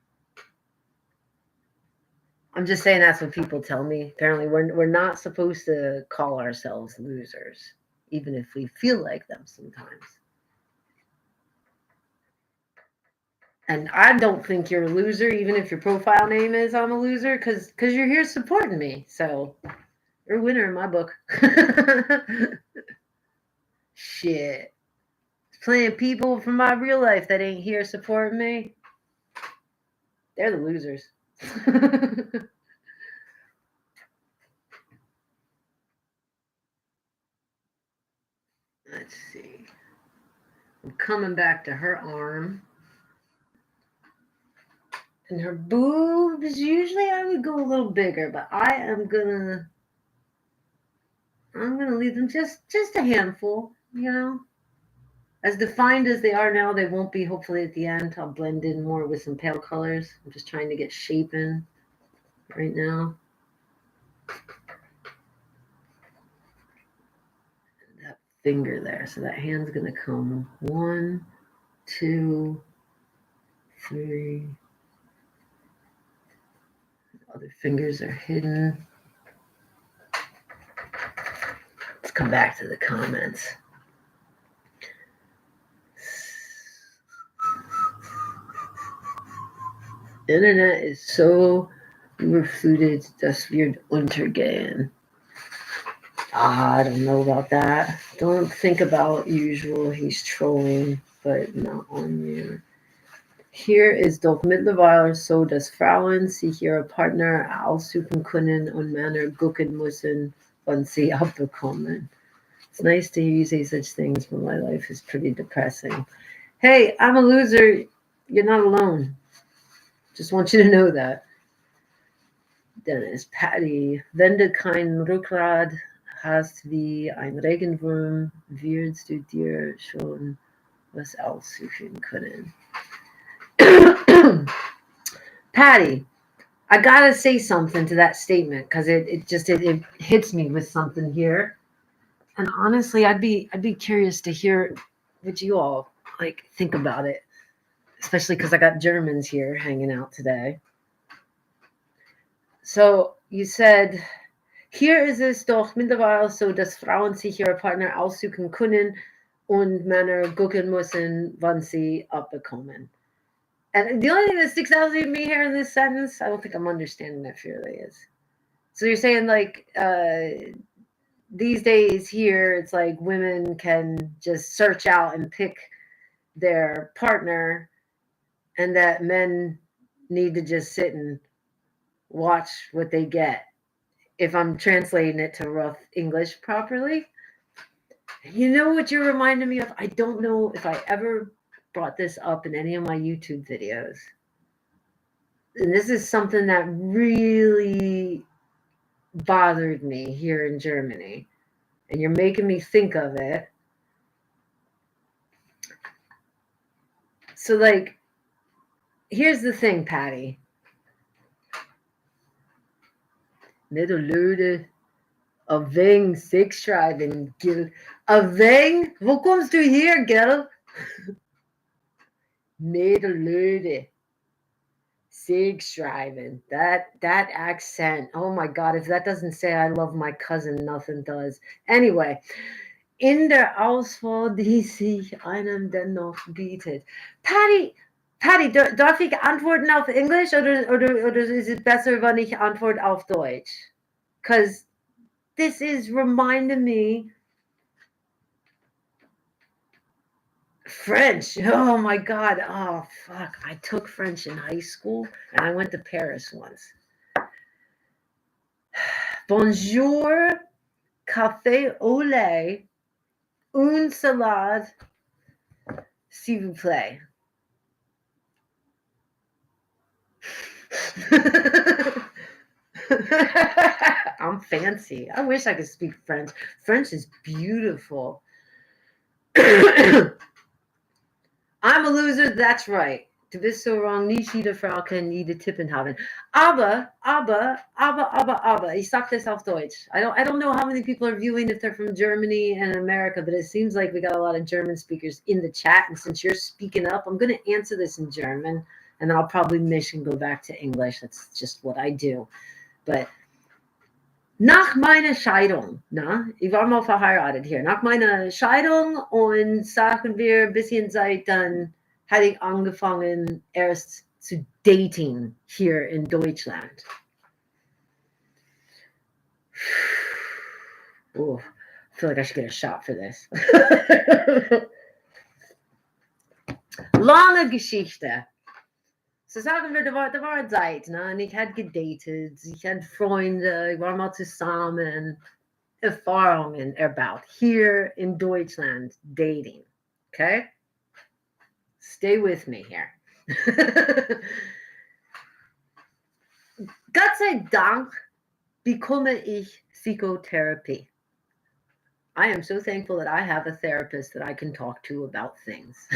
S1: I'm just saying that's what people tell me. Apparently we're not supposed to call ourselves losers, even if we feel like them sometimes. And I don't think you're a loser, even if your profile name is I'm a loser, because you're here supporting me. So you're a winner in my book. Shit. Plenty of people from my real life that ain't here supporting me. They're the losers. Let's see. I'm coming back to her arm. And her boobs, usually I would go a little bigger, but I'm gonna leave them just a handful, you know. As defined as they are now, they won't be hopefully at the end. I'll blend in more with some pale colors. I'm just trying to get shape in right now. That finger there. So that hand's gonna come 1, 2, 3. Other fingers are hidden. Let's come back to the comments. Internet ist so überflutet, dass wir untergehen. I don't know about that. Don't think about usual. He's trolling, but not on you. Hier ist doch mittlerweile so, dass Frauen sich ihre Partner aussuchen können und Männer gucken müssen, wann sie abbekommen. It's nice to hear you say such things, but my life is pretty depressing. Hey, I'm a loser. You're not alone. Just want you to know that. Dennis, Patty, wenn du kein Rückgrat hast wie ein Regenwurm, wirst du dir schon was aussuchen können. Patty, I gotta say something to that statement because it hits me with something here. And honestly, I'd be curious to hear what you all like think about it, especially because I got Germans here hanging out today. So you said, hier ist es doch mittlerweile so, dass Frauen sich ihre Partner aussuchen können und Männer gucken müssen, wann sie abbekommen. And the only thing that sticks out to me here in this sentence, I don't think I'm understanding that fairly, is. So you're saying like these days here, it's like women can just search out and pick their partner, and that men need to just sit and watch what they get. If I'm translating it to rough English properly. You know what you're reminding me of? I don't know if I ever brought this up in any of my YouTube videos. and this is something that really bothered me here in Germany, and you're making me think of it. So, like, here's the thing, Patty. Middellude, a wing, six schreiben, Gil. A wing? Wo kommst du hier, Gil? Middellude. Sig schreiben. That accent. Oh my God. If that doesn't say I love my cousin, nothing does. Anyway. In der Auswahl, die sich einem dennoch bietet. Patty, darf ich antworten auf Englisch oder ist es besser, wenn ich antworte auf Deutsch? Because this is reminding me French. Oh my God. Oh, fuck. I took French in high school and I went to Paris once. Bonjour, café au lait, une salade, s'il vous plaît. I'm fancy. I wish I could speak French. French is beautiful. I'm a loser, that's right. Du bist so wrong, nicht jede Frau kann jede Tippen haben. Aber, ich sag das auf Deutsch. I don't know how many people are viewing if they're from Germany and America, but it seems like we got a lot of German speakers in the chat. And since you're speaking up, I'm going to answer this in German, and then I'll probably miss and go back to English. That's just what I do. But nach meiner Scheidung, ich war mal verheiratet hier, nach meiner Scheidung und sagen wir ein bisschen Zeit, dann hatte ich angefangen erst zu dating hier in Deutschland. Oh, I feel like I should get a shot for this. Lange Geschichte. So sagen wir, da war Zeit, und ich hatte gedatet, ich hatte Freunde, ich war mal zusammen, Erfahrungen erbaut, hier in Deutschland, dating, okay? Stay with me here. Gott sei Dank bekomme ich Psychotherapie. I am so thankful that I have a therapist that I can talk to about things.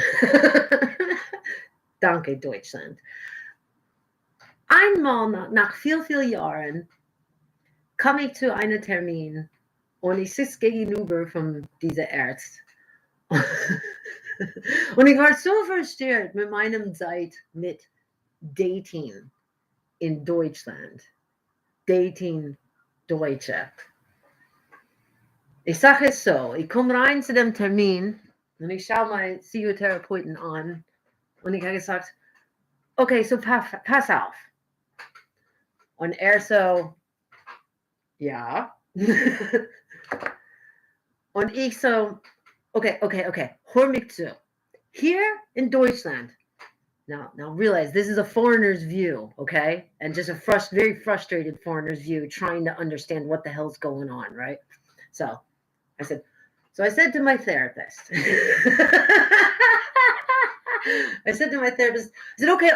S1: Danke, Deutschland. Einmal nach viel Jahren kam ich zu einem Termin und ich sitze gegenüber von dieser Arzt. Und ich war so frustriert mit meinem Zeit mit Dating in Deutschland. Dating Deutsche. Ich sage es so, ich komme rein zu dem Termin und ich schaue meinen Psychotherapeuten an und ich habe gesagt, okay, so pass auf. Und er so, ja. Und ich so, okay, hör mich zu. Here in Deutschland, now realize this is a foreigner's view, okay? And just a very frustrated foreigner's view trying to understand what the hell's going on, right? So I said to my therapist,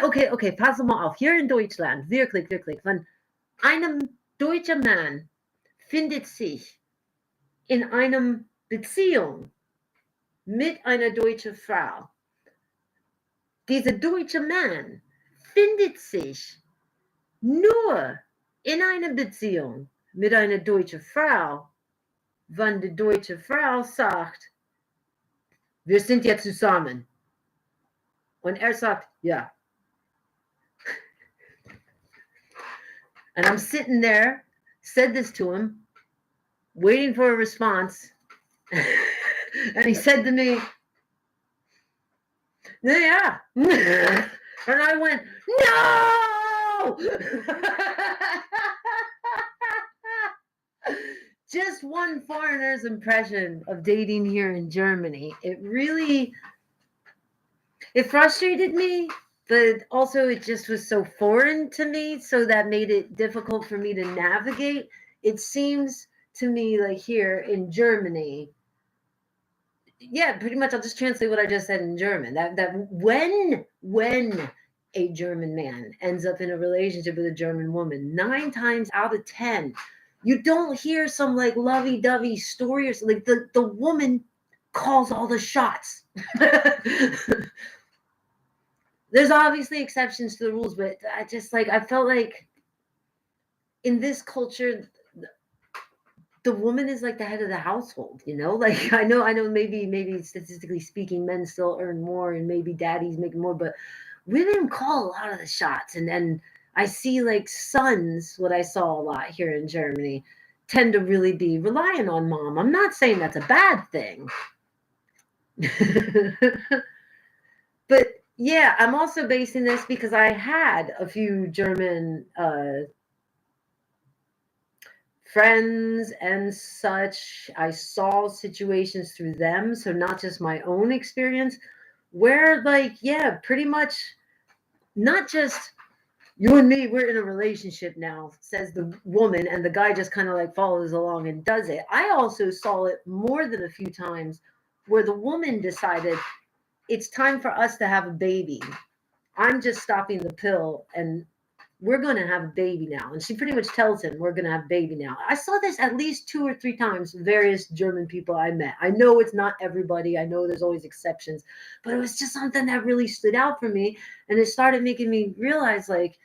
S1: okay, pass mal auf. Hier in Deutschland, wirklich, wenn einem deutschen Mann findet sich in einer Beziehung mit einer deutschen Frau. Dieser deutsche Mann findet sich nur in einer Beziehung mit einer deutschen Frau, wenn die deutsche Frau sagt, wir sind jetzt zusammen. Und er sagt, ja. And I'm sitting there, said this to him, waiting for a response. And he said to me, yeah. And I went, no! Just one foreigner's impression of dating here in Germany. It frustrated me, but also it just was so foreign to me, so that made it difficult for me to navigate. It seems to me like here in Germany, yeah, pretty much I'll just translate what I just said in German. That when a German man ends up in a relationship with a German woman. 9 times out of 10, you don't hear some like lovey-dovey story or something. Like the woman calls all the shots. There's obviously exceptions to the rules, but I felt like in this culture, the woman is like the head of the household, you know? Like I know maybe statistically speaking, men still earn more and maybe daddies make more, but women call a lot of the shots. And then I see like sons, what I saw a lot here in Germany, tend to really be relying on mom. I'm not saying that's a bad thing. But yeah, I'm also basing this because I had a few German friends and such. I saw situations through them, so not just my own experience, where like, yeah, pretty much not just you and me, we're in a relationship now, says the woman, and the guy just kind of like follows along and does it. I also saw it more than a few times where the woman decided it's time for us to have a baby. I'm just stopping the pill and we're going to have a baby now. And she pretty much tells him, we're going to have a baby now. I saw this at least 2 or 3 times, various German people I met. I know it's not everybody. I know there's always exceptions, but it was just something that really stood out for me. And it started making me realize like,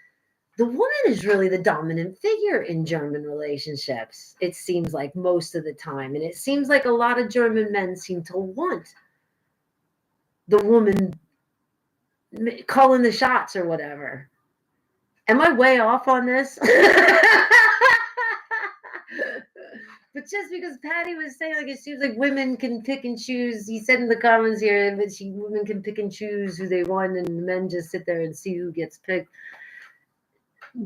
S1: the woman is really the dominant figure in German relationships, it seems like most of the time. And it seems like a lot of German men seem to want the woman calling the shots or whatever. Am I way off on this? But just because Patty was saying, like, it seems like women can pick and choose. He said in the comments here that women can pick and choose who they want, and men just sit there and see who gets picked.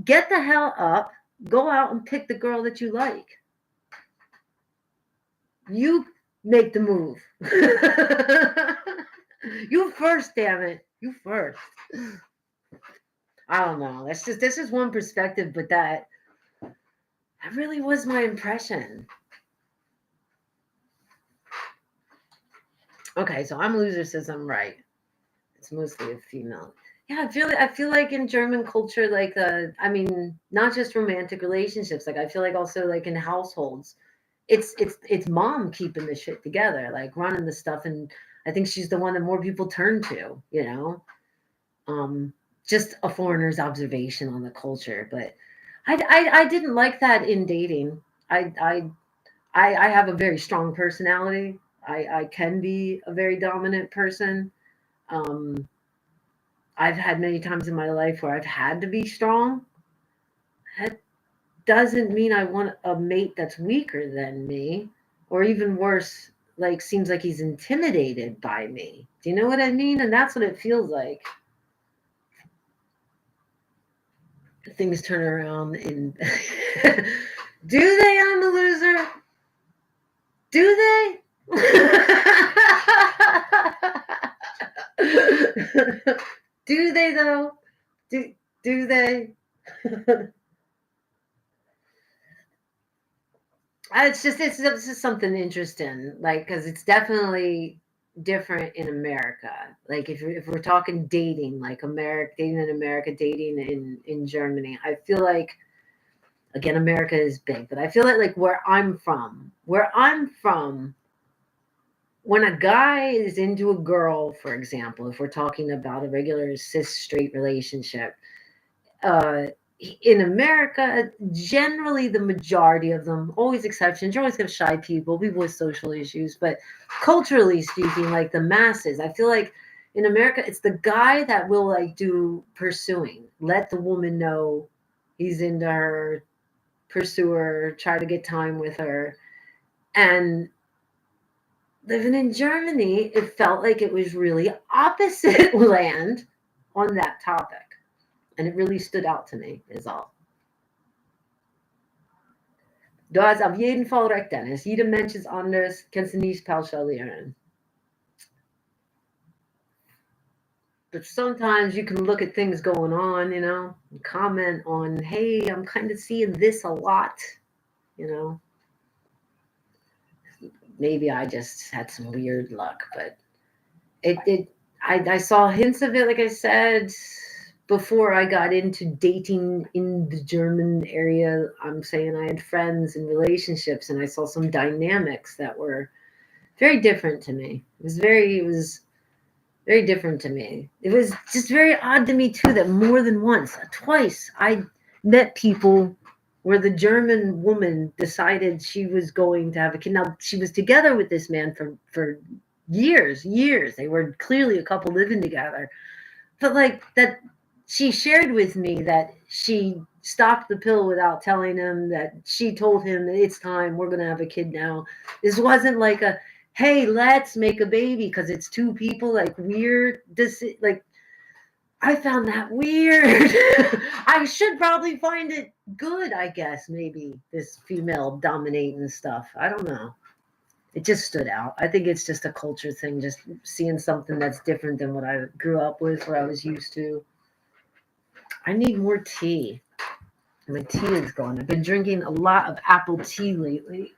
S1: Get the hell up. Go out and pick the girl that you like. You make the move. You first, damn it. You first. I don't know. This is one perspective, but that really was my impression. Okay, so I'm loser says I'm right. It's mostly a female. Yeah, I feel like in German culture, like I mean, not just romantic relationships, like I feel like also like in households, it's mom keeping the shit together, like running the stuff, and I think she's the one that more people turn to, you know. Just a foreigner's observation on the culture, but I didn't like that in dating. I have a very strong personality. I can be a very dominant person. Um, I've had many times in my life where I've had to be strong. That doesn't mean I want a mate that's weaker than me, or even worse, like seems like he's intimidated by me. Do you know what I mean? And that's what it feels like. Things turn around and do they on the loser? Do they? Do they though? Do they? It's just something interesting, like because it's definitely different in America. Like if we're talking dating, like America dating in America, dating in Germany, I feel like again America is big, but I feel like where I'm from, when a guy is into a girl, for example, if we're talking about a regular cis straight relationship, uh, in America, generally the majority of them, always exceptions, you always have shy people with social issues, but culturally speaking, like the masses, I feel like in America, it's the guy that will like do pursuing, let the woman know he's into her, pursue her, try to get time with her. And living in Germany, it felt like it was really opposite land on that topic. And it really stood out to me, is all. Du hast auf jeden Fall recht, Dennis. Jeder Mensch ist anders, kannst du nicht pauschalieren. But sometimes you can look at things going on, you know, and comment on, hey, I'm kind of seeing this a lot, you know. Maybe I just had some weird luck, but I saw hints of it, like I said, before I got into dating in the German area, I'm saying I had friends and relationships, and I saw some dynamics that were very different to me. It was very different to me. It was just very odd to me too that more than once, twice, I met people where the German woman decided she was going to have a kid. Now she was together with this man for years. They were clearly a couple living together. But like that she shared with me that she stopped the pill without telling him, that she told him it's time, we're going to have a kid now. This wasn't like a hey, let's make a baby because it's two people, like weird. This like I found that weird. I should probably find it good, I guess, maybe this female dominating stuff. I don't know. It just stood out. I think it's just a culture thing, just seeing something that's different than what I grew up with, what I was used to. I need more tea. My tea is gone. I've been drinking a lot of apple tea lately.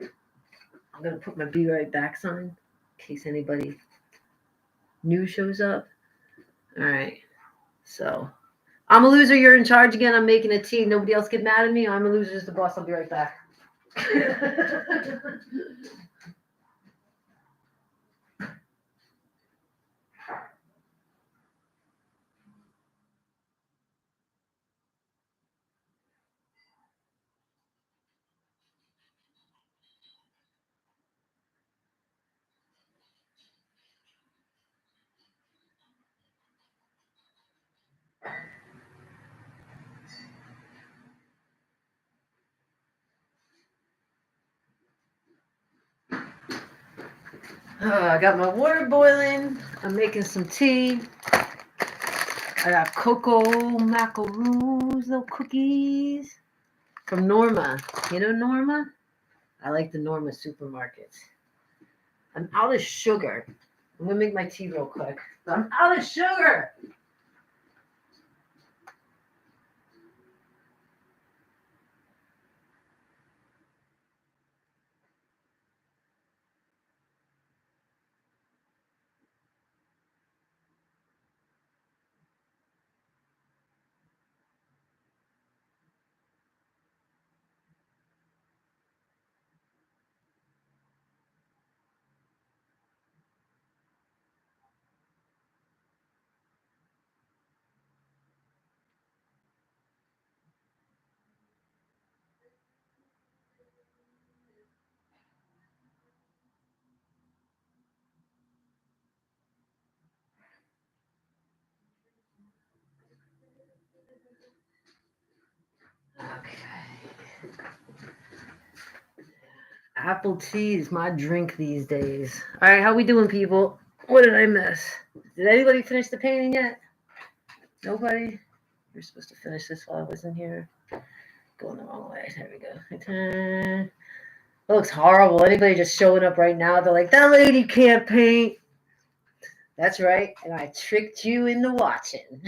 S1: I'm going to put my Be Right Back sign in case anybody new shows up. All right. So I'm a loser. You're in charge again. I'm making a tea. Nobody else get mad at me. I'm a loser. Is the boss. I'll be right back. I got my water boiling. I'm making some tea. I got cocoa macaroons, little cookies from Norma. You know Norma? I like the Norma supermarkets. I'm out of sugar. I'm gonna make my tea real quick. I'm out of sugar. Okay. Apple tea is my drink these days. All right, how we doing, people? What did I miss? Did anybody finish the painting yet? Nobody? You're supposed to finish this while I wasn't here. Going the wrong way. There we go. It looks horrible. Anybody just showing up right now, they're like, that lady can't paint. That's right. And I tricked you into watching.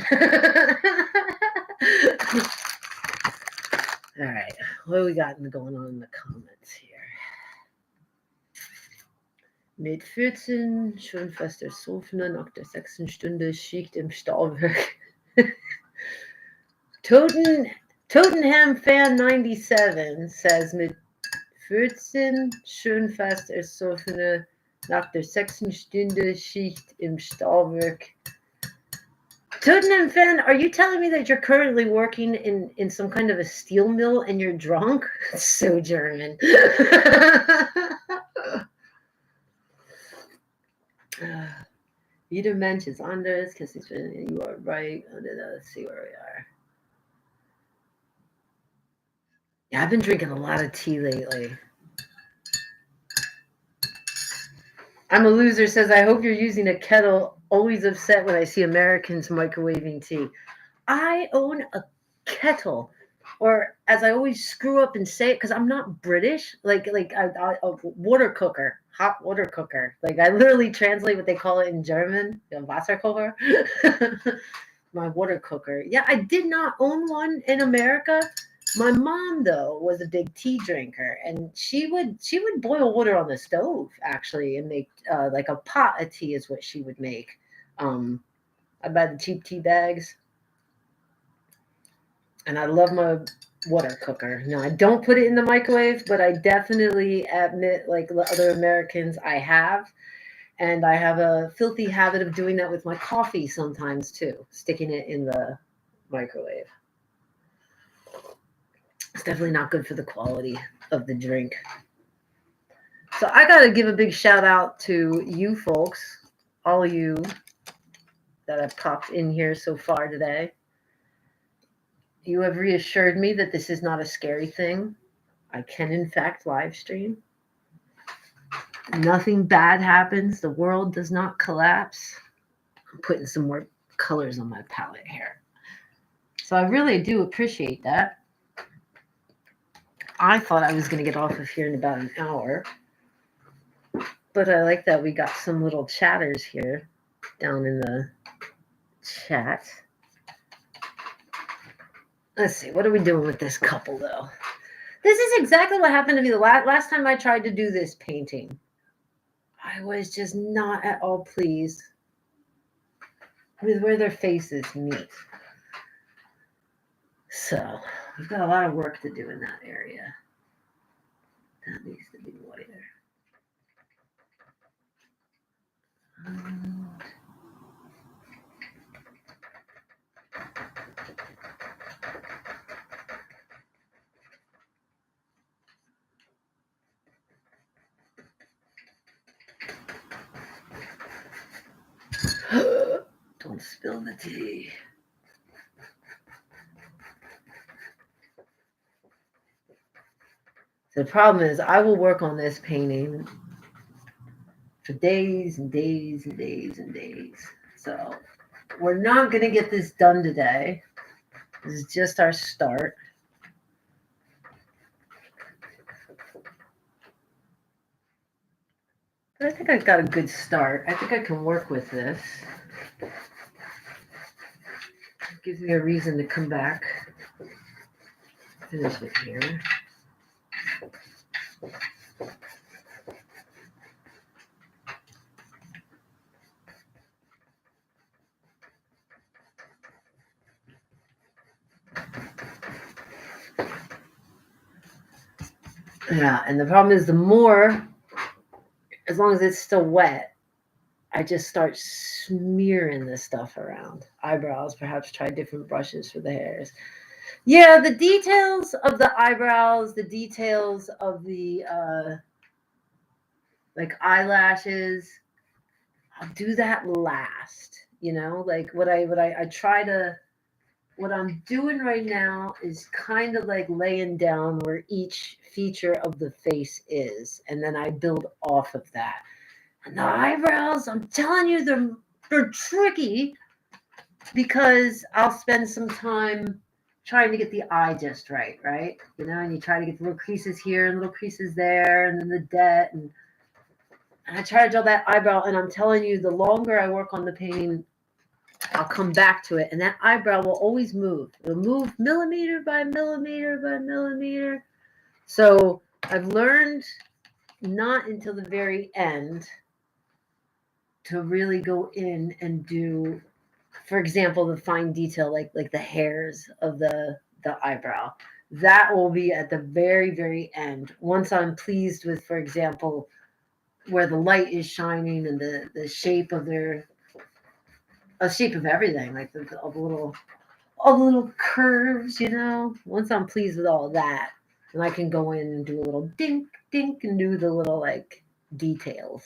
S1: All right. What do we got going on in the comments here? Mit 14, schon fast ersoffener, nach der 6. Stunde Schicht im Stahlwerk. Tottenham Fan 97 says mit 14 schon fast ersoffener, nach der 6. Stunde Schicht im Stahlwerk. Tottenham Fan, are you telling me that you're currently working in some kind of a steel mill and you're drunk? So German. Jeder Mensch ist anders, you are right. Let's see where we are. Yeah, I've been drinking a lot of tea lately. I'm a loser says, I hope you're using a kettle. Always upset when I see Americans microwaving tea. I own a kettle, or as I always screw up and say it, because I'm not British, like a water cooker, hot water cooker. Like I literally translate what they call it in German, Wasserkocher. My water cooker. Yeah, I did not own one in America. My mom, though, was a big tea drinker, and she would boil water on the stove actually, and make like a pot of tea is what she would make. I buy the cheap tea bags. And I love my water cooker. No, I don't put it in the microwave, but I definitely admit, like other Americans, I have. And I have a filthy habit of doing that with my coffee sometimes too, sticking it in the microwave. It's definitely not good for the quality of the drink. So I got to give a big shout out to you folks, all of you that have popped in here so far today. You have reassured me that this is not a scary thing. I can, in fact, live stream. Nothing bad happens. The world does not collapse. I'm putting some more colors on my palette here. So I really do appreciate that. I thought I was going to get off of here in about an hour. But I like that we got some little chatters here down in the chat. Let's see. What are we doing with this couple, though? This is exactly what happened to me the last time I tried to do this painting. I was just not at all pleased with where their faces meet. So we've got a lot of work to do in that area. That needs to be whiter. Don't spill the tea. The problem is I will work on this painting for days and days and days and days. So we're not going to get this done today. This is just our start. But I think I've got a good start. I think I can work with this. It gives me a reason to come back. Finish it here. Yeah, and the problem is the more, as long as it's still wet, I just start smearing this stuff around. Eyebrows, perhaps try different brushes for the hairs. Yeah, the details of the eyebrows, the details of the like eyelashes, I'll do that last. You know, like what I'm doing right now is kind of like laying down where each feature of the face is, and then I build off of that. And the eyebrows, I'm telling you, they're tricky because I'll spend some time trying to get the eye just right? You know, and you try to get the little creases here and little creases there, and then the depth, and I try to draw that eyebrow, and I'm telling you, the longer I work on the painting, I'll come back to it, and that eyebrow will always move. It'll move millimeter by millimeter by millimeter. So I've learned not until the very end to really go in and do, for example, the fine detail, like the hairs of the eyebrow. That will be at the very, very end. Once I'm pleased with, for example, where the light is shining and the shape of their shape of everything, like all the little curves, you know. Once I'm pleased with all of that, then I can go in and do a little dink, dink, and do the little like details.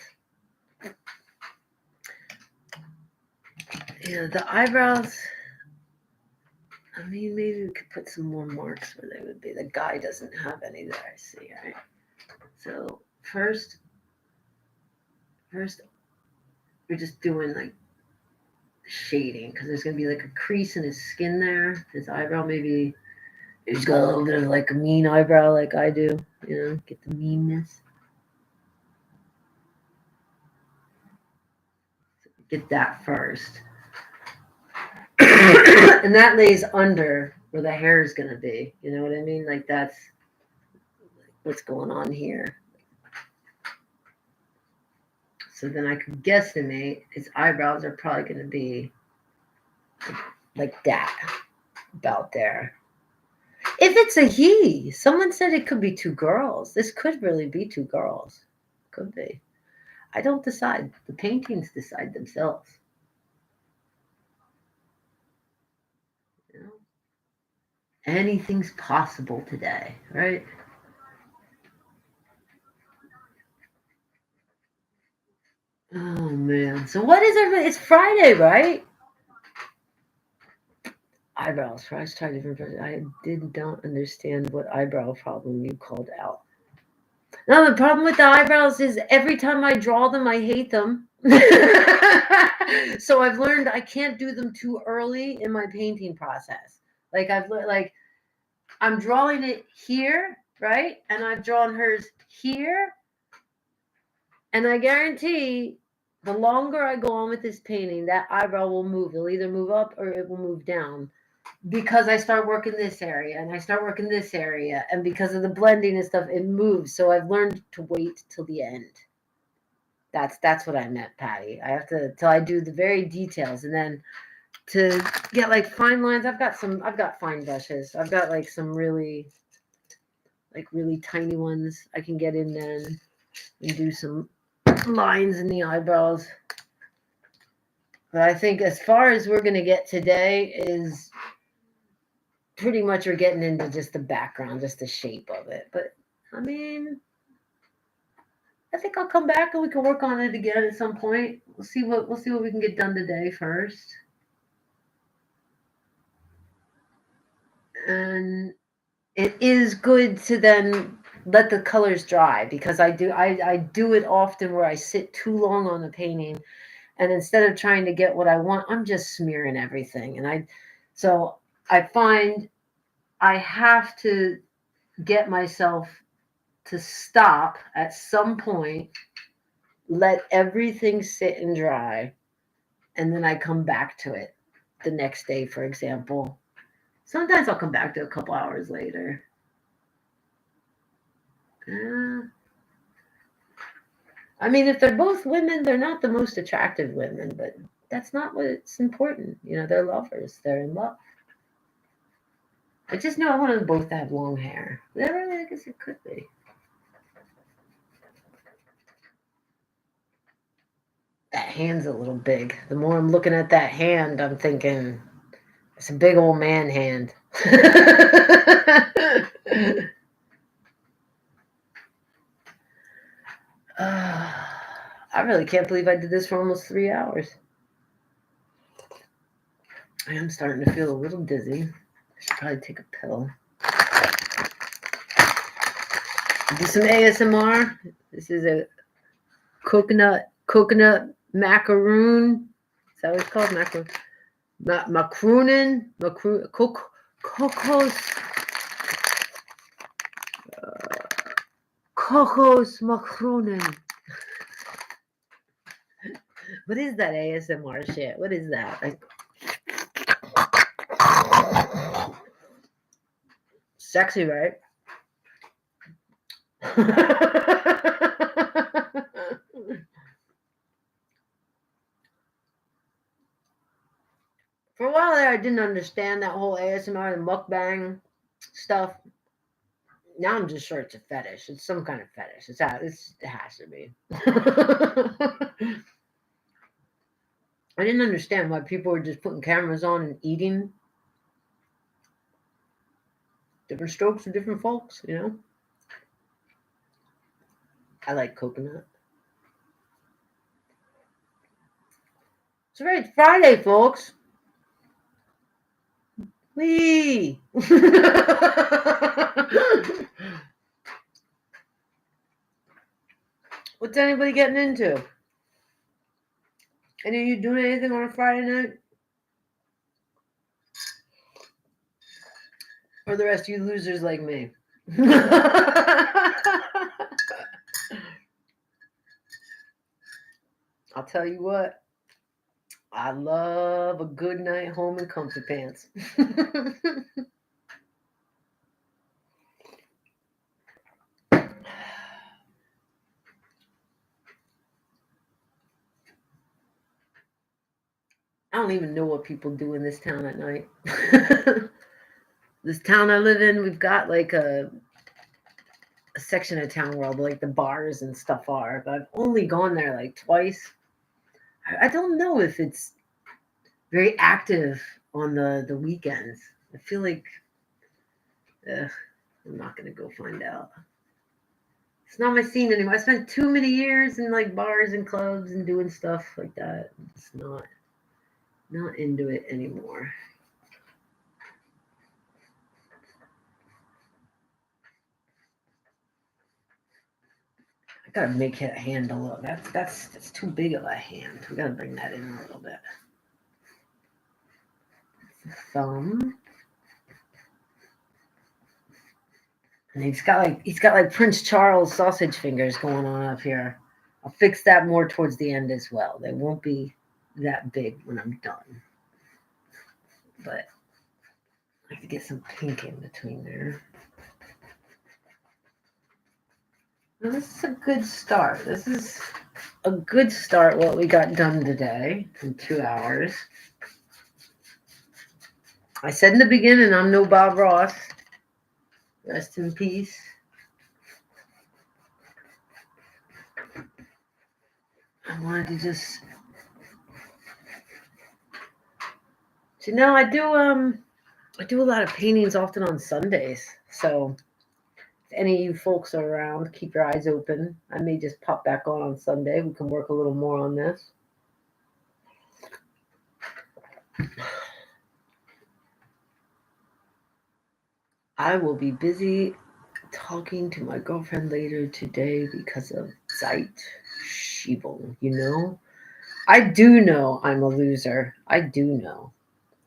S1: Yeah, the eyebrows. I mean, maybe we could put some more marks where they would be. The guy doesn't have any that I see, right? So first, we're just doing like shading because there's gonna be like a crease in his skin there. His eyebrow maybe he's got a little bit of like a mean eyebrow like I do, you know, get the meanness. So get that first. And that lays under where the hair is gonna be. You know what I mean? Like that's what's going on here. So then I could guesstimate his eyebrows are probably gonna be like that, about there. If it's a he, someone said it could be two girls. This could really be two girls. Could be. I don't decide. The paintings decide themselves. You know? Anything's possible today, right? Oh man. So what is everybody? It's Friday, right? Eyebrows. First tried different. I don't understand what eyebrow problem you called out. No, the problem with the eyebrows is every time I draw them, I hate them. So I've learned I can't do them too early in my painting process. Like I've learned, like I'm drawing it here, right? And I've drawn hers here. And I guarantee the longer I go on with this painting, that eyebrow will move. It'll either move up or it will move down. Because I start working this area and I start working this area, and because of the blending and stuff, it moves. So I've learned to wait till the end. That's what I meant, Patty. I have to till I do the very details, and then to get like fine lines. I've got fine brushes. I've got like some really tiny ones I can get in then and do some lines in the eyebrows. But I think as far as we're gonna get today is pretty much we're getting into just the background, just the shape of it. But I mean, I think I'll come back and we can work on it again at some point. We'll see what we can get done today first. And it is good to then let the colors dry, because I do it often where I sit too long on the painting, and instead of trying to get what I want, I'm just smearing everything. And so I find I have to get myself to stop at some point, let everything sit and dry, and then I come back to it the next day, for example. Sometimes I'll come back to it a couple hours later. I mean, if they're both women, they're not the most attractive women, but that's not what's important. You know, they're lovers. They're in love. I just know I want them both to have long hair. I guess it could be. That hand's a little big. The more I'm looking at that hand, I'm thinking it's a big old man hand. I really can't believe I did this for almost 3 hours. I am starting to feel a little dizzy. I should probably take a pill. Do some ASMR. This is a coconut macaroon. Is that what it's called? Macroonin. Cocos macroonin. What is that ASMR shit? What is that? Like, sexy, right? For a while there, I didn't understand that whole ASMR and mukbang stuff. Now I'm just sure it's a fetish. It's some kind of fetish. It has to be. I didn't understand why people were just putting cameras on and eating. Different strokes for different folks, you know? I like coconut. It's Friday, folks. Whee! What's anybody getting into? Any of you doing anything on a Friday night? Or the rest of you losers like me? I'll tell you what. I love a good night home in comfy pants. don't even know what people do in this town at night. This town I live in, we've got like a section of town where all like the bars and stuff are, but I've only gone there like twice. I don't know if it's very active on the weekends. I feel like I'm not gonna go find out. It's not my scene anymore. I spent too many years in like bars and clubs and doing stuff like that. It's not into it anymore. I gotta make that hand a little. That's too big of a hand. We gotta bring that in a little bit. Thumb. And he's got like Prince Charles sausage fingers going on up here. I'll fix that more towards the end as well. They won't be that big when I'm done. But I have to get some pink in between there. Now this is a good start. This is a good start what we got done today in 2 hours. I said in the beginning, I'm no Bob Ross. Rest in peace. I wanted to just... So now I do a lot of paintings often on Sundays. So if any of you folks are around, keep your eyes open. I may just pop back on Sunday. We can work a little more on this. I will be busy talking to my girlfriend later today because of Zeitschibung, you know? I do know I'm a loser. I do know.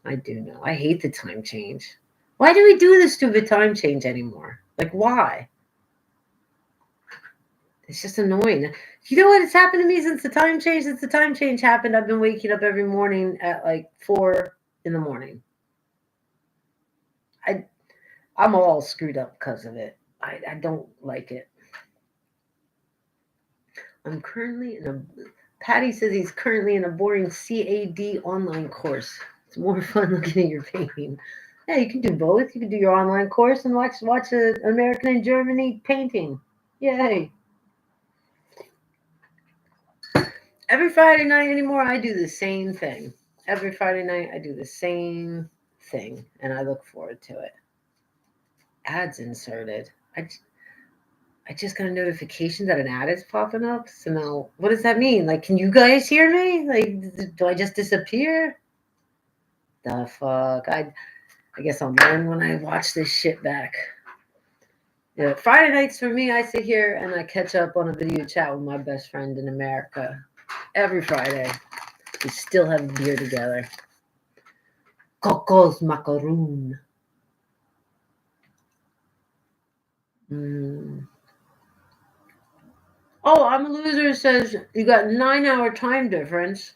S1: I hate the time change. Why do we do this stupid time change anymore? Like, why? It's just annoying. You know what has happened to me since the time change? Since the time change happened, I've been waking up every morning at like 4 in the morning. I'm all screwed up because of it. I don't like it. I'm currently in a... Patty says he's currently in a boring CAD online course. It's more fun looking at your painting. Yeah, you can do both. You can do your online course and watch an American in Germany painting. Yay. Every Friday night anymore, I do the same thing. Every Friday night, I do the same thing, and I look forward to it. Ads inserted. I just got a notification that an ad is popping up. So now, what does that mean? Like, can you guys hear me? Like, do I just disappear? The fuck? I guess I'll learn when I watch this shit back. Yeah, Friday nights for me, I sit here and I catch up on a video chat with my best friend in America. Every Friday. We still have a beer together. Coco's macaroon. Oh, I'm a loser says you got 9-hour time difference.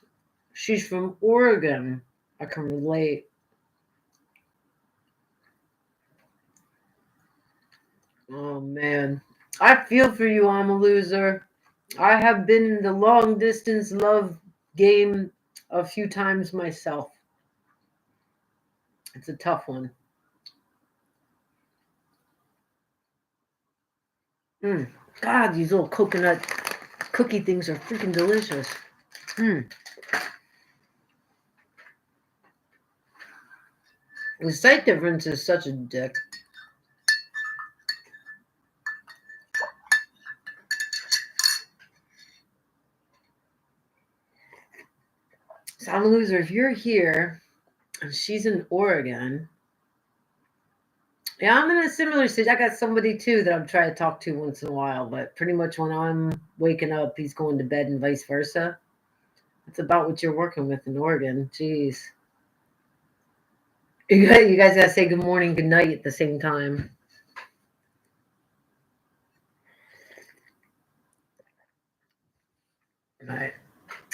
S1: She's from Oregon. I can relate. Oh man. I feel for you, I'm a loser. I have been in the long distance love game a few times myself. It's a tough one. God, these little coconut cookie things are freaking delicious. The sight difference is such a dick. So I'm a loser. If you're here and she's in Oregon, yeah, I'm in a similar stage. I got somebody too that I'm trying to talk to once in a while, but pretty much when I'm waking up, he's going to bed and vice versa. It's about what you're working with in Oregon. Jeez. You guys gotta say good morning, good night at the same time. Right.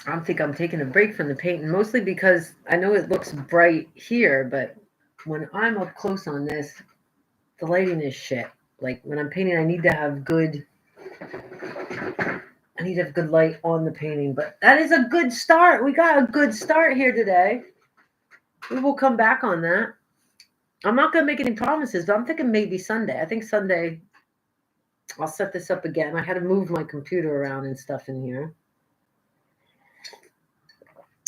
S1: I don't think I'm taking a break from the painting, mostly because I know it looks bright here, but when I'm up close on this, the lighting is shit. Like when I'm painting, I need to have good light on the painting. But that is a good start. We got a good start here today. we will come back on that. I'm not going to make any promises, but I'm thinking maybe Sunday. I think Sunday I'll set this up again. I had to move my computer around and stuff in here.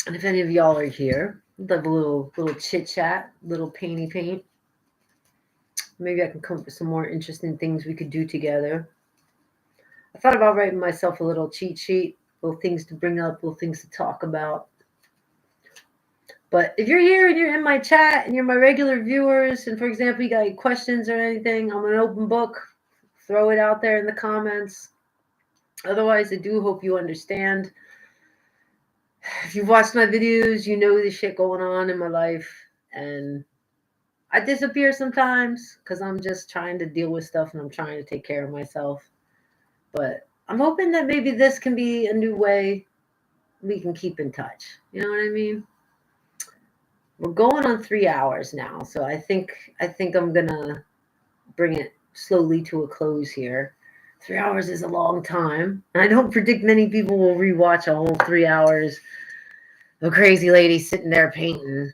S1: And if any of y'all are here, we'd love a little chit chat, little paint. Maybe I can come up with some more interesting things we could do together. I thought about writing myself a little cheat sheet, little things to bring up, little things to talk about. But if you're here and you're in my chat and you're my regular viewers, and for example, you got any questions or anything, I'm an open book. Throw it out there in the comments. Otherwise, I do hope you understand. If you've watched my videos, you know the shit going on in my life. And I disappear sometimes because I'm just trying to deal with stuff and I'm trying to take care of myself. But I'm hoping that maybe this can be a new way we can keep in touch. You know what I mean? We're going on 3 hours now, so I think I'm gonna bring it slowly to a close here. 3 hours is a long time. And I don't predict many people will rewatch a whole 3 hours of crazy lady sitting there painting.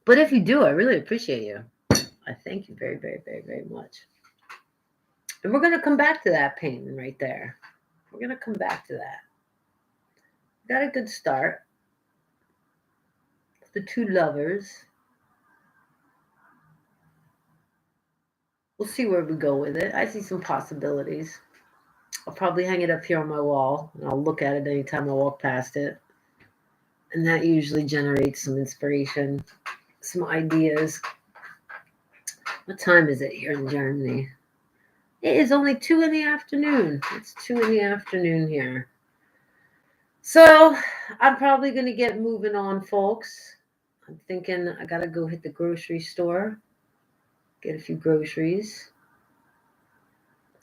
S1: But if you do, I really appreciate you. I thank you very, very, very, very much. And we're going to come back to that painting right there. We're going to come back to that. Got a good start. The two lovers. We'll see where we go with it. I see some possibilities. I'll probably hang it up here on my wall, and I'll look at it anytime I walk past it. And that usually generates some inspiration, some ideas. What time is it here in Germany? It is only 2 in the afternoon. It's 2 in the afternoon here. So I'm probably going to get moving on, folks. I'm thinking I got to go hit the grocery store, get a few groceries.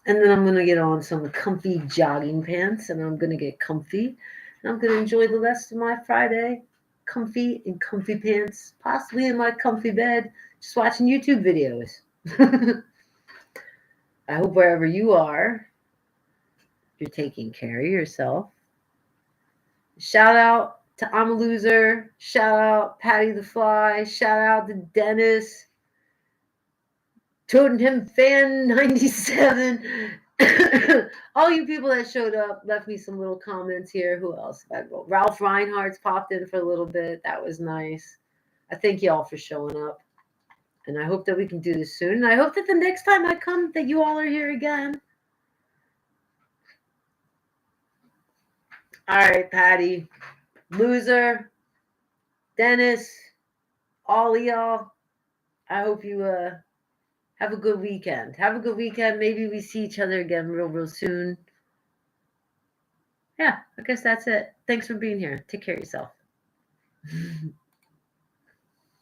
S1: And then I'm going to get on some comfy jogging pants, and I'm going to get comfy. And I'm going to enjoy the rest of my Friday comfy in comfy pants, possibly in my comfy bed, just watching YouTube videos. I hope wherever you are, you're taking care of yourself. Shout out to I'm a Loser. Shout out Patty the Fly. Shout out to Dennis. Totem Fan 97. All you people that showed up left me some little comments here. Who else? Ralph Reinhardt's popped in for a little bit. That was nice. I thank y'all for showing up. And I hope that we can do this soon. And I hope that the next time I come that you all are here again. All right, Patty. Loser. Dennis. All of y'all. I hope you have a good weekend. Have a good weekend. Maybe we see each other again real soon. Yeah, I guess that's it. Thanks for being here. Take care of yourself.